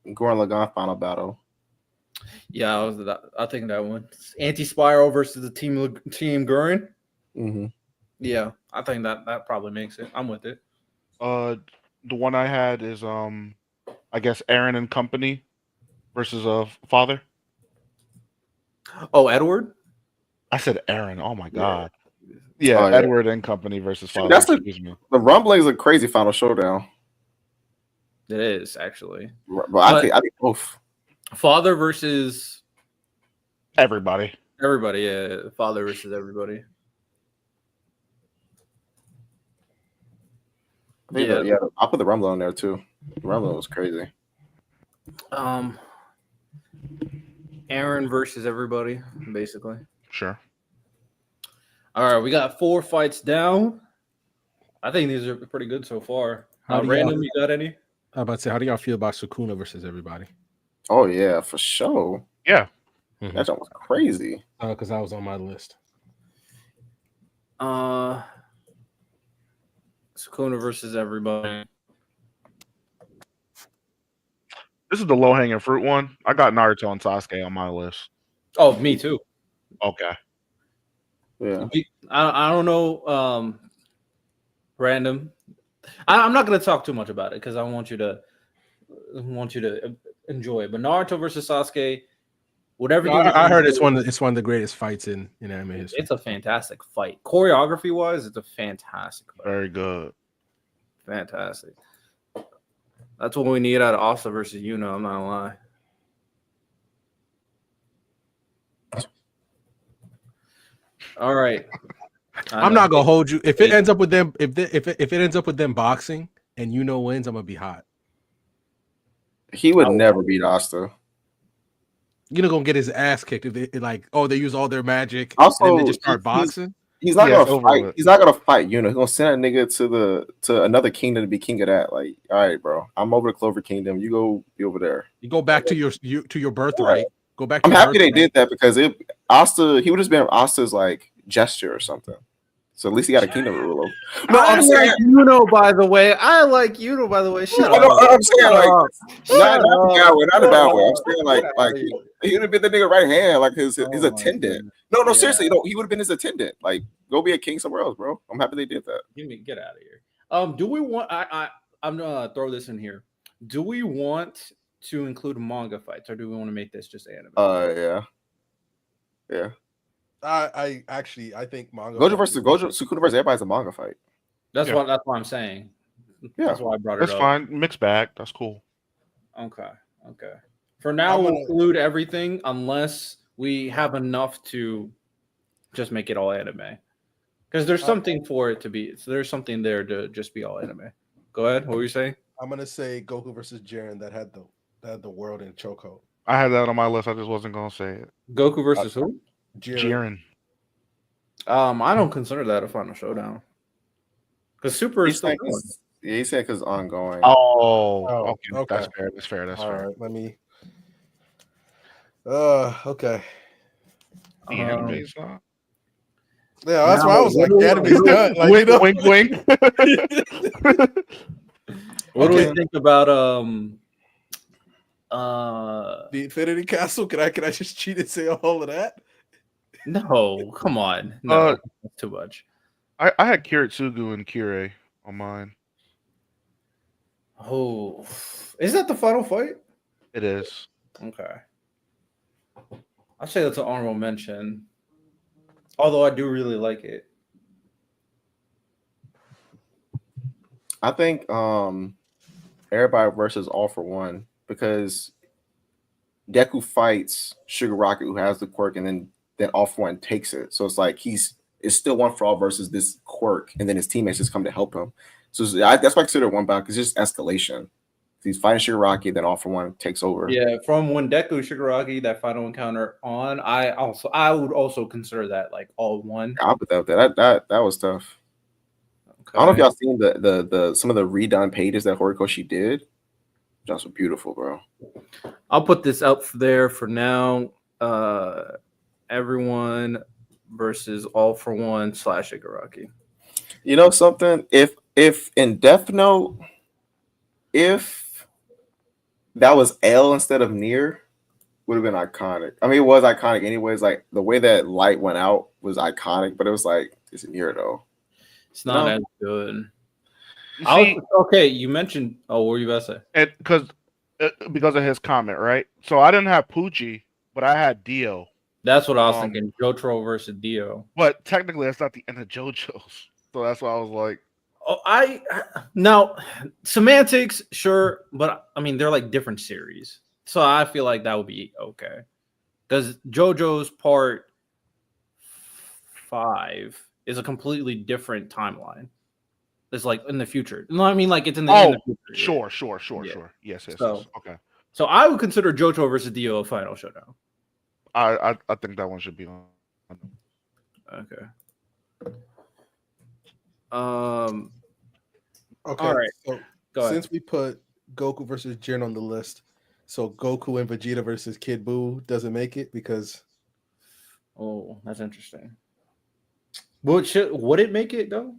Gurren Lagann final battle? Yeah, I think that one. Anti-Spiral versus the Team Gurren. Mm-hmm. Yeah, I think that probably makes it. I'm with it. The one I had is I guess Aaron and Company versus Father. Oh, Edward? I said Aaron. Oh my god. Yeah, Edward and Company versus Father. That's the Rumbling's a crazy final showdown. It is actually. But I think both. Father versus everybody. Everybody, yeah. Father versus everybody. Yeah, I'll put the Rumble on there too. The Rumble was crazy. Aaron versus everybody, basically. Sure. All right, we got 4 fights down. I think these are pretty good so far. Random, you got any? I'm about to say, how do y'all feel about Sukuna versus everybody? Oh yeah, for sure. Yeah, that was crazy. Because that was on my list. Sukuna versus everybody. This is the low-hanging fruit one. I got Naruto and Sasuke on my list. Oh, me too. Okay. Yeah. I don't know. Random. I'm not going to talk too much about it because I want you to enjoy it. But Naruto versus Sasuke, whatever I heard it's one of the greatest fights in anime history. It's a fantastic fight. Choreography wise, it's a fantastic fight. Very good. Fantastic. That's what we need out of Asa versus Yuno. I'm not gonna lie. All right. I'm not gonna hold you. If it ends up with them, if it ends up with them boxing and Yuno wins, I'm gonna be hot. He would never beat Asta. Yuno gonna get his ass kicked if they use all their magic also, and they just start boxing. He's not gonna fight. He's not gonna fight Yuno. He's gonna send a nigga to another kingdom to be king of that. Like, all right, bro. I'm over to Clover Kingdom. You go be over there. You go back to your birthright. Go back. I'm happy they did that because he would just been Asta's like gesture or something. So at least he got a kingdom to rule over. No, I'm saying Yuno, by the way. I like Yuno, by the way. Shut up. I'm saying not a bad way. I'm saying like he would have been the nigga right hand, like his attendant. No, seriously, he would have been his attendant. Like, go be a king somewhere else, bro. I'm happy they did that. Get out of here. Do we want? I'm gonna throw this in here. Do we want to include manga fights, or do we want to make this just anime? Yeah. I think manga. Sukuna versus everybody's a manga fight. That's what I'm saying. Yeah, that's why I brought it up. That's fine. Mixed bag. That's cool. Okay. For now, we'll include everything unless we have enough to just make it all anime. Because there's something for it to be. So there's something there to just be all anime. Go ahead. What were you saying? I'm gonna say Goku versus Jiren that had the world in chokehold. I had that on my list. I just wasn't gonna say it. Goku versus who? Jiren. I don't consider that a final showdown. Because Super is still going. Yeah, he said because ongoing. Oh, okay. That's fair. That's all fair. Right, let me. Okay. The anime's not. Yeah, that's why I was like, the anime's done. Like, wink. What do we think about the Infinity Castle? Can I just cheat and say all of that? No, come on. No, that's too much. I had Kiritsugu and Kirei on mine. Oh, is that the final fight? It is. Okay. I'd say that's an honorable mention. Although I do really like it. I think everybody versus All for One because Deku fights Shigaraki, who has the quirk, and then All for One takes it. So it's like it's still one for all versus this quirk, and then his teammates just come to help him. So that's why I consider one bout because it's just escalation. He's fighting Shigaraki, then All for One takes over. Yeah, from when Deku Shigaraki, that final encounter on, I would also consider that like all one. I put that was tough. Okay. I don't know if y'all seen the some of the redone pages that Horikoshi did. Just beautiful, bro. I'll put this up there for now. Everyone versus All for One / Shigaraki. You know something? If in Death Note, if that was L instead of Nier, would have been iconic. I mean, it was iconic anyways. Like the way that light went out was iconic, but it was like it's Nier though. It's not as good. Okay, you mentioned. Oh, what were you about to say? Because of his comment, right? So I didn't have Poochie, but I had Dio. That's what I was thinking. Jotaro versus Dio. But technically, that's not the end of JoJo's. So that's why I was like, now semantics, sure, but I mean they're like different series, so I feel like that would be okay. Because JoJo's part 5 is a completely different timeline. It's like in the future. No, I mean like it's in the end of the future. Sure. Yes. Okay. So I would consider JoJo versus Dio a final showdown. I think that one should be on. Okay. Okay. All right. So since we put Goku versus Jiren on the list, so Goku and Vegeta versus Kid Buu doesn't make it because. Oh, that's interesting. Would it make it though?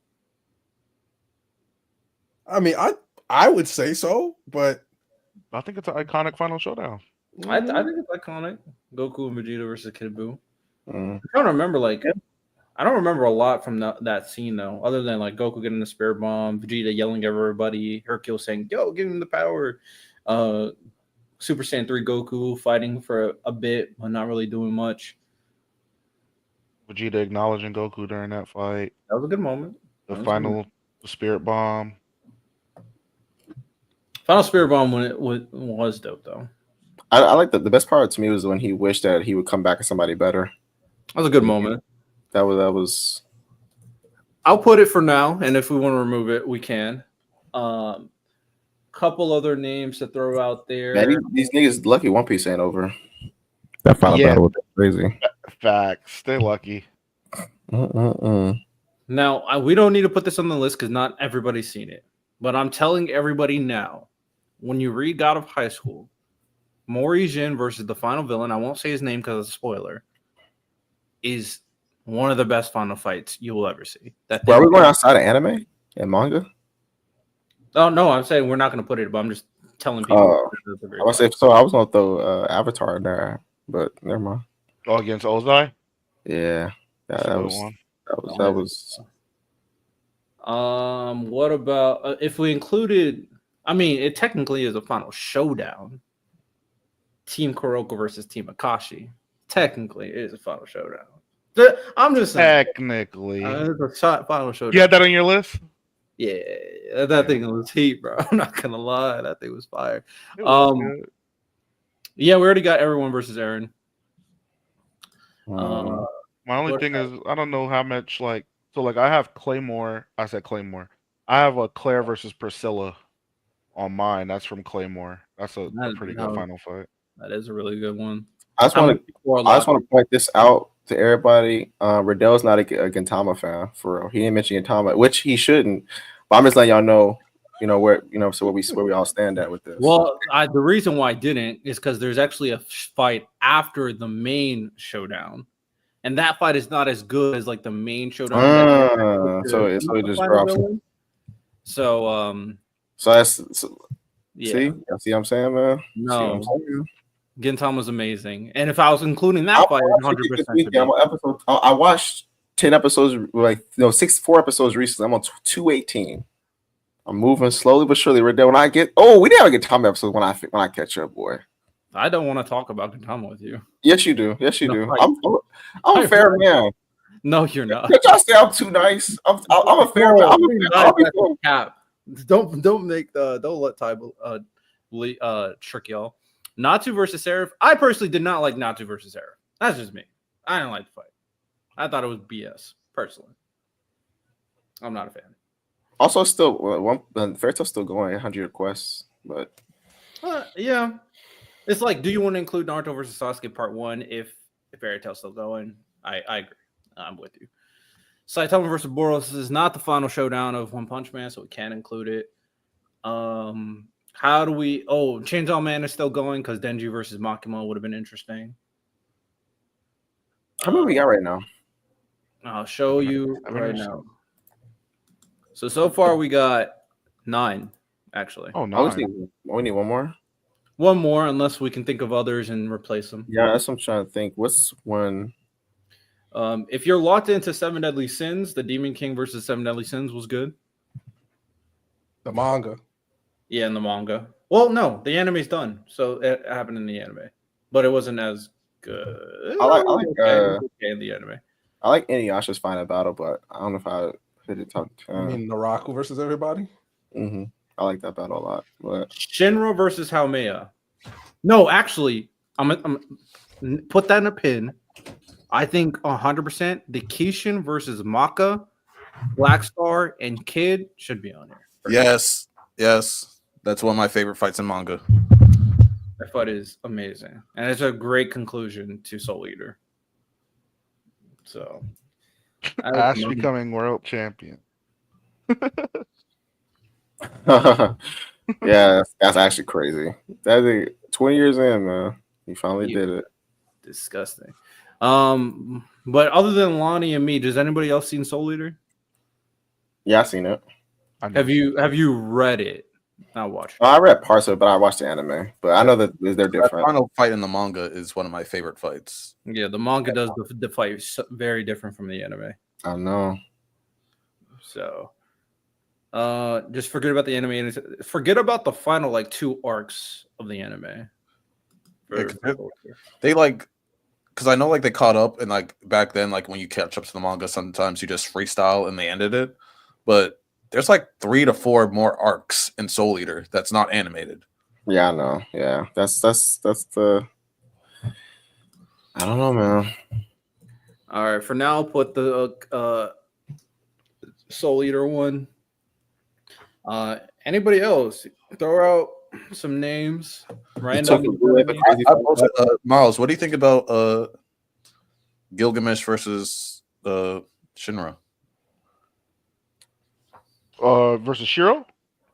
I mean, I would say so, but I think it's an iconic final showdown. I think it's iconic. Goku and Vegeta versus Kid Buu. I don't remember I don't remember a lot from that scene though, other than like Goku getting the spirit bomb, Vegeta yelling at everybody, Hercule saying, "Yo, give him the power." Super Saiyan 3 Goku fighting for a bit, but not really doing much. Vegeta acknowledging Goku during that fight. That was a good moment. The final Spirit Bomb. Final Spirit Bomb when it was dope though. I like the best part to me was when he wished that he would come back as somebody better. That was a good moment. That was. I'll put it for now, and if we want to remove it, we can. Couple other names to throw out there. Man, these niggas lucky One Piece ain't over. That final battle was crazy. Facts. Stay lucky. Now, we don't need to put this on the list because not everybody's seen it. But I'm telling everybody now, when you read God of High School, Mori Jin versus the final villain, I won't say his name because it's a spoiler, is one of the best final fights you will ever see. Are we going outside of anime and manga? Oh, no, I'm saying we're not going to put it, but I'm just telling people. I was going to throw Avatar in there, but never mind. Oh, against Ozai? Yeah. That was. What about if we included? I mean, it technically is a final showdown. Team Kuroko versus Team Akashi. Technically, it is a final showdown. I'm just saying. Technically, it's a final showdown. You had that on your list? Yeah, that thing was heat, bro. I'm not gonna lie, that thing was fire. Yeah, we already got everyone versus Aaron. My only thing is, I don't know how much I have Claymore. I said Claymore. I have a Claire versus Priscilla on mine. That's from Claymore. That's a pretty good final fight. That is a really good one. I just want to point this out to everybody. Riddell's not a Gintama fan for real. He didn't mention Gintama, which he shouldn't. But I'm just letting y'all know, where we all stand at with this. Well, the reason why I didn't is because there's actually a fight after the main showdown, and that fight is not as good as the main showdown. So it just drops. So that's yeah. See what I'm saying, man? No. Gintama was amazing, and if I was including that fight, 100%. I watched 10 episodes, 4 episodes recently. I'm on 218. I'm moving slowly but surely. Right there, when I get, we didn't have a Gintama episode when I catch up, boy. I don't want to talk about Gintama with you. Yes, you do. Yes, you do. I'm a fair man. No, you're not. Could y'all say I'm too nice? I'm a fair man. Don't let Ty trick y'all. Natsu versus Seraph. I personally did not like Natsu versus Seraph. That's just me. I didn't like the fight. I thought it was BS. Personally, I'm not a fan. Also, still Fairy Tail's still going 100 requests, but yeah, it's do you want to include Naruto versus Sasuke Part 1 if Fairy Tail's still going? I agree. I'm with you. Saitama versus Boros is not the final showdown of One Punch Man, so we can't include it. How do we? Chainsaw Man is still going because Denji versus Makima would have been interesting. How many we got right now? I'll show you right now. So far we got 9, actually. Oh, 9. We need one more. One more, unless we can think of others and replace them. Yeah, that's what I'm trying to think. What's one? If you're locked into 7 Deadly Sins, the Demon King versus 7 Deadly Sins was good. The manga. Yeah, in the manga. Well, no, the anime's done, so it happened in the anime, but it wasn't as good. I like in the anime. I like Inuyasha's final battle, but I don't know if I hit it top 10. I mean, Naraku versus everybody. Mm-hmm. I like that battle a lot. But Shinra versus Haumea. No, actually, I'm put that in a pin. I think 100% the Kishin versus Maka, Black Star, and Kid should be on here. Yes. That's one of my favorite fights in manga. That fight is amazing. And it's a great conclusion to Soul Eater. So Ash becoming world champion. Yeah, that's actually crazy. That's 20 years in, man. He finally did it. Disgusting. But other than Lonnie and me, does anybody else seen Soul Eater? Yeah, I've seen it. Have you read it? I watched it. I read parts of it, but I watched the anime. But I know that they're different. The final fight in the manga is one of my favorite fights. Yeah, the manga does the fight very different from the anime. I know. So, just forget about the anime and forget about the final 2 arcs of the anime. They like, because I know like they caught up and like back then, like when you catch up to the manga, sometimes you just freestyle and they ended it. But there's like 3 to 4 more arcs in Soul Eater that's not animated. Yeah, I know. Yeah, that's the. I don't know, man. All right, for now, put the Soul Eater one. Anybody else? Throw out some names. Random. Miles, what do you think about Gilgamesh versus Shinra? Versus Shiro?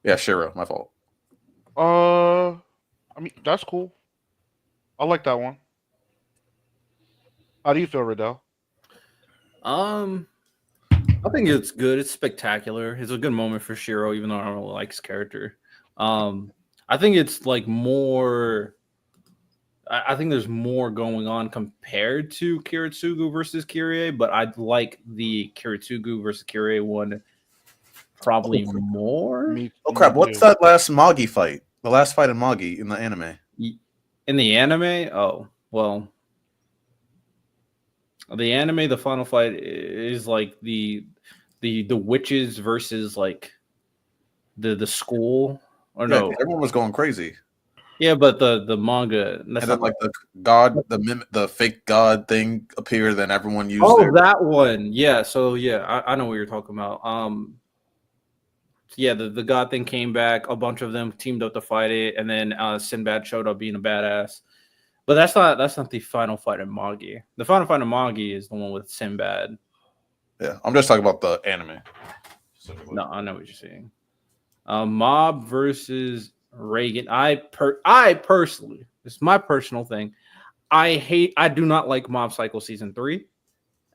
Yeah, Shiro, my fault. I mean, that's cool. I like that one. How do you feel, Riddell? I think it's good. It's spectacular. It's a good moment for Shiro, even though I don't really like his character. I think it's like more. I think there's more going on compared to Kiritsugu versus Kirie, but I'd like the Kiritsugu versus Kirie one probably more. Oh crap! What's that last Magi fight? The last fight in Magi in the anime. In the anime, oh well. The anime, the final fight is like the witches versus like the school. Or yeah, no, everyone was going crazy. Yeah, but the manga, and then like the god, the fake god thing appeared. Then everyone used. That one. Yeah. So yeah, I know what you're talking about. Yeah, the god thing came back. A bunch of them teamed up to fight it, and then Sinbad showed up being a badass. But that's not the final fight in Magi. The final fight in Magi is the one with Sinbad. Yeah, I'm just talking about the anime. No, I know what you're saying. Mob versus Reagan. I personally, it's my personal thing. I do not like Mob Psycho season 3,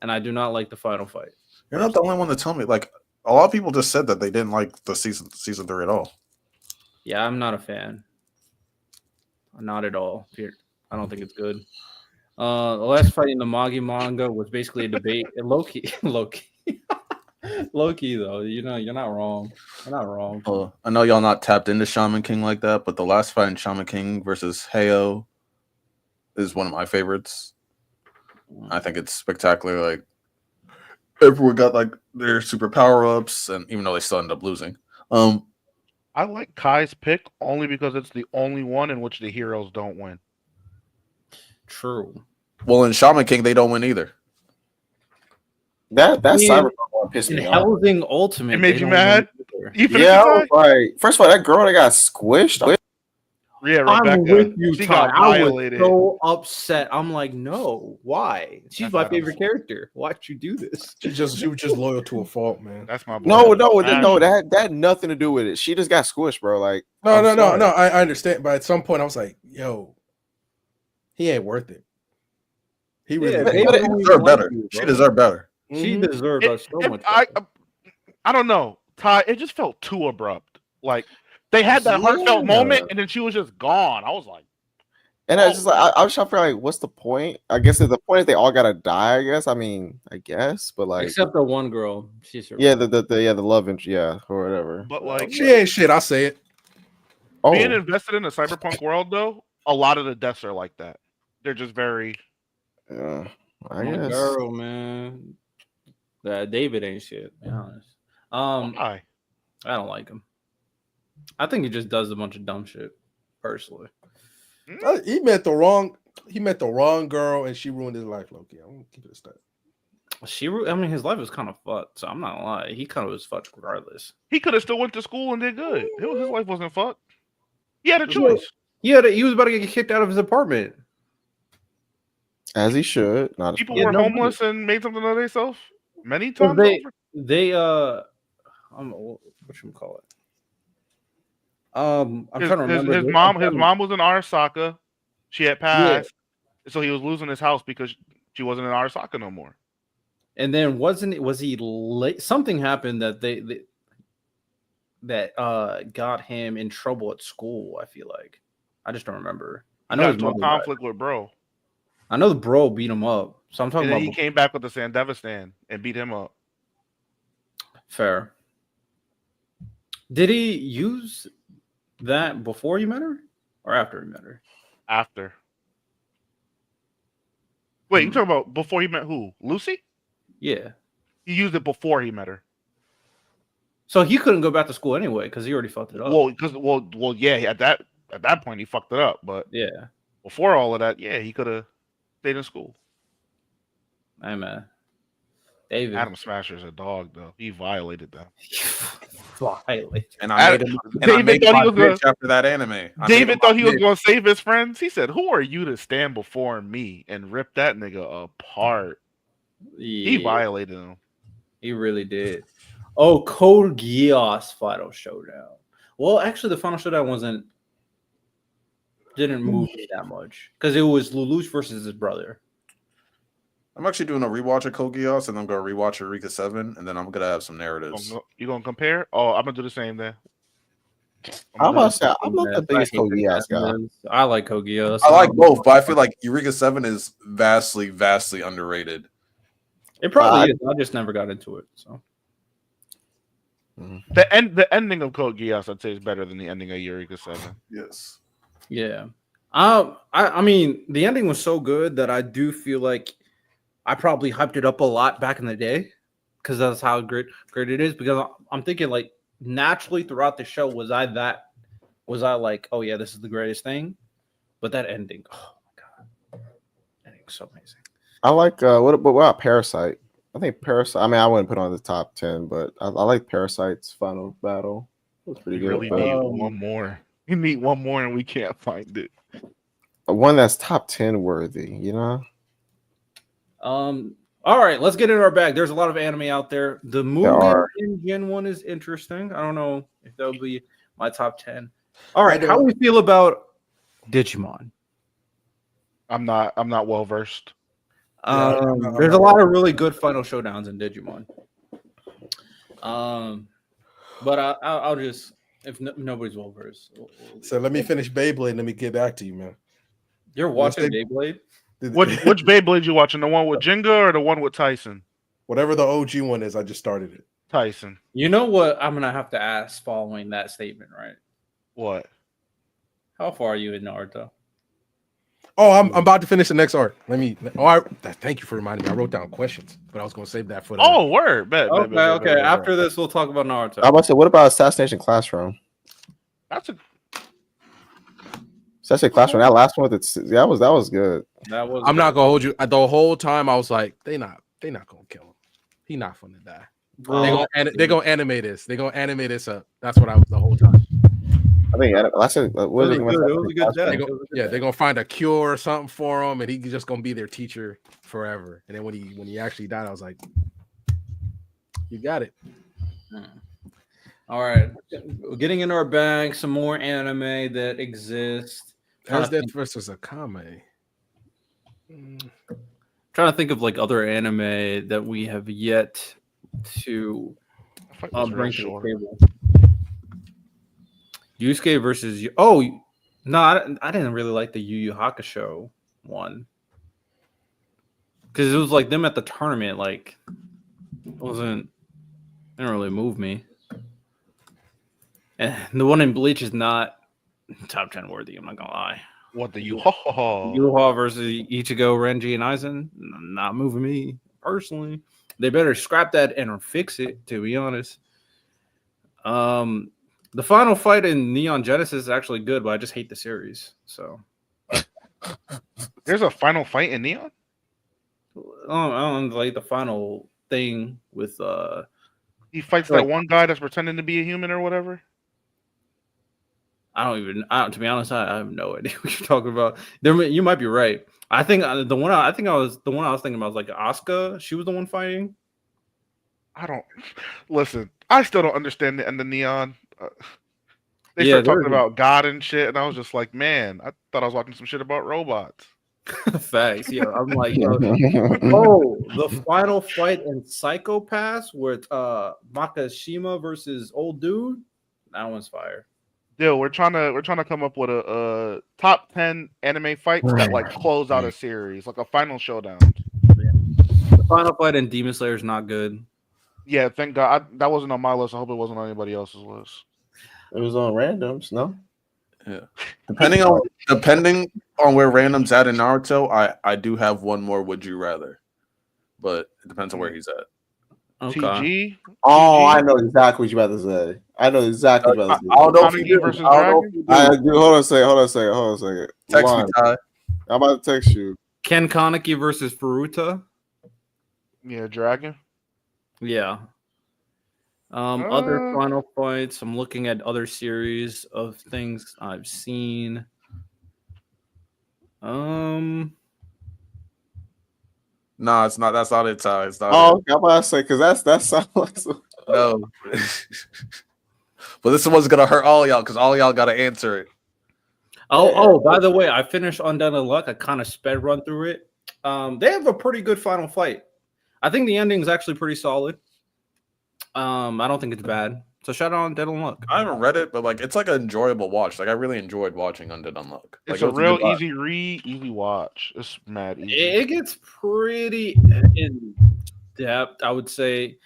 and I do not like the final fight. You're not the only one to tell me. Like a lot of people just said that they didn't like the season 3 at all. Yeah, I'm not a fan. Not at all. I don't think it's good. The last fight in the Magi manga was basically a debate. Low-key, though. You know, you're not wrong. You're not wrong. I know y'all not tapped into Shaman King like that, but the last fight in Shaman King versus Heyo is one of my favorites. I think it's spectacular. Like everyone got like their super power ups, and even though they still end up losing. I like Kai's pick only because it's the only one in which the heroes don't win. True. Well, in Shaman King, they don't win either. That's Cyberpunk one pissed me off. Housing Ultimate. It made you mad? Yeah, I was like, first of all, that girl that got squished. Yeah, Rebecca. I'm with you, she Todd. got violated. I was so upset. I'm like, no, why? She's my favorite character. Why'd you do this? She was just loyal to a fault, man. That's my boy. No, that had nothing to do with it. She just got squished, bro. Like, no. I understand, but at some point, I was like, yo, he ain't worth it. He really deserved better. She deserved better. She deserved us so much. I don't know, Ty. It just felt too abrupt. Like they had that heartfelt moment, and then she was just gone. I was like, and I was just like, I was trying to figure like, what's the point? I guess the point is they all gotta die. I guess. I mean, but like, except the one girl, she's the love interest, or whatever. But like, she ain't shit. I'll say it. Being invested in the cyberpunk world, though, a lot of the deaths are like that. They're just very. I guess. Girl, man. David ain't shit. To be honest. I don't like him. I think he just does a bunch of dumb shit. Personally, he met the wrong girl, and she ruined his life. Loki, I'm gonna keep it a stat. I mean, his life was kind of fucked. So I'm not gonna lie. He kind of was fucked regardless. He could have still went to school and did good. His life wasn't fucked. He had a choice. He was about to get kicked out of his apartment. As he should. People were homeless and made something of themselves many times. They what you call it? I'm trying to remember. His mom was in Arasaka. She had passed, so he was losing his house because she wasn't in Arasaka no more. And then was he late? Something happened that got him in trouble at school. I feel like I just don't remember. I know he got into a conflict with bro. I know the bro beat him up. So I'm talking about he came back with the Sandevistan and beat him up. Fair. Did he use that before you met her or after you met her? After. Wait, you talking about before he met who? Lucy? Yeah. He used it before he met her. So he couldn't go back to school anyway because he already fucked it up. Well, yeah. At that point, he fucked it up. But yeah, before all of that, yeah, he could have stayed in school. Hey man, David. Adam Smasher's a dog, though. He violated them. And I made him my bitch after that anime. David thought he was going to save his friends. He said, "Who are you to stand before me?" and rip that nigga apart. Yeah. He violated him. He really did. Oh, Code Geass Final Showdown. Well, actually, the Final Showdown didn't move me that much because it was Lelouch versus his brother. I'm actually doing a rewatch of Code Geass, and I'm going to rewatch Eureka 7, and then I'm going to have some narratives. You going to compare? Oh, I'm going to do the same then. I'm not the biggest Code Geass guy. I like Code Geass. I like both, but I feel like Eureka 7 is vastly, vastly underrated. It probably is. I just never got into it. So the ending of Code Geass, I'd say, is better than the ending of Eureka 7. Yes. Yeah. I mean, the ending was so good that I do feel like I probably hyped it up a lot back in the day because that's how great it is. Because I'm thinking like naturally throughout the show, was I like, oh yeah, this is the greatest thing? But that ending, oh my god, ending's so amazing. I like what about Parasite? I think Parasite. I mean, I wouldn't put it on the top 10, but I like Parasite's final battle. It was pretty good. Really need one more. You need one more, and we can't find it. One that's top 10 worthy, you know. All right, let's get into our bag. There's a lot of anime out there. The Mugen Engine one is interesting. I don't know if that'll be my top 10. All right, how do we feel about Digimon? I'm not well versed. There's a lot of really good final showdowns in Digimon. But I'll just if nobody's well versed. So let me finish Beyblade and let me get back to you, man. You're watching Beyblade? Which Beyblade you watching? The one with Jenga or the one with Tyson? Whatever the OG one is, I just started it. Tyson. You know what I'm gonna have to ask following that statement, right? What? How far are you in Naruto? Oh, I'm about to finish the next arc. Thank you for reminding me. I wrote down questions, but I was going to save that for the. Oh, word. Okay. After this, we'll talk about Naruto. I was about to say, what about Assassination Classroom? Assassination Classroom. That last one, that was good. I'm not gonna hold you. The whole time I was like, they not gonna kill him. He not gonna die. They're gonna animate this. They're gonna animate this up. That's what I was the whole time. I think I said, it was a good job. They're gonna find a cure or something for him, and he's just gonna be their teacher forever. And then when he actually died, I was like, "You got it." All right, getting into our bag, some more anime that exist. How's that versus Akame? Trying to think of like other anime that we have yet to bring to the table. Yusuke versus I didn't really like the Yu Yu Hakusho one because it was like them at the tournament. Like, didn't really move me. And the one in Bleach is not top 10 worthy. I'm not gonna lie. What the Yuha versus Ichigo, Renji, and Aizen not moving me personally. They better scrap that and fix it. To be honest, the final fight in Neon Genesis is actually good, but I just hate the series. So there's a final fight in Neon? I don't like the final thing with he fights that one guy that's pretending to be a human or whatever. To be honest, I have no idea what you're talking about. You might be right. I think the one I was thinking about was like Asuka. She was the one fighting. I still don't understand the end of Neon. They start talking about God and shit, and I was just like, man, I thought I was watching some shit about robots. Facts. Yeah, I'm like, the final fight in Psycho-Pass with Makishima versus old dude. That one's fire. Dude, we're trying to come up with a top 10 anime fights that like close out a series, like a final showdown. The final fight in Demon Slayer is not good. Yeah, thank God that wasn't on my list. I hope it wasn't on anybody else's list. It was on randoms, no? Yeah. Depending on where random's at in Naruto, I do have one more would you rather. But it depends on where he's at. Okay. TG? Oh, I know exactly what you're about to say. I know exactly what you're about to say. I don't know if you do. versus I don't know if you do. I do. Hold on a second. Text me, Ty. I'm about to text you. Ken Kaneki versus Furuta. Yeah, Dragon. Yeah. Other final points. I'm looking at other series of things I've seen. No, it's not. That's not it, Ty. It's not. Oh, I'm about to say because that sounds like no. But this one's gonna hurt all y'all because all y'all gotta answer it. Oh, by the way, I finished Undead Luck. I kind of sped run through it. They have a pretty good final fight. I think the ending is actually pretty solid. I don't think it's bad. So shout out on Undead Unluck. I haven't read it, but like it's like an enjoyable watch. Like I really enjoyed watching Undead Unluck. It's a real easy read, easy watch. It's mad easy. It gets pretty in depth, I would say.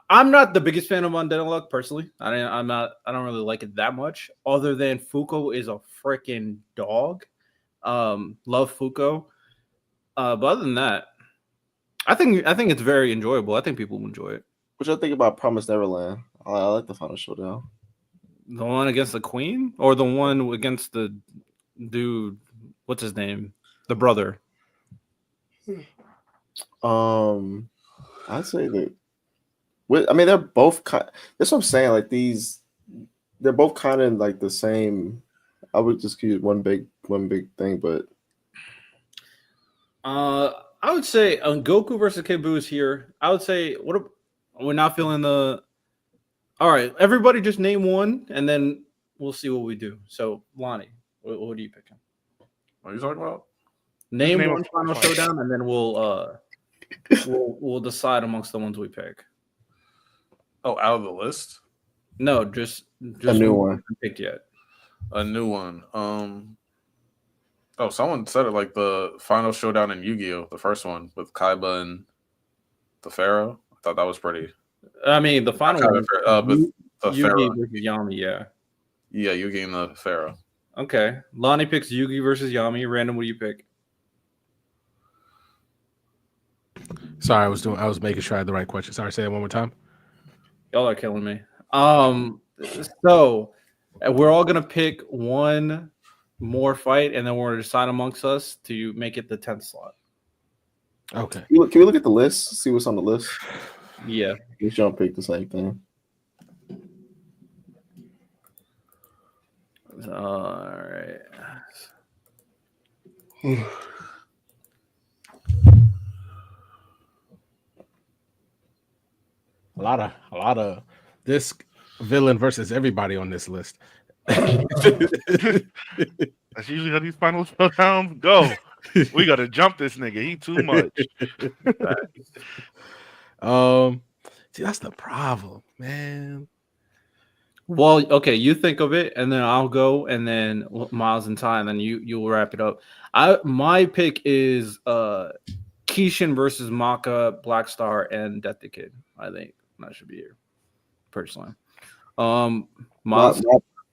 I'm not the biggest fan of Undead Unluck personally. I don't really like it that much. Other than Fuko is a freaking dog. Love Fuko. But other than that, I think it's very enjoyable. I think people will enjoy it. What y'all think about Promised Neverland? I like the final showdown. The one against the queen, or the one against the dude? What's his name? The brother. I'd say that. I mean, they're both kind. That's what I'm saying. Like they're both kind of like the same. I would just use one big thing, but I would say Goku versus Kid Buu is here. I would say we're not feeling the. All right, everybody, just name one, and then we'll see what we do. So, Lonnie, what are you picking? What are you talking about? Name one final showdown, and then we'll decide amongst the ones we pick. Oh, out of the list? No, just a new one picked yet. A new one. Oh, someone said it like the final showdown in Yu-Gi-Oh, the first one with Kaiba and the Pharaoh. I thought that was pretty. I mean, the final one with the Pharaoh. versus Yami, yeah. Yeah, Yugi and the Pharaoh. Okay. Lonnie picks Yugi versus Yami. Random, what do you pick? Sorry, I was making sure I had the right question. Sorry, say that one more time. Y'all are killing me. So we're all gonna pick one more fight, and then we're gonna decide amongst us to make it the 10th slot. Okay. Can we look at the list? See what's on the list? Yeah. We don't pick the same thing. All right. A lot of this villain versus everybody on this list. That's usually how these final showdowns go. We gotta jump this nigga. He too much. See, that's the problem, man. Well, okay, you think of it, and then I'll go, and then Miles and Ty, and then you'll wrap it up. My pick is Kishin versus Maka, Black Star, and Death the Kid. I think that should be here, personally. Miles,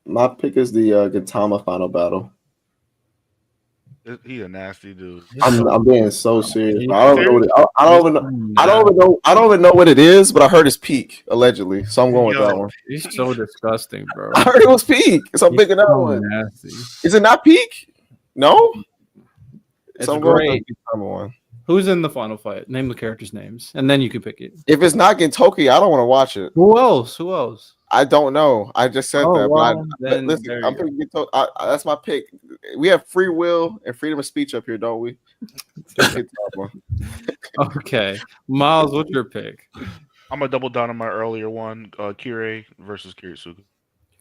my pick is the Gintama final battle. He a nasty dude. I'm being so serious. I don't even know what it is, but I heard it's peak allegedly. So I'm going with that one. He's so disgusting, bro. I heard it was peak, so I'm picking that one. Nasty. Is it not peak? No. It's So I'm great. going with one. Who's in the final fight? Name the characters' names, and then you can pick it. If it's not Gintoki, I don't want to watch it. Who else? I don't know. I just said that. Well, but listen, I'm picking Gintoki. That's my pick. We have free will and freedom of speech up here, don't we? Okay, Miles, what's your pick? I'm gonna double down on my earlier one, Kirei versus Kiritsugu.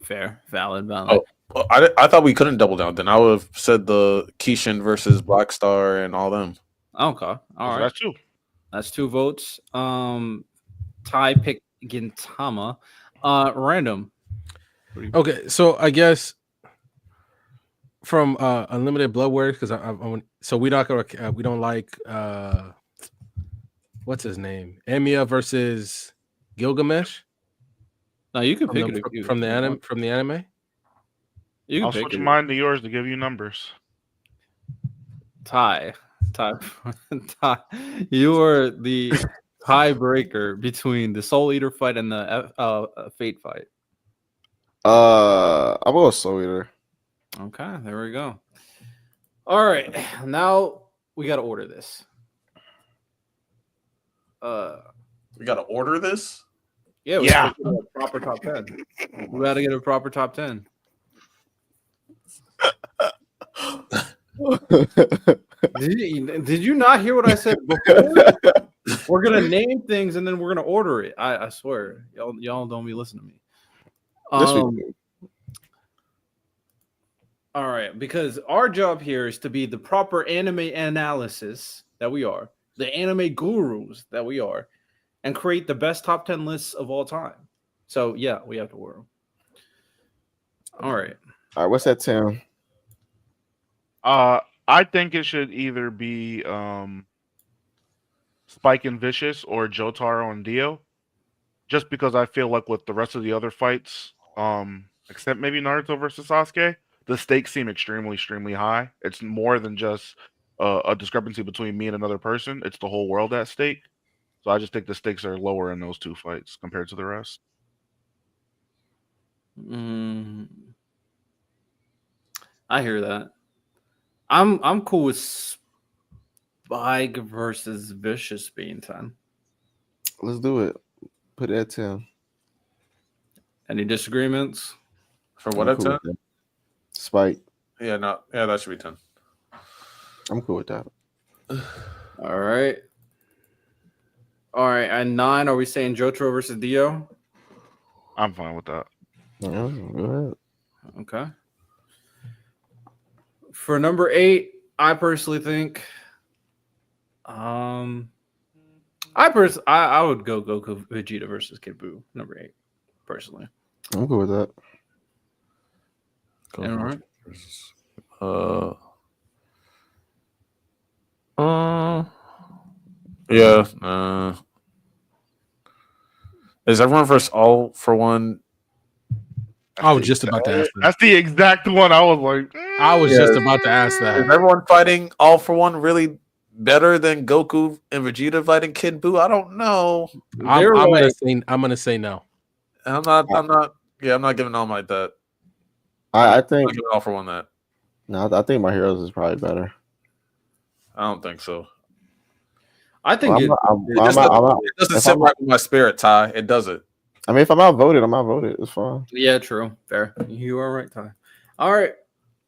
Fair, valid. Oh, well, I thought we couldn't double down. Then I would have said the Kishin versus Black Star and all them. Okay, all right. That's two votes. Ty picked Gintama. Random. Okay, so I guess from Unlimited Blood Warriors, because so we don't like what's his name? Emiya versus Gilgamesh. No, you can pick it from the anime. I'll switch mine to yours to give you numbers. Ty. You are the tiebreaker between the Soul Eater fight and the Fate fight. I'll go with Soul Eater. Okay, there we go. All right, now we got to order this. We got to order this? Yeah, we gotta get a proper top 10. We got to get a proper top 10. Did you not hear what I said before? We're gonna name things and then we're gonna order it. I swear, y'all don't be listening to me. All right, because our job here is to be the proper anime analysis that we are, the anime gurus that we are, and create the best top 10 lists of all time. So yeah, we have to order them. All right. What's that, Tim? I think it should either be Spike and Vicious or Jotaro and Dio, just because I feel like with the rest of the other fights, except maybe Naruto versus Sasuke, the stakes seem extremely, extremely high. It's more than just a discrepancy between me and another person. It's the whole world at stake. So I just think the stakes are lower in those two fights compared to the rest. I hear that. I'm cool with Spike versus Vicious being 10. Let's do it. Put it at 10. Any disagreements? For what at 10? Spike. Yeah, that should be 10. I'm cool with that. All right. At 9, are we saying Jotaro versus Dio? I'm fine with that. Yeah, go ahead. Okay. For number 8, I personally think I would go Goku Vegeta versus Kid Buu, number 8, personally. I'm cool with that. All right. Yeah. Is everyone versus All for One? I was just about to ask that. That's the exact one I was like. I was just about to ask that. Is everyone fighting All for One really better than Goku and Vegeta fighting Kid Buu? I don't know. I'm gonna say no. I'm not giving All Might that. I think I'm giving All for One that. No, I think My Heroes is probably better. I don't think so. I think it doesn't sit right with my spirit, Ty. It doesn't. I mean, if I'm outvoted, I'm outvoted. It's fine. Yeah, true. Fair. You are right, Ty. All right.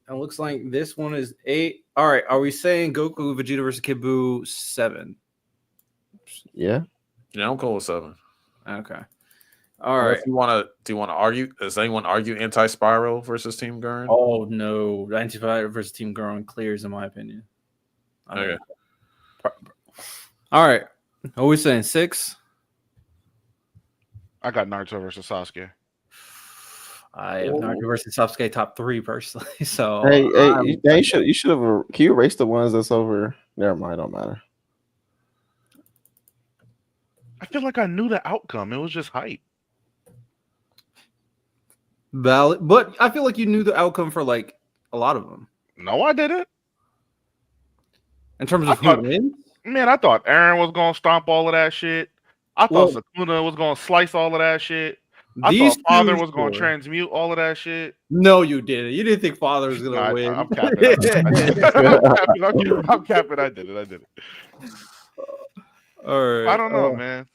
It looks like this one is 8. All right. Are we saying Goku Vegeta versus Kid Buu 7? Yeah. Yeah, I'm cool with 7. Okay. All right. Do you want to argue? Does anyone argue Anti-Spiral versus Team Gurren? Oh no, Anti-Spiral versus Team Gurren clears, in my opinion. Okay. All right. Are we saying 6? I got Naruto versus Sasuke. I have Naruto versus Sasuke top 3 personally. So you should have. Can you erase the ones that's over? Never mind. Don't matter. I feel like I knew the outcome. It was just hype. Valid, but I feel like you knew the outcome for like a lot of them. No, I didn't. In terms of who wins? Man, I thought Aaron was gonna stomp all of that shit. I thought Sukuna was gonna slice all of that shit. I thought Father was gonna transmute all of that shit. No, you didn't. You didn't think Father was gonna win. I'm capping. I'm capping. I did it. All right. I don't know, man.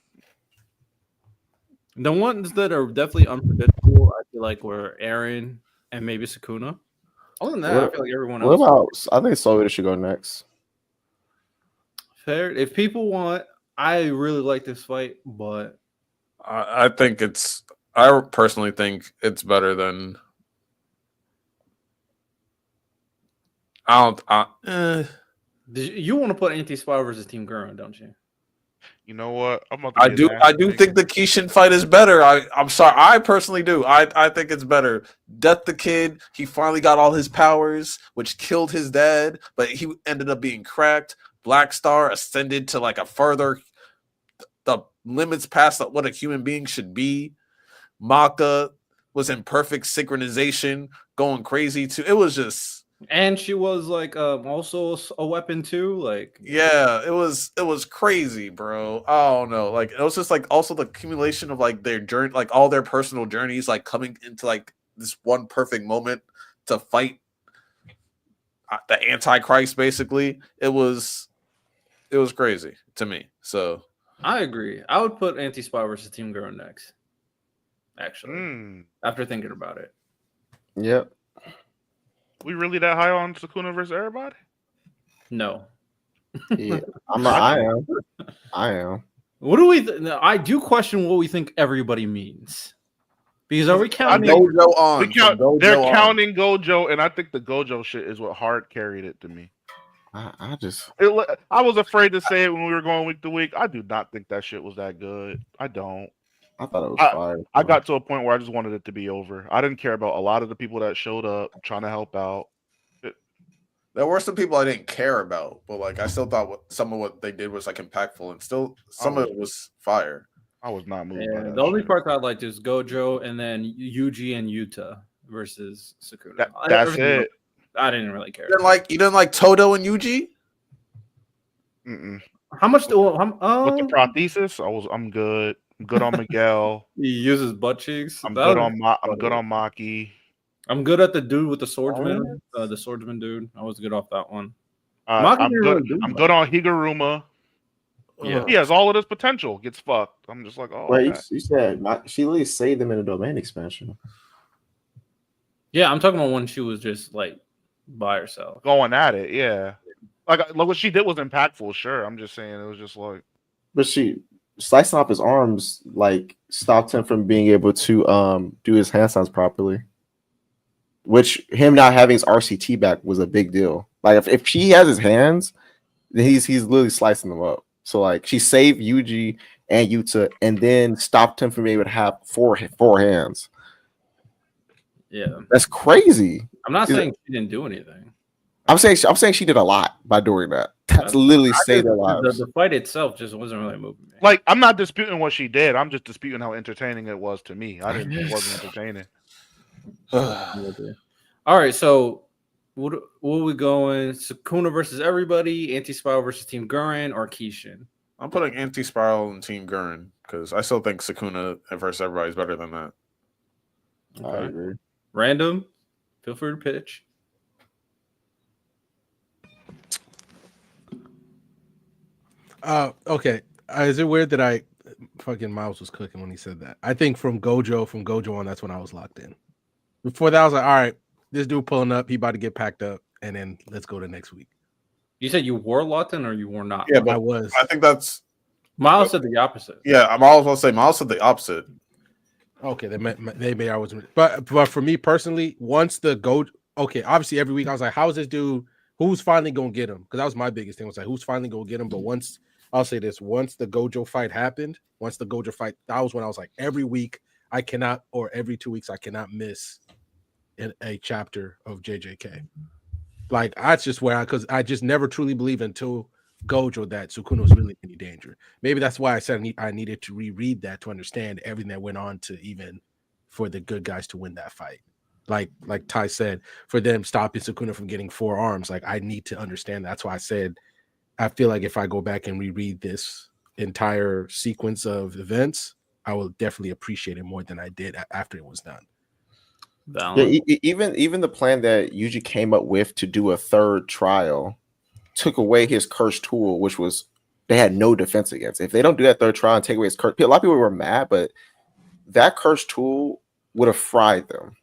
The ones that are definitely unpredictable, I feel like, were Aaron and maybe Sukuna. Other than that, I feel like everyone else. What about? I think Soul Eater should go next. Fair. If people want, I really like this fight, but I personally think it's better than. You want to put Anti-Spiral versus Team Gurren, don't you? You know what? I do think the Kishin fight is better. I'm sorry. I personally do. I think it's better. Death the Kid, he finally got all his powers, which killed his dad, but he ended up being cracked. Black Star ascended to like the limits past what a human being should be. Maka was in perfect synchronization going crazy too. It was just, and she was like also a weapon too. Like, yeah, it was crazy, bro. I don't know. Like, it was just like also the accumulation of like their journey, like all their personal journeys, like coming into like this one perfect moment to fight the Antichrist. Basically, it was crazy to me. So I agree. I would put Anti-Spy versus Team Girl next. Actually, after thinking about it. Yep. We really that high on Sukuna versus everybody? No. Yeah, I am. What do we? I do question what we think everybody means. Because are we counting? Gojo on? They're counting Gojo, and I think the Gojo shit is what hard carried it to me. I was afraid to say it when we were going week to week. I do not think that shit was that good. I don't. I thought it was fire. I got to a point where I just wanted it to be over. I didn't care about a lot of the people that showed up trying to help out. There were some people I didn't care about, but like I still thought some of what they did was like impactful, and still some of it was fire. I was not moved by that. The only part that I liked is Gojo and then Yuji and Yuta versus Sukuna. That's it. I didn't really care. You didn't like Todo and Yuji? How much? With the prosthesis, I'm good. I'm good on Miguel. He uses butt cheeks. I'm good on Maki. I'm good at the dude with the swordsman. The swordsman dude. I was good off that one. I'm good on Higuruma. Yeah, he has all of this potential. Gets fucked. I'm just like, oh. Wait, okay. You said she literally saved them in a domain expansion. Yeah, I'm talking about when she was just like by herself, going at it. Yeah, like what she did was impactful. Sure, I'm just saying it was just like. But she slicing off his arms like stopped him from being able to do his handstands properly. Which him not having his RCT back was a big deal. Like if he has his hands, then he's literally slicing them up. So like she saved Yuji and Yuta and then stopped him from being able to have four hands. Yeah, that's crazy. I'm not saying she didn't do anything. I'm saying she did a lot by doing that. That's literally saved their lives. The fight itself just wasn't really moving me. Like I'm not disputing what she did. I'm just disputing how entertaining it was to me. It wasn't entertaining. All right, so what are we going? Sukuna versus everybody, Anti-Spiral versus Team Gurren, or Kishin? I'm putting Anti-Spiral and Team Gurren because I still think Sukuna versus everybody is better than that. Okay. I agree. Random, feel free to pitch. Okay. Is it weird that I fucking Miles was cooking when he said that? I think from Gojo on, that's when I was locked in. Before that, I was like, all right, this dude pulling up, he about to get packed up, and then let's go to next week. You said you were locked in or you were not? Yeah, but I was. I think that's Miles said the opposite. Yeah, I'm always going to say Miles said the opposite. Okay, maybe I wasn't, but for me personally, once the Gojo, okay, obviously every week I was like, how's this dude? Who's finally gonna get him? Because that was my biggest thing. Was like, who's finally gonna get him? But once I'll say this, once the Gojo fight happened, that was when I was like, every week I cannot, or every 2 weeks I cannot miss a chapter of JJK. Like that's just where because I just never truly believed until Gojo that Sukuna was really in any danger. Maybe that's why I said I needed to reread that to understand everything that went on to even for the good guys to win that fight. Like Ty said, for them stopping Sukuna from getting 4 arms, like I need to understand. That's why I said I feel like if I go back and reread this entire sequence of events, I will definitely appreciate it more than I did after it was done. Yeah, even the plan that Yuji came up with to do a third trial took away his cursed tool, which was they had no defense against. If they don't do that third trial and take away his curse, a lot of people were mad, but that cursed tool would have fried them.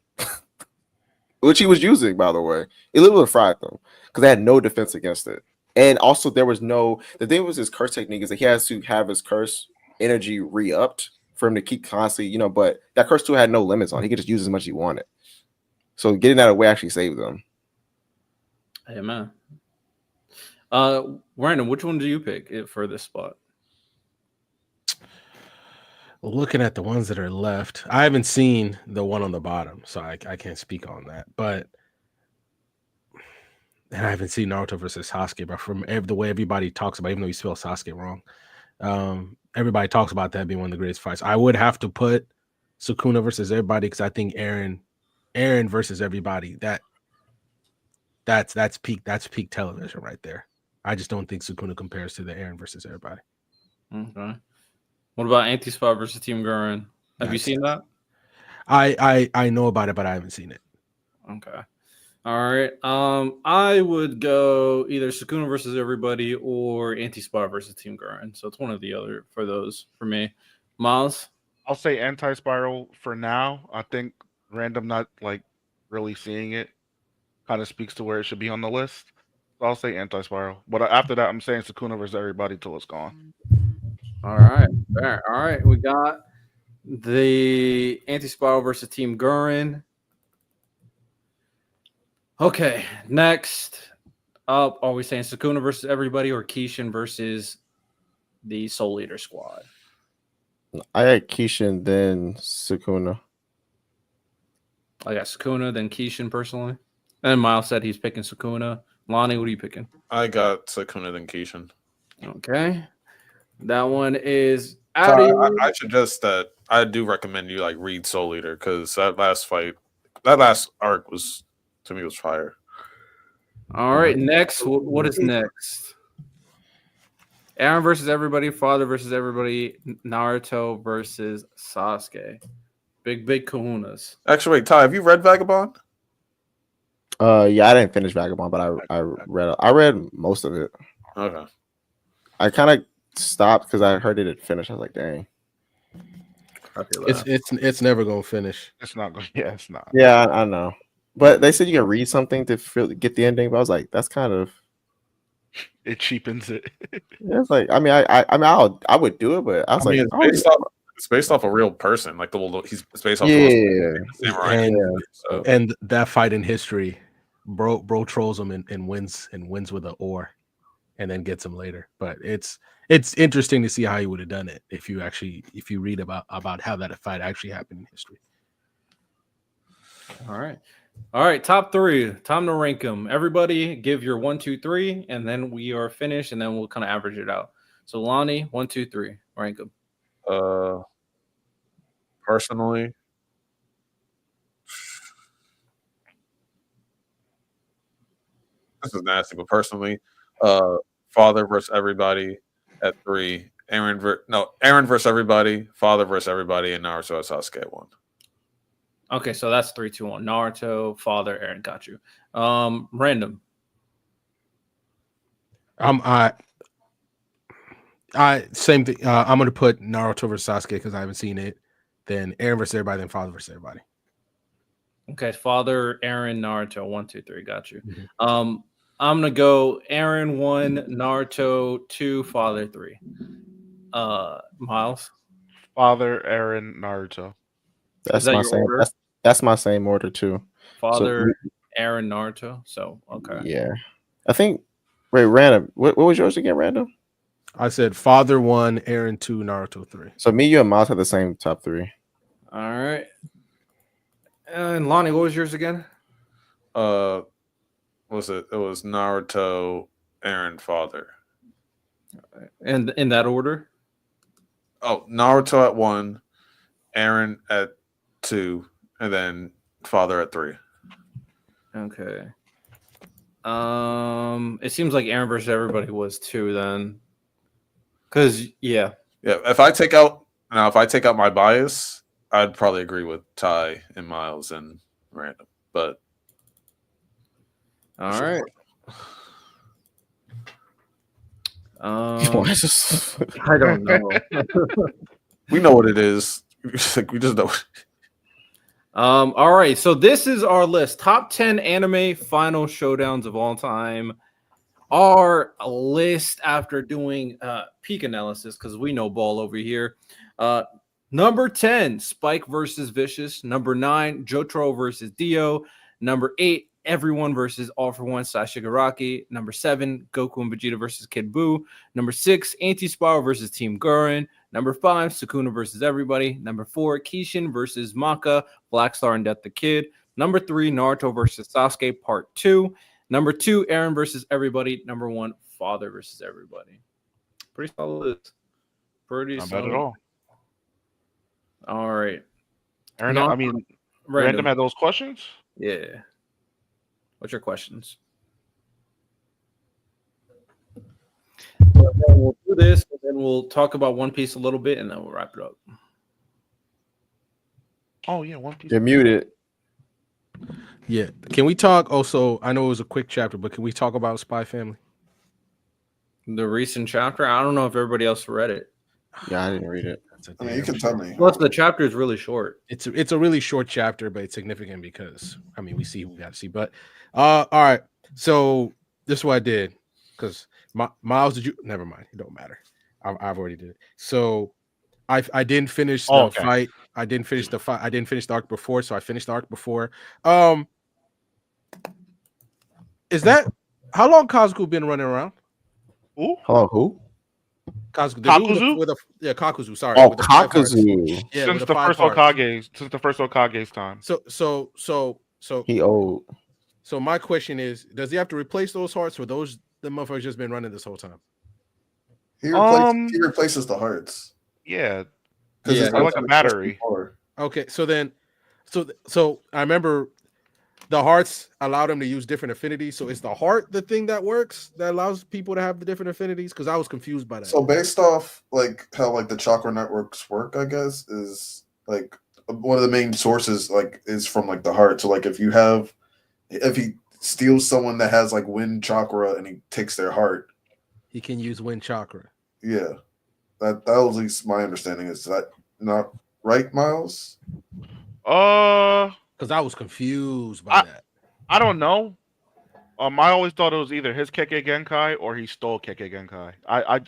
Which he was using, by the way. It literally fried them because they had no defense against it. And also there was the thing was his curse technique is that he has to have his curse energy re-upped for him to keep constantly, but that curse tool had no limits on it. He could just use as much as he wanted. So getting that away actually saved them. Hey man. Brandon, which one do you pick for this spot? Looking at the ones that are left, I haven't seen the one on the bottom, so I can't speak on that. And I haven't seen Naruto versus Sasuke, but from the way everybody talks about, even though you spell Sasuke wrong, everybody talks about that being one of the greatest fights. I would have to put Sukuna versus everybody because I think Eren Eren versus everybody. That's peak television right there. I just don't think Sukuna compares to the Eren versus everybody. Okay. What about Anti-Spot versus Team Gurren? Have you seen that? I know about it, but I haven't seen it. Okay. All right. I would go either Sukuna versus everybody or Anti-Spot versus Team Gurren. So it's one or the other for those for me. Miles? I'll say Anti-Spiral for now. I think random not like really seeing it kind of speaks to where it should be on the list. So I'll say Anti-Spiral. But after that, I'm saying Sukuna versus everybody till it's gone. All right. Fair. All right. We got the Anti-Spiral versus Team Gurren. Okay. Next up, are we saying Sukuna versus everybody or Kishin versus the Soul Eater squad? I had Kishin, then Sukuna. I got Sukuna, then Kishin personally. And Miles said he's picking Sukuna. Lonnie, what are you picking? I got Sukuna then Kishin. Okay. That one is So out of I suggest that I do recommend you like read Soul Eater because that last arc was to me was fire. All right. Next, what is next? Eren versus everybody, Father versus everybody, Naruto versus Sasuke. Big kahunas. Actually, wait, Ty, have you read Vagabond? Yeah, I didn't finish Vagabond, but I read most of it. Okay. I kind of stopped because I heard it had finished. I was like, dang. It's never gonna finish. It's not going. Yeah, it's not. Yeah, I know. But they said you can read something to get the ending. But I was like, that's kind of. It cheapens it. Yeah, it's like I would do it, but I was it's based off a real person. Like it's based off. And that fight in history, bro trolls him and wins with an ore, and then gets him later. But it's interesting to see how he would have done it if you read about how that fight actually happened in history. All right, top three. Time to rank them. Everybody give your 1, 2, 3, and then we are finished, and then we'll kind of average it out. So Lonnie, 1, 2, 3, rank them. Personally, this is nasty, but personally, Father versus everybody at 3. Eren versus everybody, Father versus everybody, and Naruto at Sasuke at 1. Okay, so that's 3, 2, 1. Naruto, Father, Eren, got you. Random. I same thing. I'm gonna put Naruto versus Sasuke because I haven't seen it. Then Eren versus everybody, then Father versus everybody. Okay, Father, Eren, Naruto, 1, 2, 3, got you. Mm-hmm. I'm gonna go Eren 1, Naruto 2, Father 3. Miles, Father, Eren, Naruto. That's my same. That's my same order too. Father, Eren, Naruto. So okay. Yeah, I think. Wait, random. What was yours again? Random. I said Father 1, Eren 2, Naruto 3. So me, you, and Miles have the same top 3. All right. And Lonnie, what was yours again? What was it? It was Naruto, Eren, Father. And in that order? Oh, Naruto at 1, Eren at 2, and then Father at 3. Okay. It seems like Eren versus everybody was 2 then. Because yeah. If I take out my bias, I'd probably agree with Ty and Miles and Random. But all right. I don't know. We know what it is. We just know. All right. So this is our list. Top 10 anime final showdowns of all time. Our list after doing peak analysis, because we know ball over here. Number 10, Spike versus Vicious. Number 9, Jotaro versus Dio. Number 8, Everyone versus All for One / Shigaraki. Number 7, Goku and Vegeta versus Kid Buu. Number 6, Anti-Spiral versus Team Gurren. Number 5, Sukuna versus everybody. Number 4, Kishin versus Maka, Black Star and Death the Kid. Number 3, Naruto versus Sasuke Part 2. Number 2, Eren versus everybody. Number 1, Father versus everybody. Pretty solid list. Not bad at all. All right. Eren, I mean, Random had those questions? Yeah. What's your questions? We'll do this, and then we'll talk about One Piece a little bit, and then we'll wrap it up. Oh yeah, One Piece. You're muted. Yeah. Can we talk also? I know it was a quick chapter, but can we talk about Spy Family? The recent chapter. I don't know if everybody else read it. Yeah, I didn't read it. I mean, you can tell me. Plus, the chapter is really short. It's a really short chapter, but it's significant because we see who we got to see. But all right. So this is what I did because Miles, did you? Never mind. It don't matter. I've already did it. So I didn't finish the fight. I didn't finish the fight. I didn't finish the arc before, so I finished the arc before. Is that how long Kazuku been running around? Ooh. Hello, who? Kakuzu? Kakuzu. Sorry. Oh, Kakuzu. Yeah, since the first Hokage's time. So He old. So my question is, does he have to replace those hearts, or the motherfuckers just been running this whole time? He replaces the hearts. Yeah. Because it's like a battery. Okay, so I remember the hearts allow them to use different affinities. So is the heart the thing that works that allows people to have the different affinities? Because I was confused by that. So based off like how like the chakra networks work, I guess is like one of the main sources like is from like the heart. So like if he steals someone that has like wind chakra and he takes their heart, he can use wind chakra. Yeah, that was at least my understanding. Is that not right, Miles? Because I was confused by that. I don't know. I always thought it was either his Kekkei Genkai or he stole Kekkei Genkai. I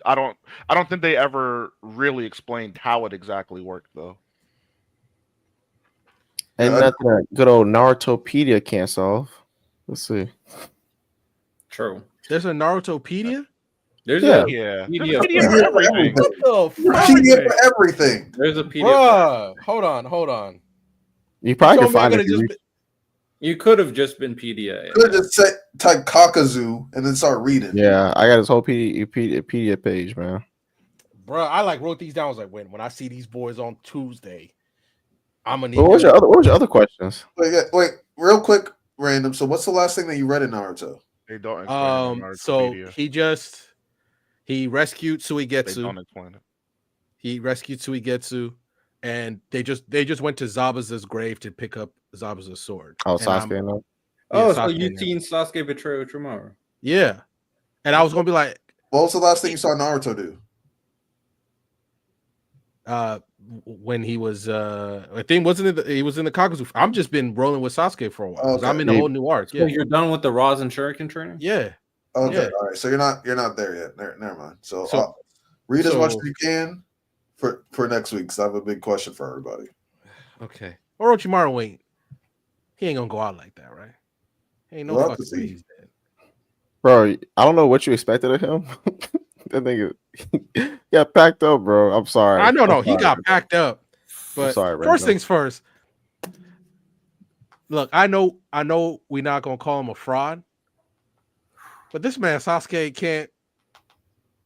don't think they ever really explained how it exactly worked though. And nothing that good old Narutopedia can't solve. Let's see. True. There's a Narutopedia? There's a PDF for everything. What the fuck? PDF for everything. There's a PDF. Bruh, hold on. You probably can find it. You could have just been PDA. Could have just type Kakuzu and then start reading. Yeah, I got his whole PDF page, man. Bro, I like wrote these down. I was like, when I see these boys on Tuesday, I'm gonna need. What was your other questions? Wait, real quick, random. So, what's the last thing that you read in Naruto? They don't explain so he rescued Suigetsu. They don't explain it. He rescued Suigetsu, and they just went to Zabuza's grave to pick up Zabuza's sword. Oh, Sasuke, no. Oh, so you seen Sasuke betray Orochimaru? Yeah, and I was gonna be like, what was the last thing you saw Naruto do? When he was I think he was in the Kakuzu. I'm just been rolling with Sasuke for a while. Okay. I'm in the whole new arc. So you're done with the Rasen Shuriken training? Yeah. Okay, yeah. All right. So you're not there yet. Never mind. So read as much as you can for next week, because I have a big question for everybody. Okay. Orochimaru he ain't gonna go out like that, right? Ain't no fucking way he's dead. Bro, I don't know what you expected of him. That nigga got packed up, bro. I'm sorry. I know, he got packed up. But first things first. Look, I know we're not gonna call him a fraud, but this man Sasuke can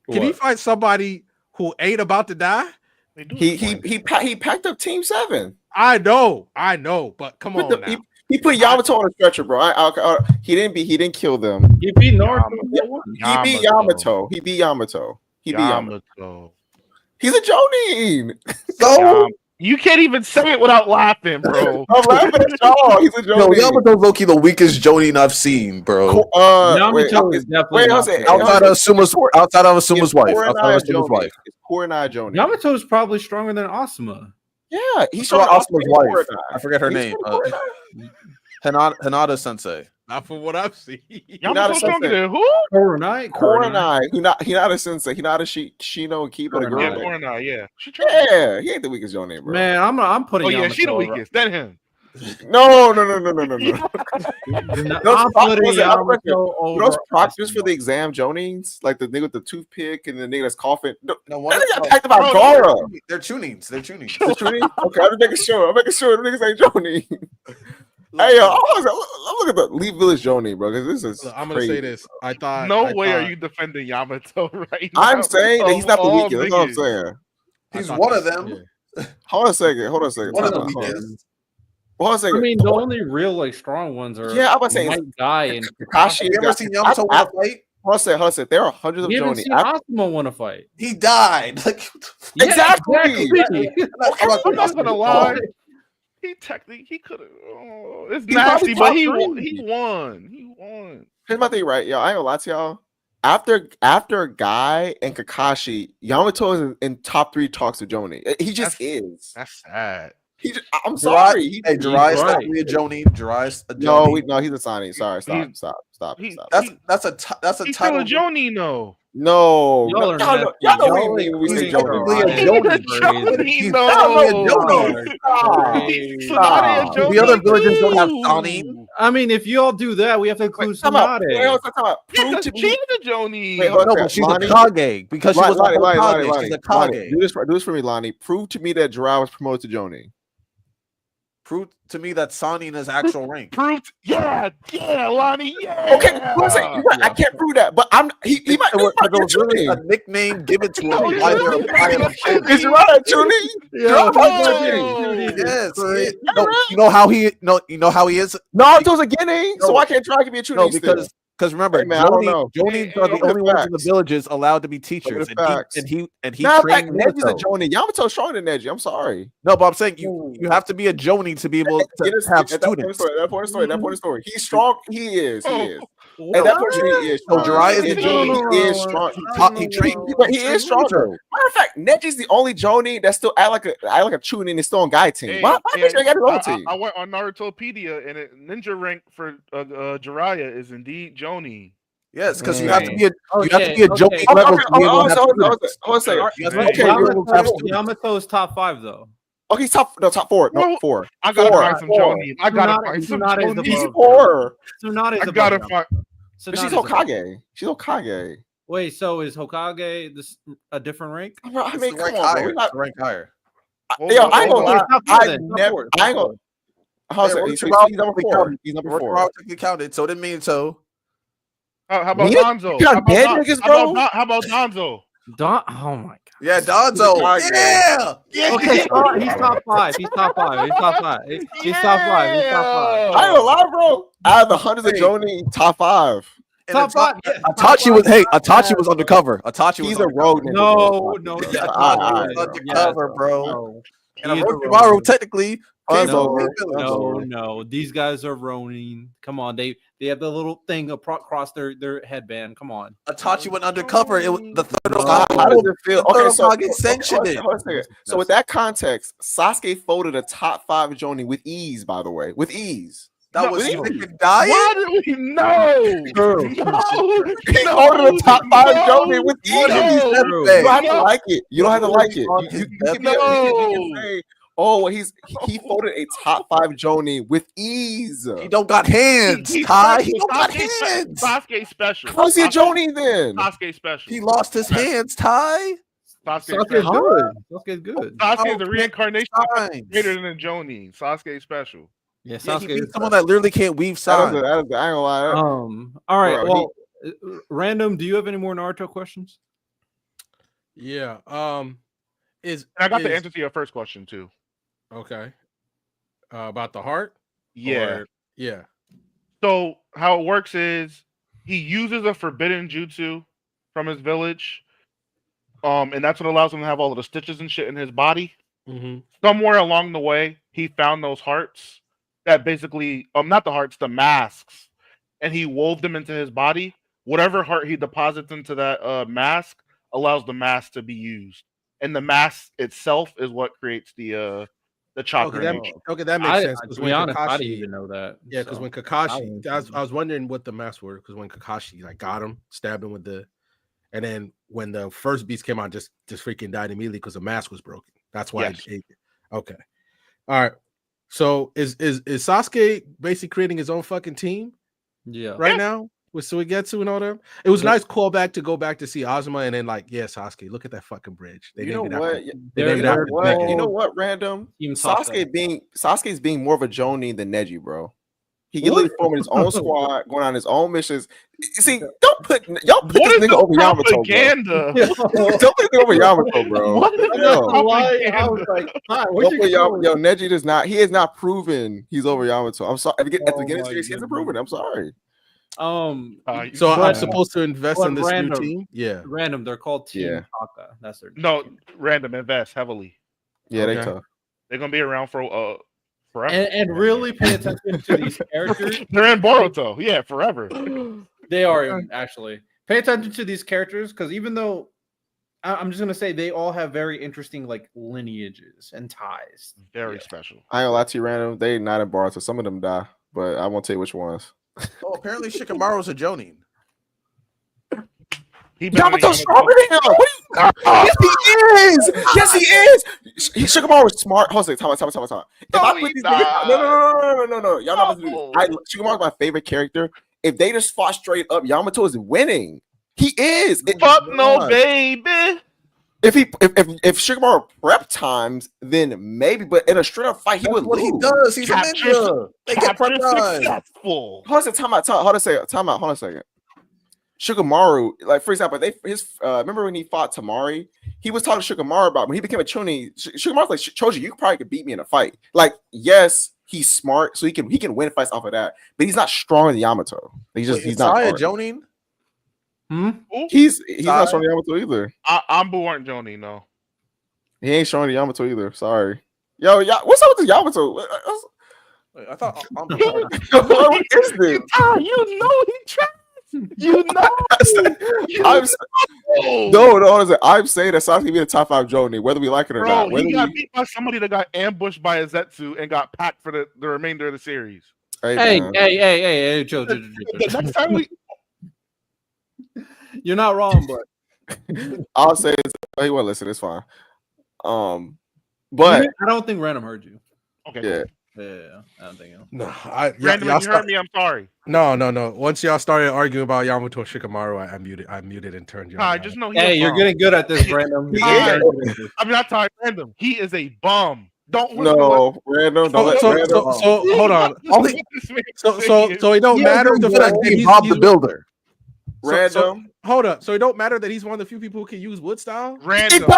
he fight somebody who ain't about to die? He packed up Team 7. I know, but come on now. He put Yamato on a stretcher, bro. He didn't kill them. He beat Naruto. He beat Yamato. He's a Jonin. So you can't even say it without laughing, bro. I'm laughing at y'all. He's a Jonin. No, Yamato Loki, the weakest Jonin I've seen, bro. Yamato is definitely outside of Asuma's wife. Outside of Asuma's wife. It's Kurenai Jonin. Yamato is probably stronger than Asuma. Yeah, he's Asuma's wife. I forget her name. Hinata Sensei. Not from what I've seen. Yamato stronger than who? Kurenai. Hinata Sensei. Hinata Shino and Kiba the girl. Yeah, Kurenai. Yeah, yeah, he ain't the weakest Jonin, bro. Man, I'm putting. Oh yeah, she the weakest. Then him. No. Those proctors for the exam Jonins, like the nigga with the toothpick and the nigga that's coughing. No, that nigga got packed about Gara. They're tunings. Okay, I'm making sure the niggas ain't Jonin. Hey, yo, I'm looking at the Leaf Village Jonin, bro. This is. I'm gonna say this. I thought. Are you defending Yamato right now? I'm saying that he's not the weakest. That's what I'm saying. He's one of them. Hold on a second. One of the weakest. Well, I was like, I mean, the only real like strong ones are yeah, I was saying Might Guy and Kakashi. Have you ever seen Yamato win a fight? Hold on, there are hundreds of we haven't Joni. seen Asuma win a fight. He died. Like Yeah, Exactly. I'm not gonna lie. He could have. Oh, it's nasty, but he won. He won. Here's my thing, right? Yo, I ain't gonna lie to y'all. After Guy and Kakashi, Yamato is in top 3 talks with Joni. He just is. That's sad. I'm sorry. Jiraiya is definitely a Jonin. Jiraiya's a Jonin. No, he's a Sonic. Sorry, stop. That's a He's title. still a Jonin, though. No, Y'all know what we mean when we say Joni. He's The other villages don't have Jonin. I mean, if you all do that, we have to include Tsunade. Prove to she's a Jonin. No, but she's a Kage because she was a Kage. She's a Kage. Do this for me, Lonnie. Prove to me that Jiraiya was promoted to Jonin. Prove to me that Sanina's actual rank. Proved, yeah, Lonnie, yeah. Okay, listen, I can't prove that, but he might be really a nickname given to him. Is Jiraiya Jonin? Yes. No, you know how he is. Naruto's a Guinea, so why can't Jiraiya be a Chunin? No, because remember, Jonins are the only ones in the villages allowed to be teachers, and he trained Neji's a Jonin. Yamato's stronger than Neji. I'm sorry. No, but I'm saying you have to be a Jonin to be able to have students. That point of story. He's strong. He is. And that person is. So Jiraiya is a Jonin. He is strong. He trained, but he is stronger. Matter of fact, Neji's the only Jonin that still act like a Chunin and still on Guy team. Why got his own team? I went on Narutopedia and ninja rank for Jiraiya is indeed Jonin. Yes, because you have to be a Jonin level to be able to have Yamato's top 5 though. Oh, he's top 4. No, 4. I gotta find some Jonin. I gotta find some Jonin. He's 4. Tsunade's I gotta find. But she's Hokage. She's Hokage. Wait, so is Hokage a different rank? I mean, come on, rank higher. Yo, I ain't gonna lie. I ain't gonna. He's number 4. He's number 4. Counted, so it didn't mean so. How about Donzo? How about Donzo? Oh my god. Yeah, Donzo. Yeah. Okay, he's top 5. He's top 5. I ain't gonna lie, bro. Out of the hundreds of Jonin, top 5. Top 5. Itachi was undercover. He's a rogue. No. Undercover, bro. And Orochimaru technically. No. These guys are Ronin. Come on, they have the little thing across their headband. Come on. Itachi went undercover. It was the third. How does it feel? Okay, so with that context, Sasuke folded a top 5 Jonin with ease. By the way, with ease. That was dying. Why did we know? He ordered a top 5 Jonin with ease. You don't have to like it. You don't have to like it. You can say, oh, he folded a top 5 Jonin with ease. He don't got hands, Ty. He don't got hands. Sasuke special. How's he a Jonin then? Sasuke special. He lost his hands, Ty. Sasuke's good. Sasuke's good. Sasuke's the reincarnation greater than a Jonin. Sasuke special. Yeah, Sasuke is someone that literally can't weave signs. I ain't gonna lie. All right. Well, Random, do you have any more Naruto questions? Yeah. I got the answer to your first question too. Okay. About the heart? Yeah. Yeah. So how it works is he uses a forbidden jutsu from his village. And that's what allows him to have all of the stitches and shit in his body. Mm-hmm. Somewhere along the way, he found those hearts that basically, not the hearts, the masks, and he wove them into his body. Whatever heart he deposits into that mask allows the mask to be used, and the mask itself is what creates the chakra. That makes sense. To be honest, I didn't even know that. Yeah, because when Kakashi, I was wondering what the masks were. Because when Kakashi got him, stabbed him with and then when the first beast came out, just freaking died immediately because the mask was broken. That's why. Yes. Okay. All right. So is Sasuke basically creating his own fucking team? Yeah. Right now with Suigetsu and all that. It was a nice callback to go back to see Azuma and then Sasuke, look at that fucking bridge. You know what? Random. Sasuke's being more of a Jonin than Neji, bro. He can literally form his own squad, going on his own missions. See, y'all put this nigga over Yamato, bro. Don't put him over Yamato, bro. What is propaganda? I was like, yo, Neji does not. He has not proven he's over Yamato. I'm sorry. At the beginning of the series, he hasn't proven it. I'm sorry. So I'm supposed to invest in this new team? Yeah, random. They're called Team Taka. That's their random. Invest heavily. Yeah, they tough. They're gonna be around for forever. And really pay attention to these characters. They're in Boruto, yeah, forever. They are actually. Pay attention to these characters because even though I'm just gonna say they all have very interesting like lineages and ties. Very special. I ain't gonna lie to you, random. They not in Boruto. Some of them die, but I won't tell you which ones. Oh, apparently Shikamaru's a Jonin. Yamato's stronger than him. Yes, he is. Yes, he is. Shikamaru is smart. Hold on, time. If I put these niggas, no. Y'all not supposed to do this. Shikamaru's my favorite character. If they just fought straight up, Yamato is winning. He is. Fuck no, baby. If Shikamaru prep times, then maybe. But in a straight up fight, he would lose. He does. He's a ninja. They get prep time. Successful. Hold on, time out. Hold on a second. Shikamaru, like for example, remember when he fought Tamari? He was talking to Shikamaru about when he became a Chunin. Shikamaru's like, Choji, you probably could beat me in a fight. Like, yes, he's smart, so he can win fights off of that, but he's not stronger than Yamato. He's not a Jonin. He's not stronger than Yamato either. Ambu aren't Jonin, no. He ain't stronger than Yamato either. Sorry, yo, what's up with this Yamato? I thought what is this? You know he tried. You know, I'm saying that Sasuke be the top 5 Jonin, whether we like it or not. He got beat by somebody that got ambushed by a Zetsu and got packed for the remainder of the series. Hey, Joe. The next time you're not wrong, but I'll say he won't listen. It's fine. But I don't think Random heard you. Okay. Yeah. Yeah, I don't think so. No, Random, you heard me. I'm sorry. No. Once y'all started arguing about Yamato Shikamaru, I muted and turned you. I just know. You're getting good at this, Random. I'm not tired. Random. He is a bum. Don't Random. So hold on. So it don't matter the fact that he's the builder. Random. Hold up. So it don't matter that he's one of the few people who can use wood style. Random. It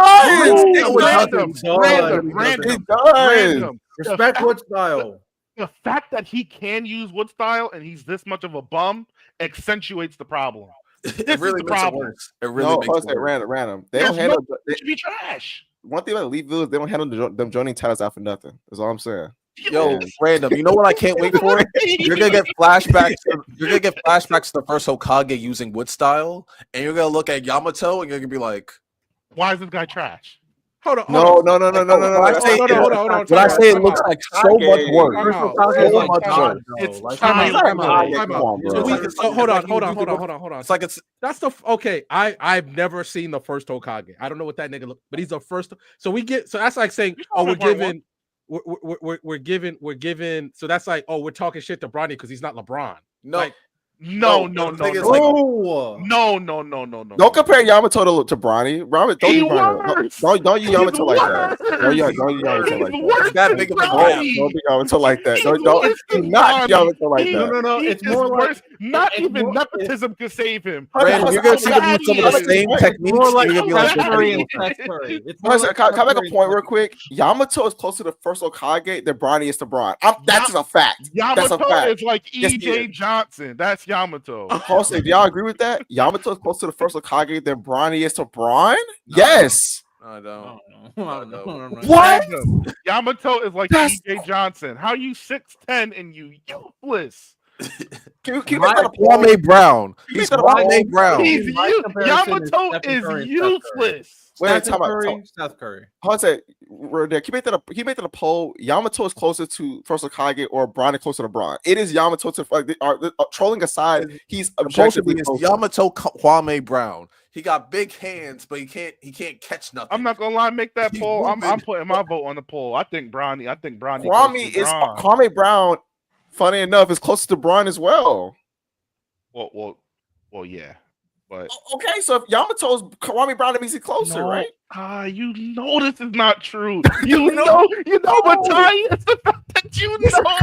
does. Respect wood style. The fact that he can use wood style and he's this much of a bum accentuates the problem. It really makes it worse. It really makes it worse. Random. They don't handle. It should be trash. One thing about Elite Village, they don't handle them joining titles out for nothing. That's all I'm saying. Yo, Random. You know what I can't wait for? You're gonna get flashbacks. You're gonna get flashbacks to the first Hokage using wood style, and you're gonna look at Yamato and you're gonna be like, "Why is this guy trash?" Hold on. No. When I say it looks like so much work. Hold on. It's like that's the okay. I've never seen the first Hokage. I don't know what that nigga look, but he's the first. So that's like saying, we're giving. So that's like, we're talking shit to Bronny because he's not LeBron. No. Don't compare Yamato to Bronny. Don't use Yamato like that. Don't use Yamato like that. That big of a don't be Yamato like that. Don't not Yamato like that. No. It's more like not even nepotism could save him. Brandon, you're gonna see them use some of the same techniques. More like Can I make a point real quick? Yamato is closer to first Hokage than Bronny is to Bron. That's just a fact. Yamato is like EJ Johnson. That's Yamato. Do y'all agree with that? Yamato is closer to the first Hokage than Bronny is to Braun? Yes. I don't. What? Yamato is like EJ Johnson. How you 6'10" and you useless? Can you make that a Kwame Brown. He's Kwame Brown. Yamato is useless. Wait, Seth Curry. Hold on a second. Can you make that a poll? Yamato is closer to first Hokage or Braun is closer to Braun? It is Yamato to trolling aside, he's objectively Yamato Kwame Brown. He got big hands, but he can't catch nothing. I'm not gonna lie, make that poll. I'm putting my vote on the poll. I think Bronny. Kwame Brown. Funny enough, is closer to Braun as well. Well, yeah. But okay, so if Yamato's Kwame Brown, that means he's closer, right? You know this is not true. You know, Matthias.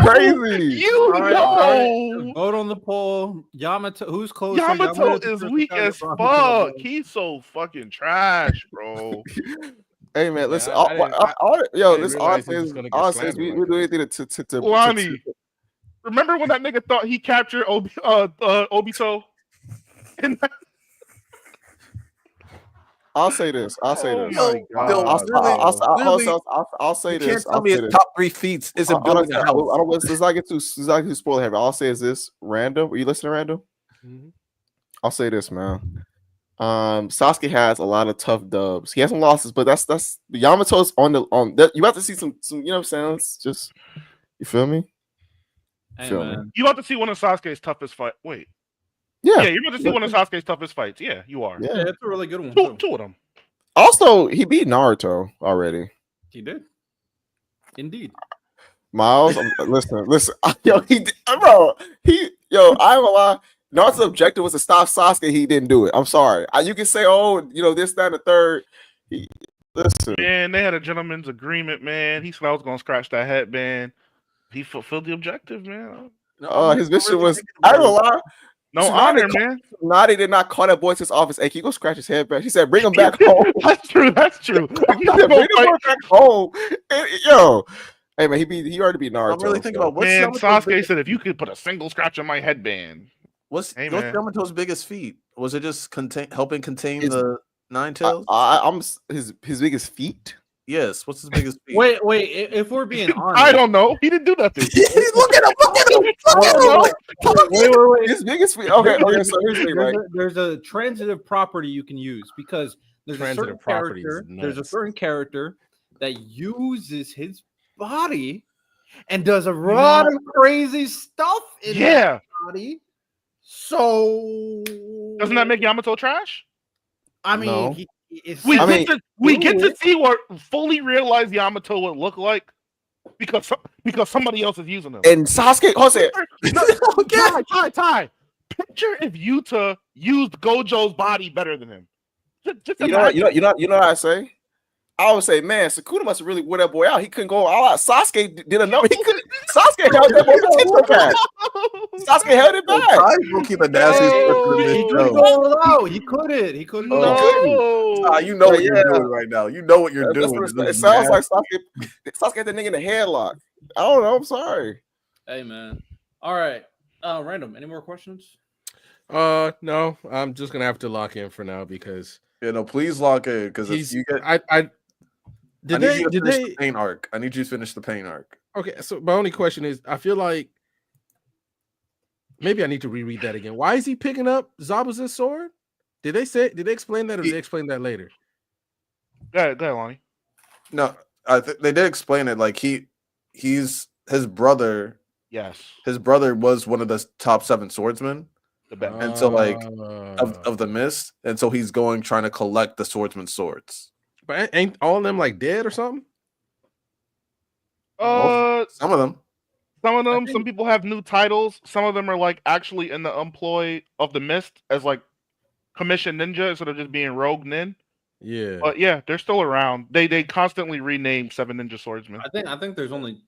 crazy. You know. Vote on the poll. Yamato, who's closer? Yamato is weak as fuck. He's so fucking trash, bro. Hey man, listen. This all says we do anything to Lonnie, remember when that nigga thought he captured Obito? I'll say this. I'll say this. I'll say this. You can't tell me his top 3 feats isn't building a house. Let's not get too spoiler heavy. All I'll say is this. Random. Are you listening, Random? Mm-hmm. I'll say this, man. Sasuke has a lot of tough dubs. He has some losses, but that's Yamato's on that. You have to see some you know what I'm saying? It's just, you feel me? Hey, man. You about to see one of Sasuke's toughest fights. Wait. Yeah, you're about to see one of Sasuke's toughest fights. Yeah, you are. Yeah, it's a really good one. Two of them. Also, he beat Naruto already. He did. Indeed. Miles, listen. Yo, I ain't gonna lie. Naruto's objective was to stop Sasuke. He didn't do it. I'm sorry. You can say, this, that, and the third. Listen. Man, they had a gentleman's agreement, man. He said I was gonna scratch that headband. He fulfilled the objective, man. His mission was, I don't lie. No honor, man. Nadi did not call that boy to his office. Hey, can you go scratch his head back? He said, bring him back home. That's true. He said, bring him back home. And, hey, man, he already beat Naruto. I'm really thinking about what's Sasuke said, if you could put a single scratch on my headband. What's Yamato's biggest feat? Was it just helping contain the Nine Tails? I'm his biggest feat? Yes. What's his biggest feat? Wait. If we're being honest, I don't know. He didn't do nothing. Look at him. Wait. His biggest feat. Okay. So here's the thing, right? There's a transitive property you can use because there's a certain character that uses his body and does a lot of crazy stuff in his body. So doesn't that make Yamato trash? I mean, no. We get to see what fully realized Yamato would look like because somebody else is using them. And Sasuke, Jose, Ty. Picture if Yuta used Gojo's body better than him. You know what I say? I would say, man, Sakuda must have really wore that boy out. He couldn't go all out. Sasuke didn't know he couldn't. Sasuke held that boy potential back. Sasuke held it back. I will keep the nastiest he couldn't go all out. He couldn't. You know what you're doing right now. You know what you're doing. It sounds like Sasuke had that nigga in the headlock. I don't know. I'm sorry. Hey, man. All right. Random. Any more questions? No. I'm just gonna have to lock in for now because. Please lock in because if you get. Did they finish the pain arc? I need you to finish the pain arc. Okay, so my only question is, I feel like maybe I need to reread that again. Why is he picking up Zabuza's sword? Did they explain that, or did they explain that later? Go ahead, Lonnie. No, they did explain it. Like he's his brother. Yes, his brother was one of the top 7 swordsmen. And so, of the mist, and so he's trying to collect the swordsman's swords. But ain't all of them like dead or something? Some of them. Some people have new titles. Some of them are like actually in the employ of the mist as like commissioned ninja instead of just being rogue nin. Yeah, but yeah, they're still around. They constantly rename 7 ninja swordsmen. I think there's only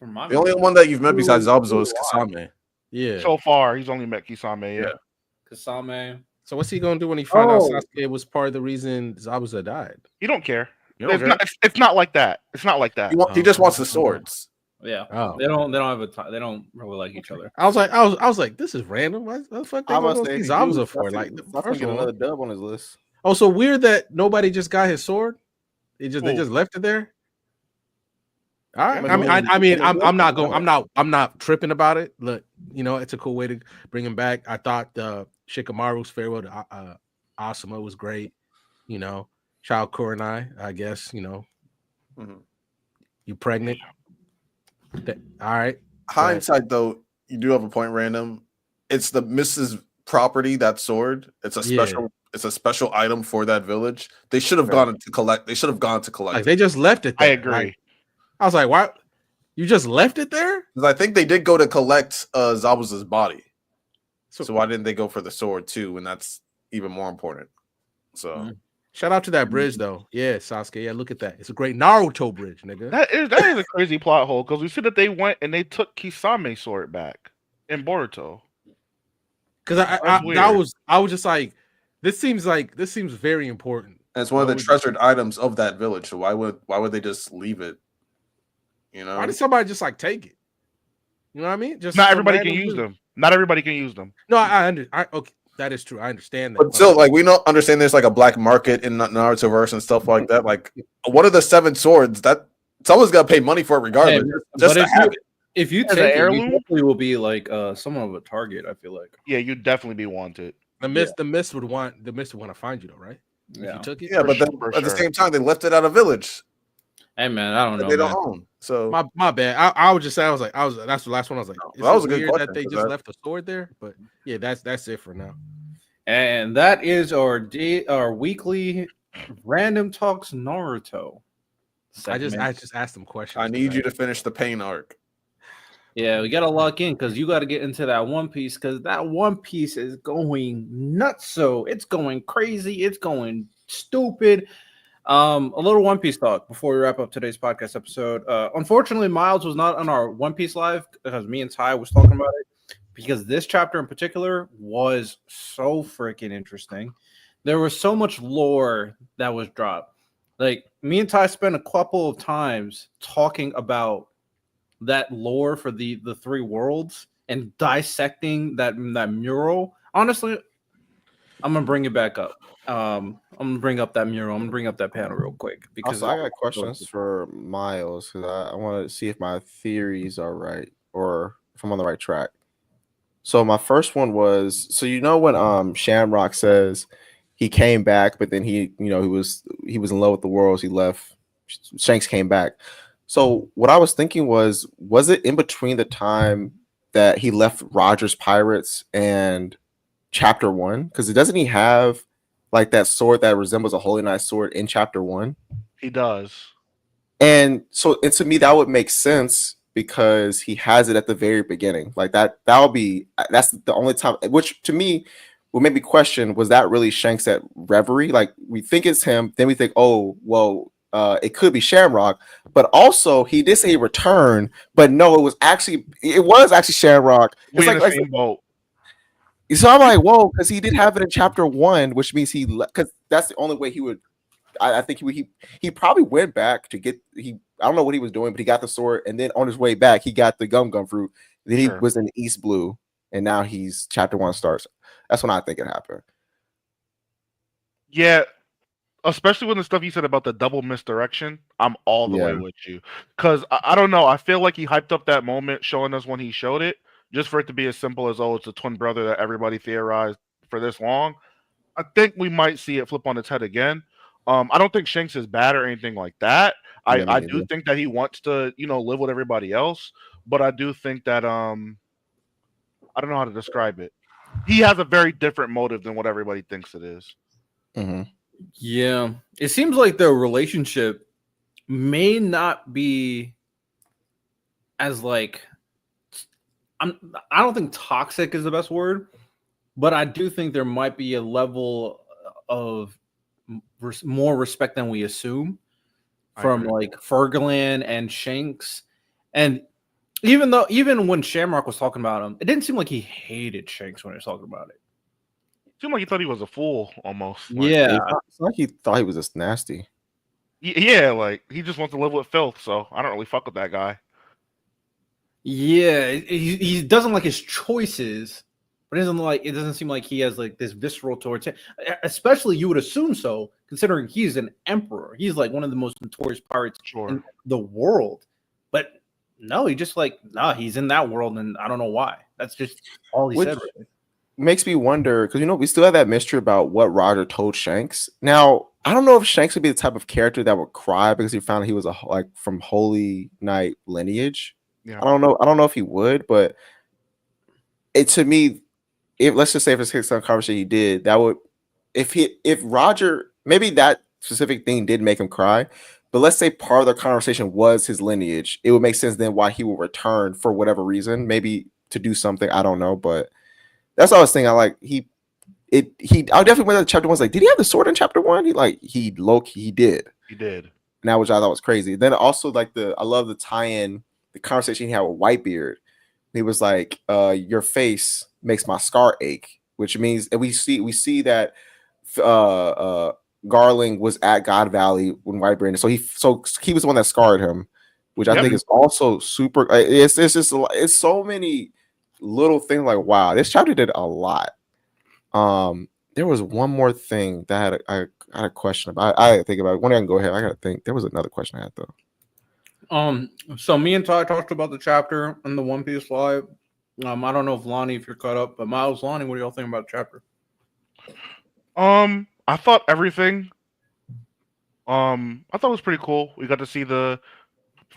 the only one that you've met besides Zabuza is Kasame. Yeah. So far, he's only met Kisame. Yeah. Kasame. So what's he gonna do when he finds out Sasuke was part of the reason Zabuza died? He don't care. It's not like that. It's not like that. He just wants the swords. Yeah. They don't really like each other. I was like, this is random. What the fuck they gonna see Zabuza for? Like, first get another dub on his list. Oh, so weird that nobody just got his sword. They just left it there. All right. I'm not tripping about it. Look, it's a cool way to bring him back. I thought Shikamaru's farewell to Asuma was great. Shao Kurenai, I guess. Mm-hmm. You pregnant? All right. Hindsight, though, you do have a point. Random. It's the Mrs. property. That sword. It's a special. It's a special item for that village. They should have gone to collect. Like they just left it there. I agree. I was like, why? You just left it there? Because I think they did go to collect Zabuza's body. So why didn't they go for the sword too? And that's even more important. So Shout out to that bridge though. Yeah, Sasuke. Yeah, look at that. It's a great Naruto bridge, nigga. That is a crazy plot hole because we see that they went and they took Kisame's sword back in Boruto. Because I was just like, this seems very important. And it's one of the treasured items of that village. So why would they just leave it? You know, why did somebody just like take it? You know what I mean? Just not everybody can use them. Not everybody can use them. No, okay, that is true. I understand that. But still, like we don't understand there's like a black market in Naruto verse and stuff like that. Like one of the 7 swords that someone's got to pay money for it regardless. Just to have it. If you take it, you definitely will be like somewhat of a target. I feel like. Yeah, you'd definitely be wanted. The mist would want to find you though, right? Yeah, if you took it. Yeah, but at the same time, they left it out of village. Hey man, I don't know. They don't own. So my bad. I would just say that's the last one. I was like, that was a good question that they just left the sword there. But yeah, that's it for now. And that is our weekly random talks Naruto segment. I just asked them questions. I need you to finish the pain arc. Yeah, we gotta lock in because you got to get into that One Piece because that One Piece is going nuts. So it's going crazy. It's going stupid. A little One Piece talk before we wrap up today's podcast episode. Unfortunately, Miles was not on our One Piece live because me and Ty was talking about it because this chapter in particular was so freaking interesting. There was so much lore that was dropped. Like me and Ty spent a couple of times talking about that lore for the 3 worlds and dissecting that mural. Honestly, I'm gonna bring it back up. I'm gonna bring up that mural. I'm gonna bring up that panel real quick because I got questions for Miles because I want to see if my theories are right or if I'm on the right track. So my first one was when Shamrock says he came back, but then he was in love with the world, so he left. Shanks came back. So what I was thinking was it in between the time that he left Roger's Pirates and chapter 1? Because doesn't he have like that sword that resembles a Holy Knight sword in chapter 1? He does. And so to me that would make sense because he has it at the very beginning. Like that's the only time, which to me would make me question, was that really Shanks at Reverie? Like we think it's him, then we think, oh, well, it could be Shamrock, but also he did say he returned, but no, it was actually Shamrock. It's in the same boat. So I'm like, whoa, because he did have it in chapter 1, which means because that's the only way he would. I think he probably went back to get I don't know what he was doing, but he got the sword, and then on his way back, he got the gum fruit. Then he was in East Blue, and now he's chapter 1 starts. That's when I think it happened. Yeah. Especially when the stuff you said about the double misdirection, I'm all the way with you. Because I don't know, I feel like he hyped up that moment showing us when he showed it, just for it to be as simple as, oh, it's a twin brother that everybody theorized for this long. I think we might see it flip on its head again. I don't think Shanks is bad or anything like that. I do think that he wants to, live with everybody else, but I do think that I don't know how to describe it. He has a very different motive than what everybody thinks it is. Mm-hmm. Yeah, it seems like the relationship may not be as like I don't think toxic is the best word, but I do think there might be a level of more respect than we assume from like Fergalin and Shanks. And even when Shamrock was talking about him, it didn't seem like he hated Shanks when he was talking about it. Seemed like he thought he was a fool almost. Yeah, it's like he thought he was just nasty. Yeah, like he just wants to live with filth, so I don't really fuck with that guy. Yeah, he doesn't like his choices, but it doesn't seem like he has like this visceral towards him. Especially, you would assume so, considering he's an emperor. He's like one of the most notorious pirates in the world. But no, he's in that world, and I don't know why. That's just all he said. Really. Makes me wonder because we still have that mystery about what Roger told Shanks. Now I don't know if Shanks would be the type of character that would cry because he found out he was from Holy Knight lineage. Yeah. I don't know if he would, but to me, let's just say if it's some conversation he did, that would if Roger, maybe that specific thing did make him cry, but let's say part of the conversation was his lineage, it would make sense then why he would return for whatever reason, maybe to do something. I don't know, but that's what I was thinking. I definitely went to chapter 1. Like, did he have the sword in chapter 1? He did. He did. Now, which I thought was crazy. Then also like I love the tie-in, the conversation he had with Whitebeard. He was like, your face makes my scar ache, which means, and we see that Garling was at God Valley when Whitebeard, so he was the one that scarred him, which I think is also super. It's just it's so many little things. Like, wow, this chapter did a lot. There was one more thing that I had a question about. I had to think about it. When I can go ahead, I gotta think. There was another question I had though. So me and Ty talked about the chapter in the One Piece live. I don't know if Lonnie, if you're caught up, but Miles, Lonnie, what do y'all think about the chapter? I thought everything. I thought it was pretty cool. We got to see the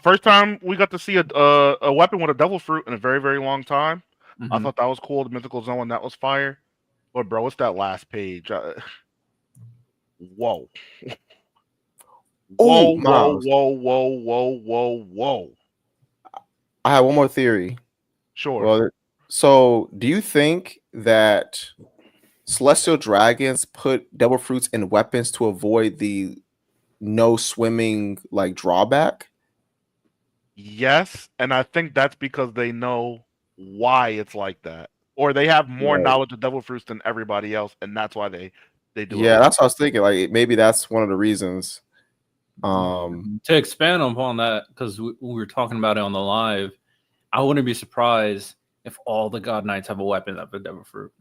first time we got to see a weapon with a devil fruit in a very, very long time. Mm-hmm. I thought that was cool. The mythical zone, that was fire. But bro, what's that last page? Whoa. Oh, whoa. I have one more theory. Sure. Well, so do you think that celestial dragons put devil fruits in weapons to avoid the no swimming like drawback? Yes, and I think that's because they know why it's like that, or they have more knowledge of devil fruits than everybody else, and that's why they do. Yeah, that's what I was thinking. Like maybe that's one of the reasons. To expand upon that, because we were talking about it on the live, I wouldn't be surprised if all the God Knights have a weapon of a devil fruit.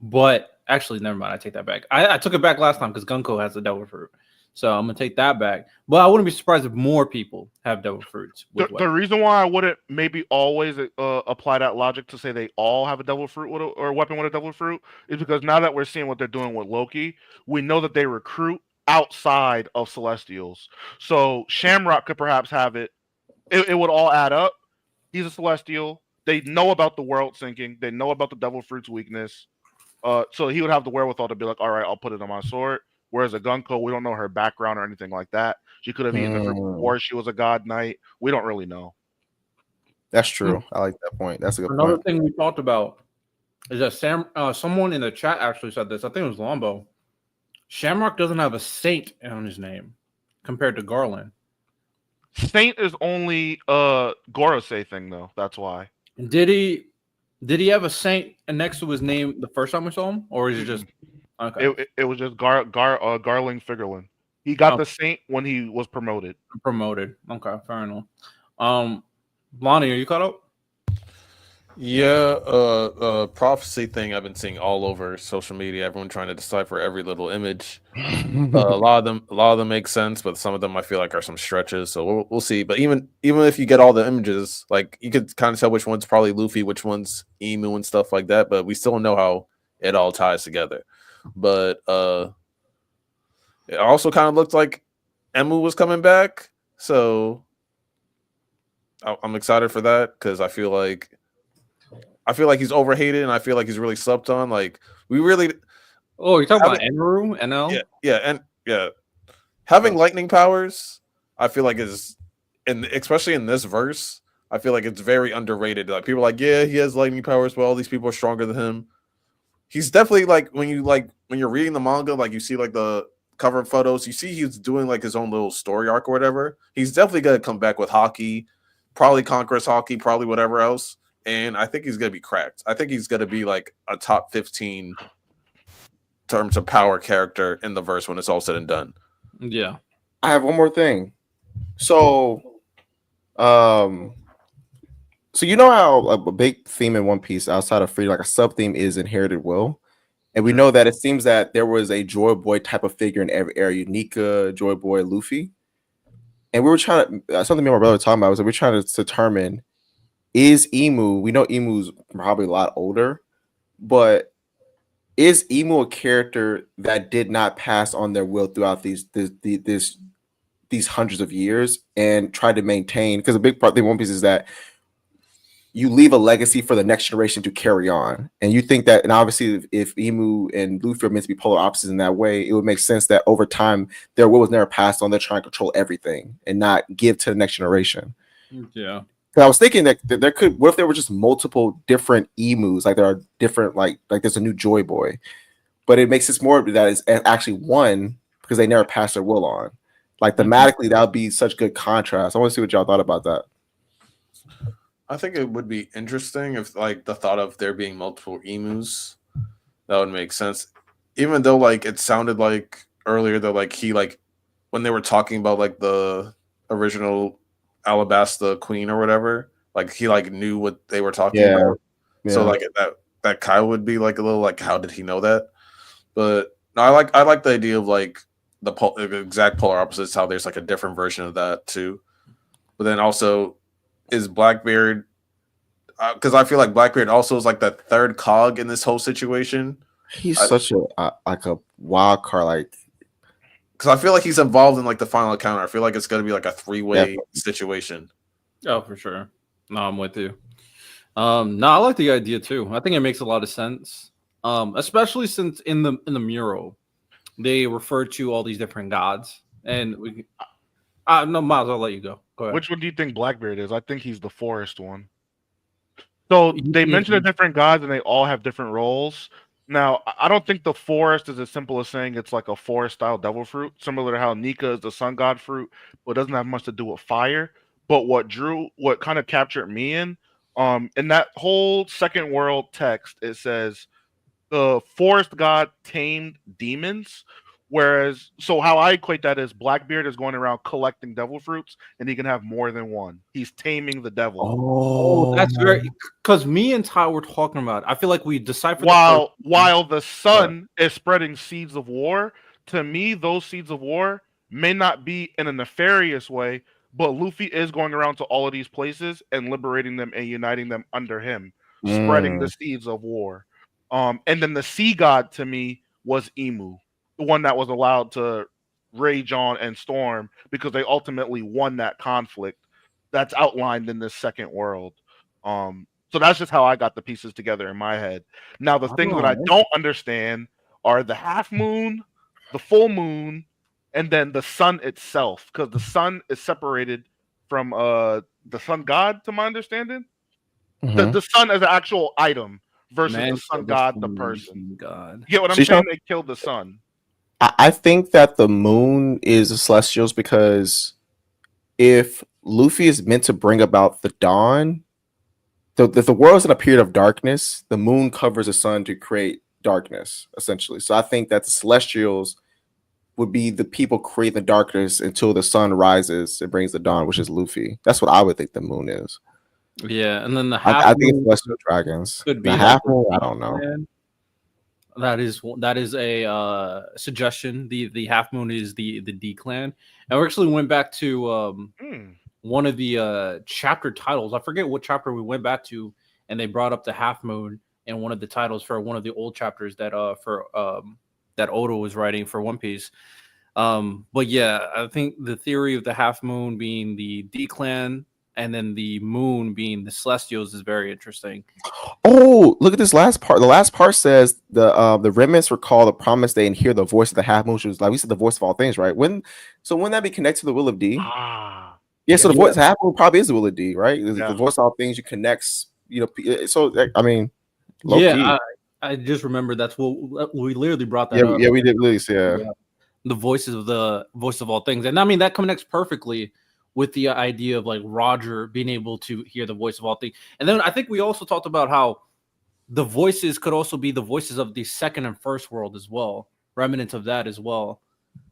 But actually, never mind. I take that back. I took it back last time because Gunko has a devil fruit. So I'm going to take that back. But I wouldn't be surprised if more people have devil fruits. The reason why I wouldn't maybe always apply that logic to say they all have a devil fruit or a weapon with a devil fruit is because now that we're seeing what they're doing with Loki, we know that they recruit outside of Celestials. So Shamrock could perhaps have it. It would all add up. He's a Celestial. They know about the world sinking. They know about the devil fruit's weakness. So he would have the wherewithal to be like, all right, I'll put it on my sword. Whereas a Gunko, we don't know her background or anything like that. She could have eaten the fruit before she was a God Knight. We don't really know. That's true. I like that point. That's a good Another point. thing we talked about is that someone in the chat actually said this. I think it was Lombo. Shamrock doesn't have a saint on his name compared to Garland. Saint is only a Gorosei thing, though. That's why. Did he have a saint next to his name the first time we saw him, or is it just okay? It was just Garling Figerlin. He got the saint when he was promoted. Okay, fair enough. Lonnie, are you caught up? Yeah, prophecy thing I've been seeing all over social media. Everyone trying to decipher every little image. A lot of them make sense, but some of them I feel like are some stretches. So we'll see. But even if you get all the images, like you could kind of tell which one's probably Luffy, which one's Emu and stuff like that. But we still don't know how it all ties together. But it also kind of looked like Emu was coming back. So I'm excited for that because I feel like he's overhated and I feel like he's really slept on. Like we really. Oh, you're talking about Enru, NL? Yeah. Having lightning powers, I feel like especially in this verse, I feel like it's very underrated. Like people are like, yeah, he has lightning powers, but all these people are stronger than him. He's definitely when you're reading the manga, like you see like the cover photos, you see he's doing like his own little story arc or whatever. He's definitely gonna come back with Haki, probably Conqueror's Haki, probably whatever else. And I think he's going to be cracked. I think he's going to be like a top 15 in terms of power character in the verse when it's all said and done. Yeah. I have one more thing. So you know how a big theme in One Piece outside of free, like a sub theme is inherited will. And we know that it seems that there was a Joy Boy type of figure in every area, Nika, Joy Boy, Luffy. And we were trying to, something me and my brother were talking about was that we're trying to determine, is Emu, we know Emu's probably a lot older, but is Emu a character that did not pass on their will throughout these hundreds of years and tried to maintain? Because a big part of the One Piece is that you leave a legacy for the next generation to carry on. And you think that, and obviously if Emu and Luffy are meant to be polar opposites in that way, it would make sense that over time their will was never passed on. They're trying to control everything and not give to the next generation. Yeah. I was thinking that there could, what if there were just multiple different Emus? Like there are different, like there's a new Joy Boy. but it makes it more that it's actually one because they never passed their will on. Like thematically, that would be such good contrast. I want to see what y'all thought about that. I think it would be interesting if like the thought of there being multiple emus, that would make sense. Even though like it sounded like earlier that like he like when they were talking about like the original Alabasta Queen or whatever, like he like knew what they were talking about. Yeah. So like that Kyle would be like a little like how did he know that? But no, I like the idea of like the exact polar opposites, how there's like a different version of that too. But then also is Blackbeard, because I feel like Blackbeard also is like the third cog in this whole situation. He's such a like a wild card, like because I feel like he's involved in like the final encounter. I feel like it's going to be like a 3-way situation. Oh, for sure. No, I'm with you. No, I like the idea too. I think it makes a lot of sense, especially since in the mural they refer to all these different gods, and we. No, Miles, I'll let you go. Go ahead. Which one do you think Blackbeard is? I think he's the forest one. So they mention the different gods, and they all have different roles. Now, I don't think the forest is as simple as saying it's like a forest-style devil fruit, similar to how Nika is the sun god fruit, but it doesn't have much to do with fire. But what kind of captured me in that whole second world text, it says the forest god tamed demons. Whereas, so how I equate that is Blackbeard is going around collecting devil fruits, and he can have more than one. He's taming the devil. Oh, that's very because me and Ty were talking about it. I feel like we deciphered while the sun is spreading seeds of war. To me, those seeds of war may not be in a nefarious way, but Luffy is going around to all of these places and liberating them and uniting them under him, spreading the seeds of war. And then the sea god to me was Emu, the one that was allowed to rage on and storm because they ultimately won that conflict that's outlined in this second world. So that's just how I got the pieces together in my head. Now, the things that I don't understand are the half moon, the full moon, and then the sun itself, because the sun is separated from the sun god, to my understanding. The sun as an actual item versus the sun god, the person. God. You get what I'm saying? They killed the sun. I think that the moon is the Celestials because if Luffy is meant to bring about the dawn, the world is in a period of darkness. The moon covers the sun to create darkness, essentially. So I think that the Celestials would be the people creating the darkness until the sun rises and brings the dawn, which is Luffy. That's what I would think the moon is. Yeah, and then the half I think it's Celestial Dragons. Could be the half moon. I don't know. That is a suggestion. The half moon is the D clan, and we actually went back to one of the chapter titles. I forget what chapter we went back to, and they brought up the half moon in one of the titles for one of the old chapters that that Oda was writing for One Piece. But yeah, I think the theory of the half moon being the D clan and then the moon being the Celestials is very interesting. Oh, look at this last part. The last part says the remnants recall the promised day and hear the voice of the half moon, which was like we said, the voice of all things, right? Wouldn't that be connected to the will of D? Yeah, so the voice half moon probably is the will of D, right? The voice of all things you connects, so I mean, I just remember that's what we literally brought that up. Yeah, we did at least, yeah. The voice of all things. And I mean that connects perfectly with the idea of like Roger being able to hear the voice of all things. And then I think we also talked about how the voices could also be the voices of the second and first world as well, remnants of that as well.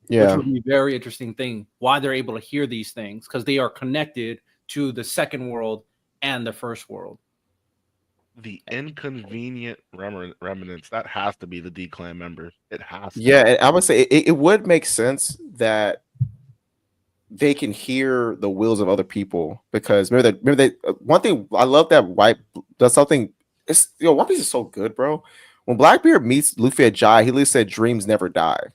Yeah, which would be a very interesting thing. Why they're able to hear these things because they are connected to the second world and the first world. The inconvenient remnants, that has to be the D clan members. It has to. Yeah, I would say it would make sense that they can hear the wills of other people because remember they one thing I love that White does something. It's One Piece is so good, bro. When Blackbeard meets Luffy at Jai, he literally said dreams never die.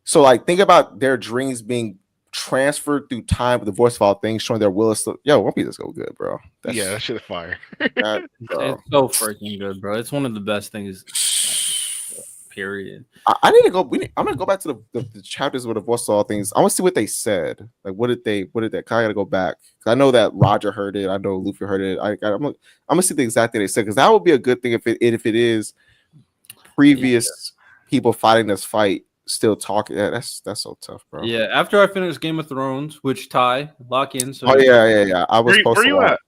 So like think about their dreams being transferred through time with the voice of all things, showing their will. One Piece is so good, bro. That shit is fire. It's so freaking good, bro. It's one of the best things. Period. I need to go. I'm gonna go back to the chapters with the voice of all things. I want to see what they said. Like, what did they? I gotta go back. I know that Roger heard it. I know Luffy heard it. I'm gonna see the exact thing they said because that would be a good thing if it is previous people fighting this fight still talking. Yeah, that's so tough, bro. Yeah, after I finish Game of Thrones, which Ty lock in. So yeah. I was supposed where to you watch. at?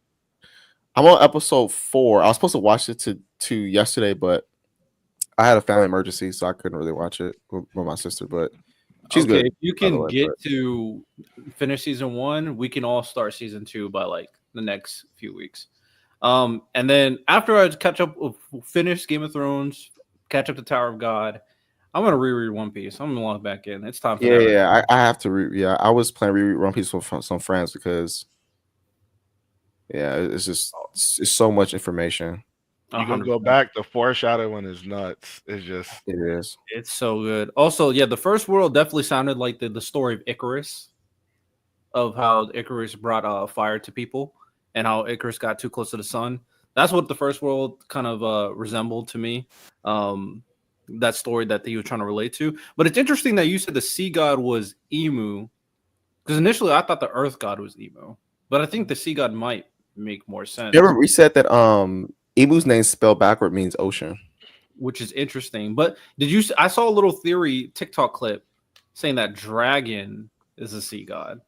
I'm on episode 4. I was supposed to watch it to yesterday, but I had a family emergency, so I couldn't really watch it with my sister. But she's good. If you can get to finish season 1, we can all start season 2 by like the next few weeks. And then after I finish Game of Thrones, catch up to Tower of God, I'm gonna reread One Piece. I'm gonna log back in. It's time for that. Yeah. I have to I was planning to reread One Piece with some friends because it's just it's so much information. You gonna go back? The foreshadowing is nuts. It is. It's so good. Also, the first world definitely sounded like the story of Icarus, of how Icarus brought fire to people and how Icarus got too close to the sun. That's what the first world kind of resembled to me. That story that you were trying to relate to. But it's interesting that you said the sea god was Emu, because initially I thought the earth god was Emu, but I think the sea god might make more sense. You ever reset that Emu's name spelled backward means ocean, which is interesting. But I saw a little theory TikTok clip saying that dragon is a sea god,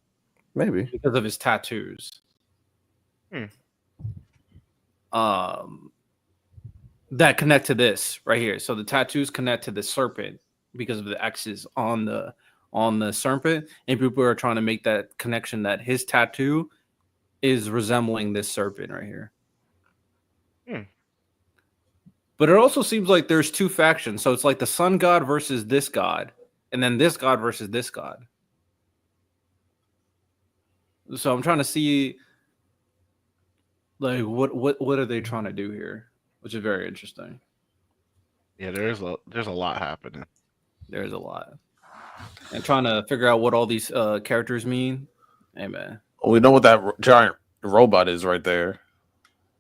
maybe because of his tattoos. That connect to this right here. So the tattoos connect to the serpent because of the X's on the serpent, and people are trying to make that connection that his tattoo is resembling this serpent right here. But it also seems like there's two factions. So it's like the sun god versus this god, and then this god versus this god. So I'm trying to see like what are they trying to do here, which is very interesting. Yeah, there's a lot happening. There's a lot. And trying to figure out what all these characters mean. Hey man. We know what that giant robot is right there.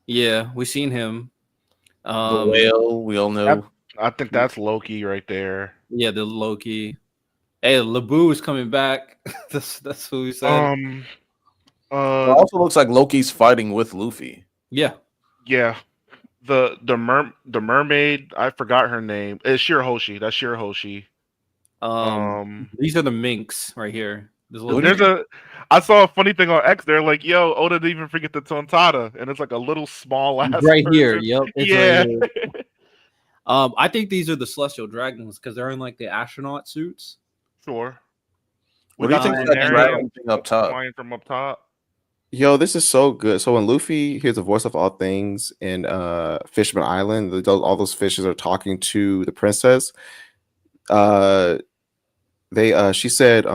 Yeah, we've seen him. The whale, we all know. I think that's Loki right there. Yeah, the Loki. Hey, Labu is coming back. that's who we said. It also looks like Loki's fighting with Luffy. Yeah. Yeah. The mermaid, I forgot her name. It's Shirahoshi. That's Shirahoshi. These are the minks right here. I saw a funny thing on X. They're like, "Yo, Oda didn't even forget the Tontada," and it's like a little small ass right person. here. Yep. Yeah. Right here. I think these are the celestial dragons because they're in like the astronaut suits. Sure. What do you think of that dragon thing up top? Flying from up top. Yo, this is so good. So when Luffy hears the voice of all things in Fishman Island, all those fishes are talking to the princess. She said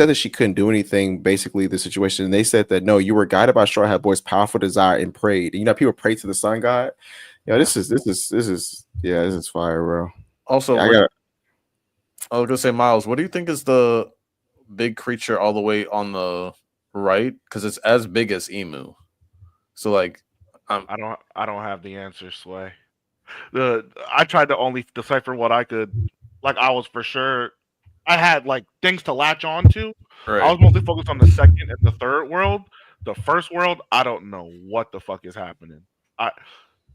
that she couldn't do anything, basically the situation. And they said that no, you were guided by Straw Hat Boy's powerful desire and prayed. And, people pray to the sun god. This is fire, bro. Also, I was gonna say, Miles, what do you think is the big creature all the way on the right? Because it's as big as Emu. So like, I don't have the answer, Sway. I tried to only decipher what I could. Like, I was for sure. I had like things to latch on to. Right. I was mostly focused on the second and the third world. The first world, I don't know what the fuck is happening.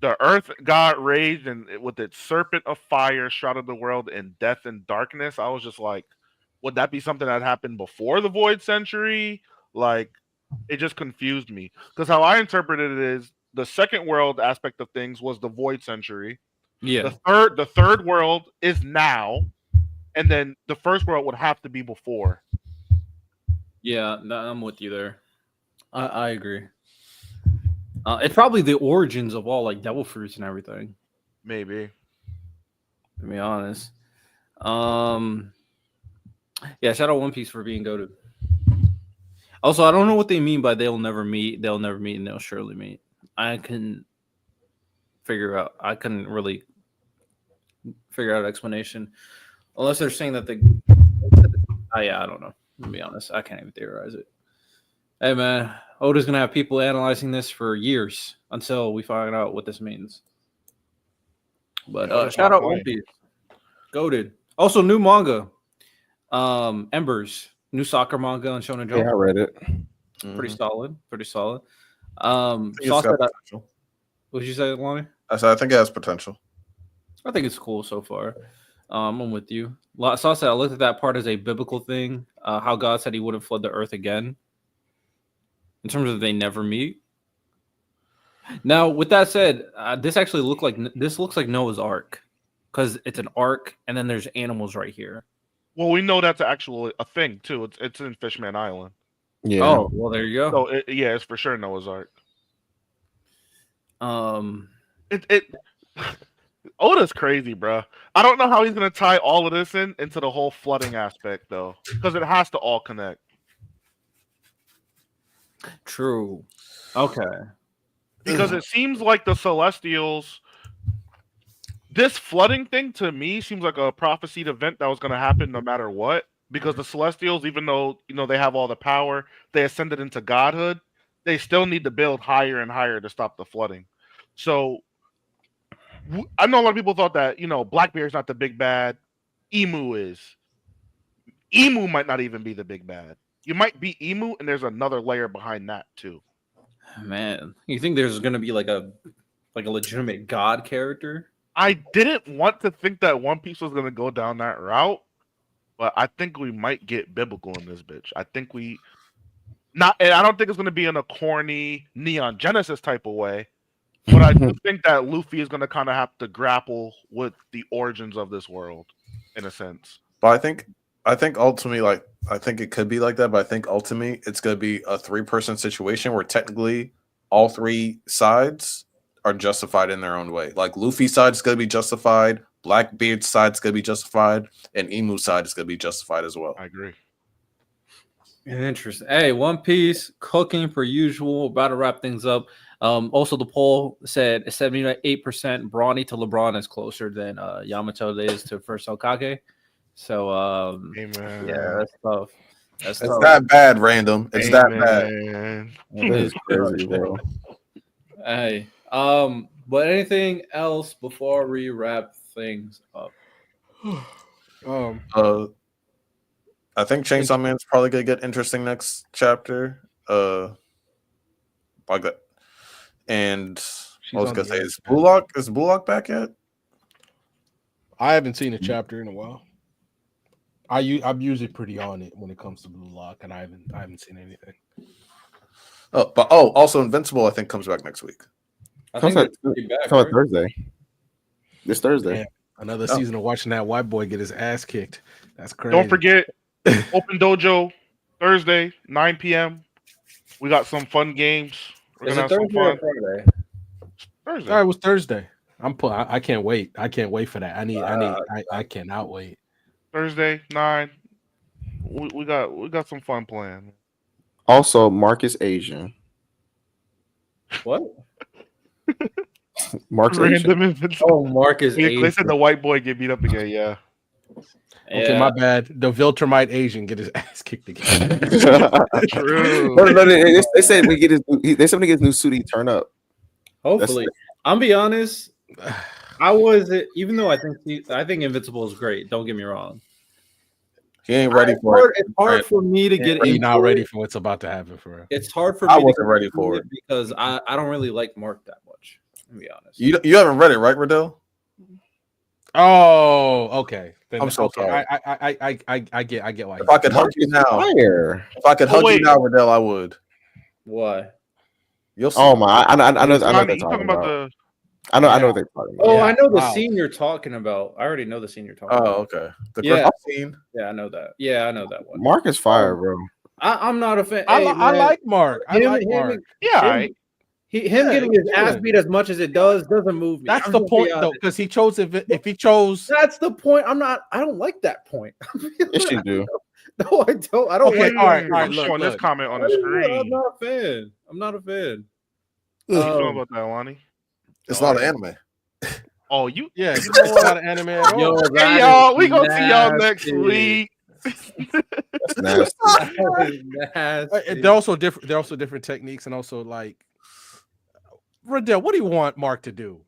The earth god raged, and with its serpent of fire shrouded the world in death and darkness. I was just like, would that be something that happened before the Void Century? Like, it just confused me. Because how I interpreted it is the second world aspect of things was the Void Century. Yeah. The third world is now, and then the first world would have to be before. Yeah, I'm with you there. I agree. It's probably the origins of all like devil fruits and everything. Maybe. To be honest. Yeah, shout out One Piece for being goated. Also, I don't know what they mean by they'll never meet, and they'll surely meet. I couldn't really figure out an explanation. Unless they're saying that I don't know. To be honest, I can't even theorize it. Hey man, Oda's gonna have people analyzing this for years until we find out what this means. But shout out One Piece. Goated. Also, new manga. Embers. New soccer manga on Shonen Jump. Yeah, I read it. Pretty solid. What did you say, Lonnie? I think it has potential. I think it's cool so far. I'm with you. Sauce, I looked at that part as a biblical thing. How God said He wouldn't flood the earth again. In terms of they never meet. Now, with that said, this actually looks like Noah's Ark, because it's an ark and then there's animals right here. Well, we know that's actually a thing too. It's in Fishman Island. Yeah. Oh, well, there you go. So it's for sure Noah's Ark. Oda's crazy, bro. I don't know how he's gonna tie all of this into the whole flooding aspect though, because it has to all connect. True. Okay. Because it seems like the Celestials, this flooding thing to me seems like a prophesied event that was going to happen no matter what. Because the Celestials, even though they have all the power, they ascended into godhood. They still need to build higher and higher to stop the flooding. So I know a lot of people thought that Blackbeard's not the big bad. Emu is. Emu might not even be the big bad. You might be Emu, and there's another layer behind that too. Man, you think there's gonna be like a legitimate god character? I didn't want to think that One Piece was gonna go down that route, but I think we might get biblical in this bitch. I think and I don't think it's gonna be in a corny Neon Genesis type of way, but I do think that Luffy is gonna kind of have to grapple with the origins of this world, in a sense. But I think ultimately, I think it could be like that, but I think ultimately it's going to be a 3-person situation where technically all 3 sides are justified in their own way. Like Luffy's side is going to be justified, Blackbeard's side is going to be justified, and Emu's side is going to be justified as well. I agree. Interesting. Hey, One Piece cooking per usual. About to wrap things up. Also, the poll said 78% Brawny to LeBron is closer than Yamato is to first Hokage. So, yeah, that's tough. It's that bad, random. It's that bad. That is crazy, bro. Hey, but anything else before we wrap things up? I think Chainsaw Man's probably gonna get interesting next chapter. Like that. And I was gonna say, is Bullock back yet? I haven't seen a chapter in a while. I'm usually pretty on it when it comes to Blue Lock, and I haven't seen anything. Also Invincible, I think, comes back next week. Comes back Thursday. This Thursday. Man, another season of watching that white boy get his ass kicked. That's crazy. Don't forget, Open Dojo Thursday, 9 p.m. We got some fun games. We're gonna have some fun. Friday? Thursday. All right, it was Thursday. I can't wait. I can't wait for that. I cannot wait. Thursday, 9. We got some fun planned. Also, Mark is Asian. What? Mark's Random Asian. Oh, Mark is Asian. They said the white boy get beat up again. Yeah. Okay, my bad. The Viltrumite Asian get his ass kicked again. True. No, they said when he get his new suit, he turn up. Hopefully, I'm be honest. Even though I think Invincible is great. Don't get me wrong. He ain't ready for it. It's hard for me to get. He's not ready for what's about to happen for him. It's hard for me. I wasn't ready for it because I don't really like Mark that much. To be honest, you haven't read it, right, Riddell? Oh, okay. Then, I'm so sorry. I get why. If I could hug you now, you now, Riddell, I would. Why? You'll see. Oh my! I know what they're talking talking about. about. I know what they're talking about. Oh, yeah. I know the scene you're talking about. I already know the scene you're talking about. Oh, okay. The Griffith scene. Yeah, I know that. Yeah, I know that one. Mark is fire, bro. I'm not a fan. I like Mark. Him getting his ass beat as much as it doesn't move me. That's the point, though, because he chose if he chose. That's the point. I don't like that point. Yes, you do. No, I don't. I don't. Okay, all right. I'm showing this comment on the screen. I'm not a fan. I'm not a fan. What you know about that, Lonnie? It's not an anime. Oh, you it's not an anime at all. Yo, hey, y'all, we gonna see y'all next week. That's nasty. They're also different techniques, and also like Riddell, what do you want Mark to do?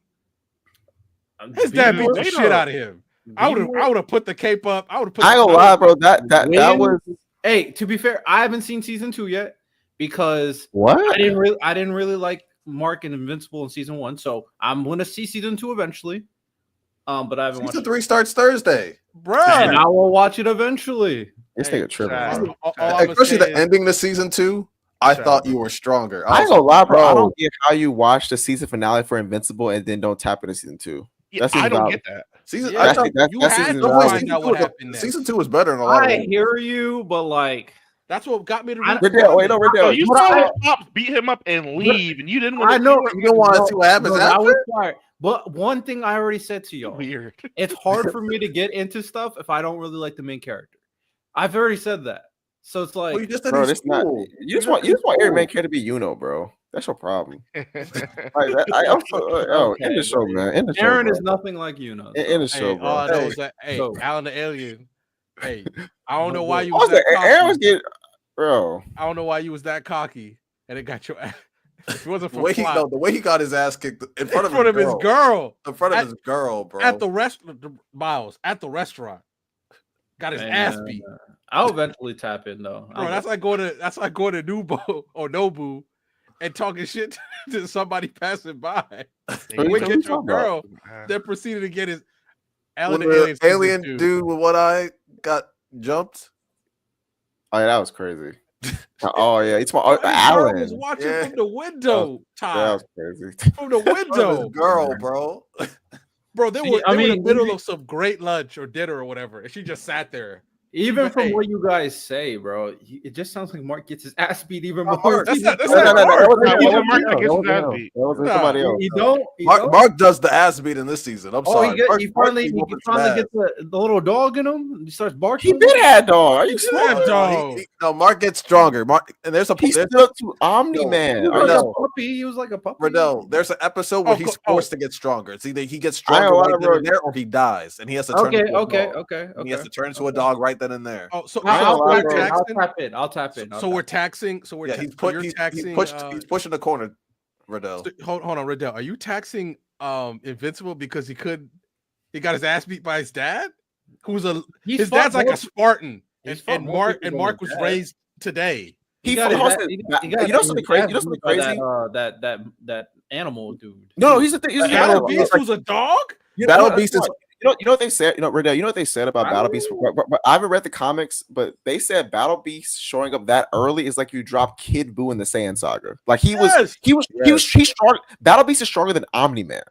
His dad beat the shit out of him. I would have put the cape up. I ain't gonna lie, bro. That was. Hey, to be fair, I haven't seen season 2 yet because what? I didn't really like Mark and Invincible in season 1, so I'm gonna see season 2 eventually. But I haven't watched Season 3 starts Thursday, bro. And I will watch it eventually. This nigga tripping, bro. Especially the ending to season 2. I thought you were stronger. I ain't gonna lie, bro. I don't get how you watch the season finale for Invincible and then don't tap into season 2. Yeah, I don't get that. Season, Yeah, season 2 was better in a lot of ways. I hear you, but like that's what got me to Riddell. You saw Pops beat him up and leave, and you didn't want to. I know you don't want to see what happens after. But one thing I already said to y'all, Weird. It's hard for me to get into stuff if I don't really like the main character. I've already said that. So it's like, bro, you just want every main character to be Yuno, bro. That's your problem. In the show, man. In the show, Aaron is nothing like Yuno. In the show, bro. Alan the Alien. Hey, I don't know why you was that cocky. Aaron was getting, bro. I don't know why you was that cocky, and it got your ass. It wasn't the way he got his ass kicked in front of his girl. In front of his girl, bro. At the Miles at the restaurant. Got his ass beat. I'll eventually tap in though. Bro, that's like going to Nubo or Nobu and talking shit to somebody passing by. We get your girl, then proceeded to get his alien dude with one eye got jumped. Oh yeah, that was crazy. Oh yeah, it's my Alan was watching from the window. That was crazy. From the window, girl, bro. Bro, they were in the middle of some great lunch or dinner or whatever, and she just sat there. Even from what you guys say, bro, it just sounds like Mark gets his ass beat even more. Mark gets his ass beat. Mark does the ass beat in this season. I'm sorry. He finally gets the little dog in him. He starts barking. He been had dog. Are you dog? No, Mark gets stronger. And there's he's still to Omni Man. He was like a puppy. Riddell, there's an episode where he's forced to get stronger. It's either he gets stronger right then and there, or he dies, and he has to turn. Okay. He has to turn into a dog right then and there. Oh, so I'll tap in. So we're taxing. So we're he's pushing the corner. Riddell, hold on, Riddell. Are you taxing Invincible because he got his ass beat by his dad? His dad's like a Spartan, and Mark was raised today. You know something crazy? That animal dude. No, he's the thing. Battle Beast was a dog. Battle Beast is. You know what they said? Riddell, you know what they said about Battle Beast? But I haven't read the comics, but they said Battle Beast showing up that early is like you drop Kid Buu in the Saiyan saga. Like he's strong. Battle Beast is stronger than Omni Man.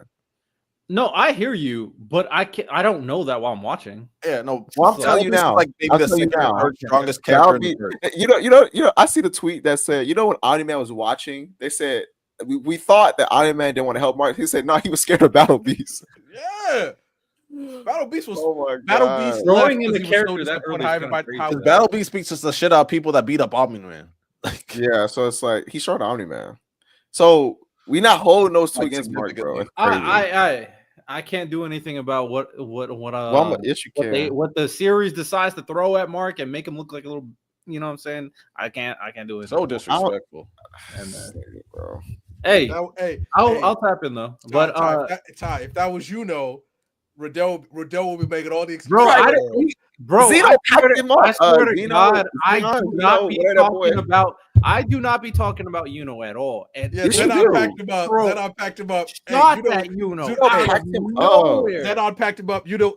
No, I hear you, but I don't know that while I'm watching. Yeah, no. Well, I'm telling you now. Like maybe the strongest character. You know. I see the tweet that said, when Omni Man was watching, they said we thought that Omni Man didn't want to help Mark. He said no, he was scared of Battle Beast. Yeah. Battle Beast was Battle Beast throwing in the character that Battle Beast beats the shit out of people that beat up Omni Man. Yeah, so it's like he's short Omni Man. So we not holding those two against Mark, bro. I can't do anything about what the series decides to throw at Mark and make him look like a little. You know what I'm saying? I can't do it. So disrespectful. Bro. Hey, I'll tap in though. But Ty, if that was Riddell will be making all the excuses. Zeno tapped him up. I swear to God, I do not be talking about Yuno at all. And then I packed him up. Not that Yuno. Then I packed him up. Riddell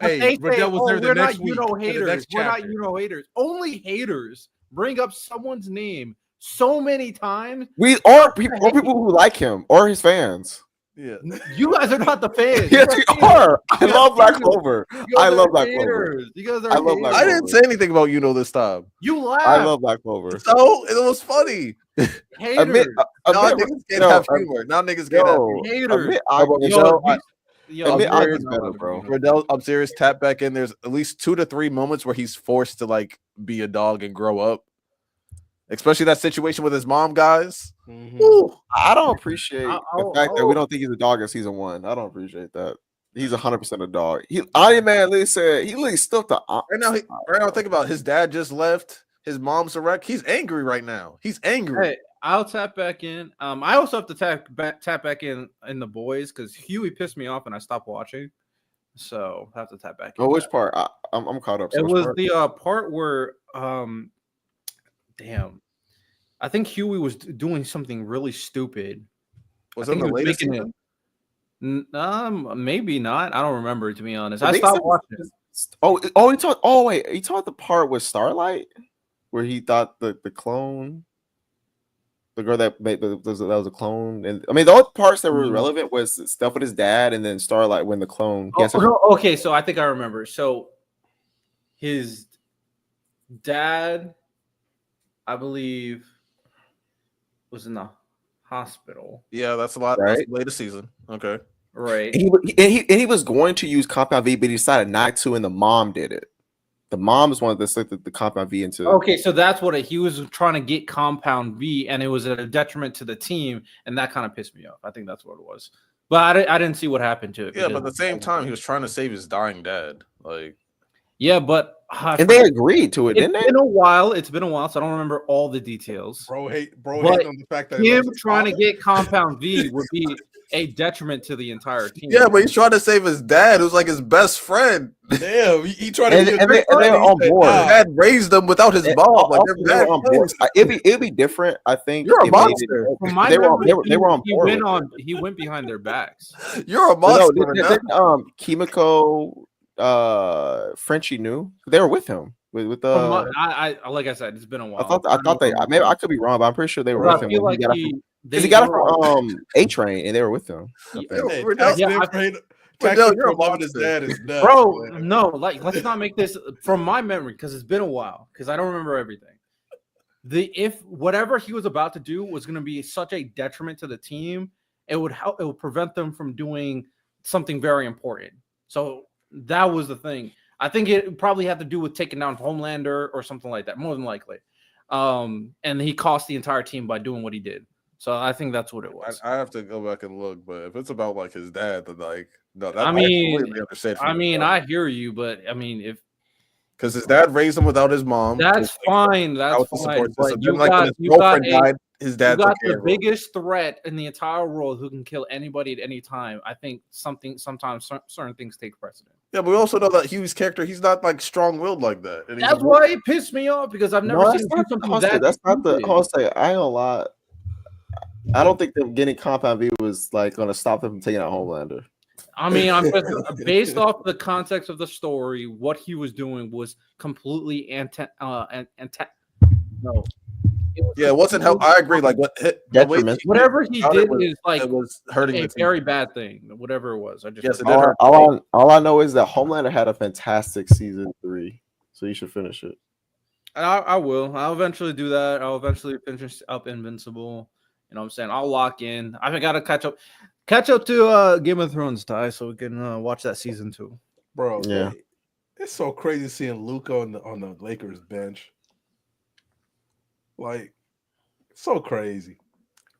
was there the next week. We're not Yuno haters. Only haters bring up someone's name so many times. We are people who like him or his fans. Yeah, you guys are not the fans. Yes, we are. I love Black Clover. I love Black Clover. You guys are. I didn't say anything about this time. You laughed. I love Black Clover. So it was funny. Haters. Now niggas can't have humor. Now niggas can't have humor. Haters. Bro. Riddell, I'm serious. Tap back in. There's at least 2 to 3 moments where he's forced to like be a dog and grow up. Especially that situation with his mom, guys. Mm-hmm. I don't appreciate the fact that we don't think he's a dog in season 1. I don't appreciate that. He's 100% a dog. Iron Man literally said he literally stuck to. Right now, think about it. His dad just left. His mom's a wreck. He's angry right now. He's angry. Hey, I'll tap back in. I also have to tap back in the boys because Huey pissed me off and I stopped watching. So I have to tap back in. Oh, which part? I'm caught up. So it was the part where damn. I think Huey was doing something really stupid. Was it the latest season? Maybe not. I don't remember, to be honest. I I stopped watching. He taught the part with Starlight where he thought the clone, the girl that was a clone, and I mean the only parts that were relevant was stuff with his dad, and then Starlight when the clone. Okay, so I think I remember. So his dad, I believe, was in the hospital. Yeah, that's a lot. Right? That's the latest season. Okay. Right. He was going to use Compound V, but he decided not to, and the mom did it. The mom's one that slipped the Compound V into. Okay, so that's what he was trying to get Compound V, and it was at a detriment to the team, and that kind of pissed me off. I think that's what it was. But I didn't see what happened to it. Yeah, but at the same time, he was trying to save his dying dad. Like, yeah, but and they agreed to it, didn't they? It's been a while. It's been a while, so I don't remember all the details. Bro hating on the fact that him trying to get Compound V would be a detriment to the entire team. Yeah, but he's trying to save his dad, who's like his best friend. Damn, he tried to. And they were on board. His dad raised them without his mom. Like they were on board. It'd be different. I think you're a monster. They were on board. He went behind their backs. You're a monster. Kimiko, Frenchie knew they were with him. With I like I said, it's been a while. I thought they maybe I could be wrong, but I'm pretty sure they were with him. He got it from A Train, and they were with him. You're loving his dad is nuts, bro. Man. No, like let's not make this from my memory because it's been a while because I don't remember everything. If whatever he was about to do was going to be such a detriment to the team, it would prevent them from doing something very important. So that was the thing. I think it probably had to do with taking down Homelander or something like that, more than likely. And he cost the entire team by doing what he did. So I think that's what it was. I have to go back and look, but if it's about like his dad, then like no, that I hear you, but I mean because his dad raised him without his mom. That's fine. That's fine. But his dad got the biggest threat in the entire world who can kill anybody at any time. I think sometimes certain things take precedent. Yeah, but we also know that Hugh's character, he's not like strong-willed like that. And that's why it pissed me off because I've never seen him do something that. That's not the Jose. I ain't gonna lie. I don't think them getting Compound V was like gonna stop them from taking out Homelander. I mean, I'm just based off the context of the story. What he was doing was completely no. It wasn't help. I agree. Like whatever he did is like it was hurting a very bad thing. Whatever it was, I just all I know is that Homelander had a fantastic season 3, so you should finish it. I will. I'll eventually do that. I'll eventually finish up Invincible. You know what I'm saying? I'll lock in. I got to catch up to Game of Thrones, Ty, so we can watch that season 2. Bro, yeah. It's so crazy seeing Luka on the Lakers bench. Like, it's so crazy.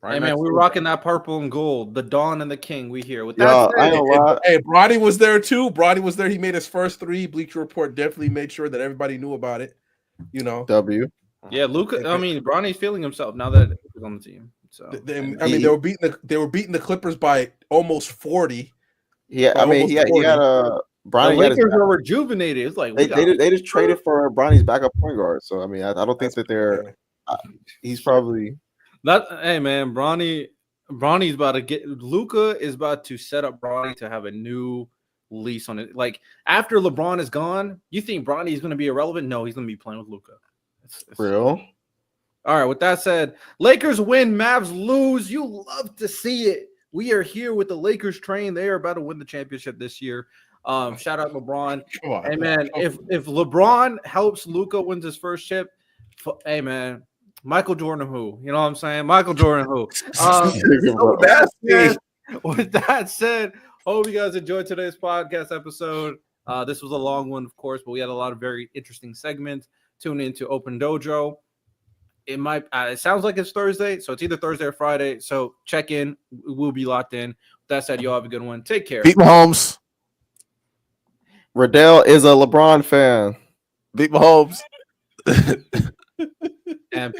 Hey man, we're rocking that purple and gold, the Dawn and the King. We here with that. Hey, Bronny was there too. Bronny was there. He made his first 3. Bleacher Report definitely made sure that everybody knew about it. You know, Yeah, Luka. I mean, Bronny's feeling himself now that he's on the team. So they were beating the Clippers by almost 40. Yeah, I mean, he had Bronny. The Lakers were rejuvenated. It's like they just traded for Bronny's backup point guard. So I mean, I don't think that they're. He's probably not. Hey man, Bronny's about to get. Luka is about to set up Bronny to have a new lease on it. Like after LeBron is gone, you think Bronny is going to be irrelevant? No, he's going to be playing with Luka. It's real. All right. With that said, Lakers win, Mavs lose. You love to see it. We are here with the Lakers train. They are about to win the championship this year. Shout out LeBron. Hey man, if LeBron helps Luka wins his first chip, hey man, Michael Jordan who? You know what I'm saying? Michael Jordan who? With that said, hope you guys enjoyed today's podcast episode. This was a long one, of course, but we had a lot of very interesting segments. Tune into Open Dojo. It might. It sounds like it's Thursday, so it's either Thursday or Friday. So check in. We'll be locked in. With that said, y'all have a good one. Take care. Beat Mahomes. Riddell is a LeBron fan. Beat Mahomes. And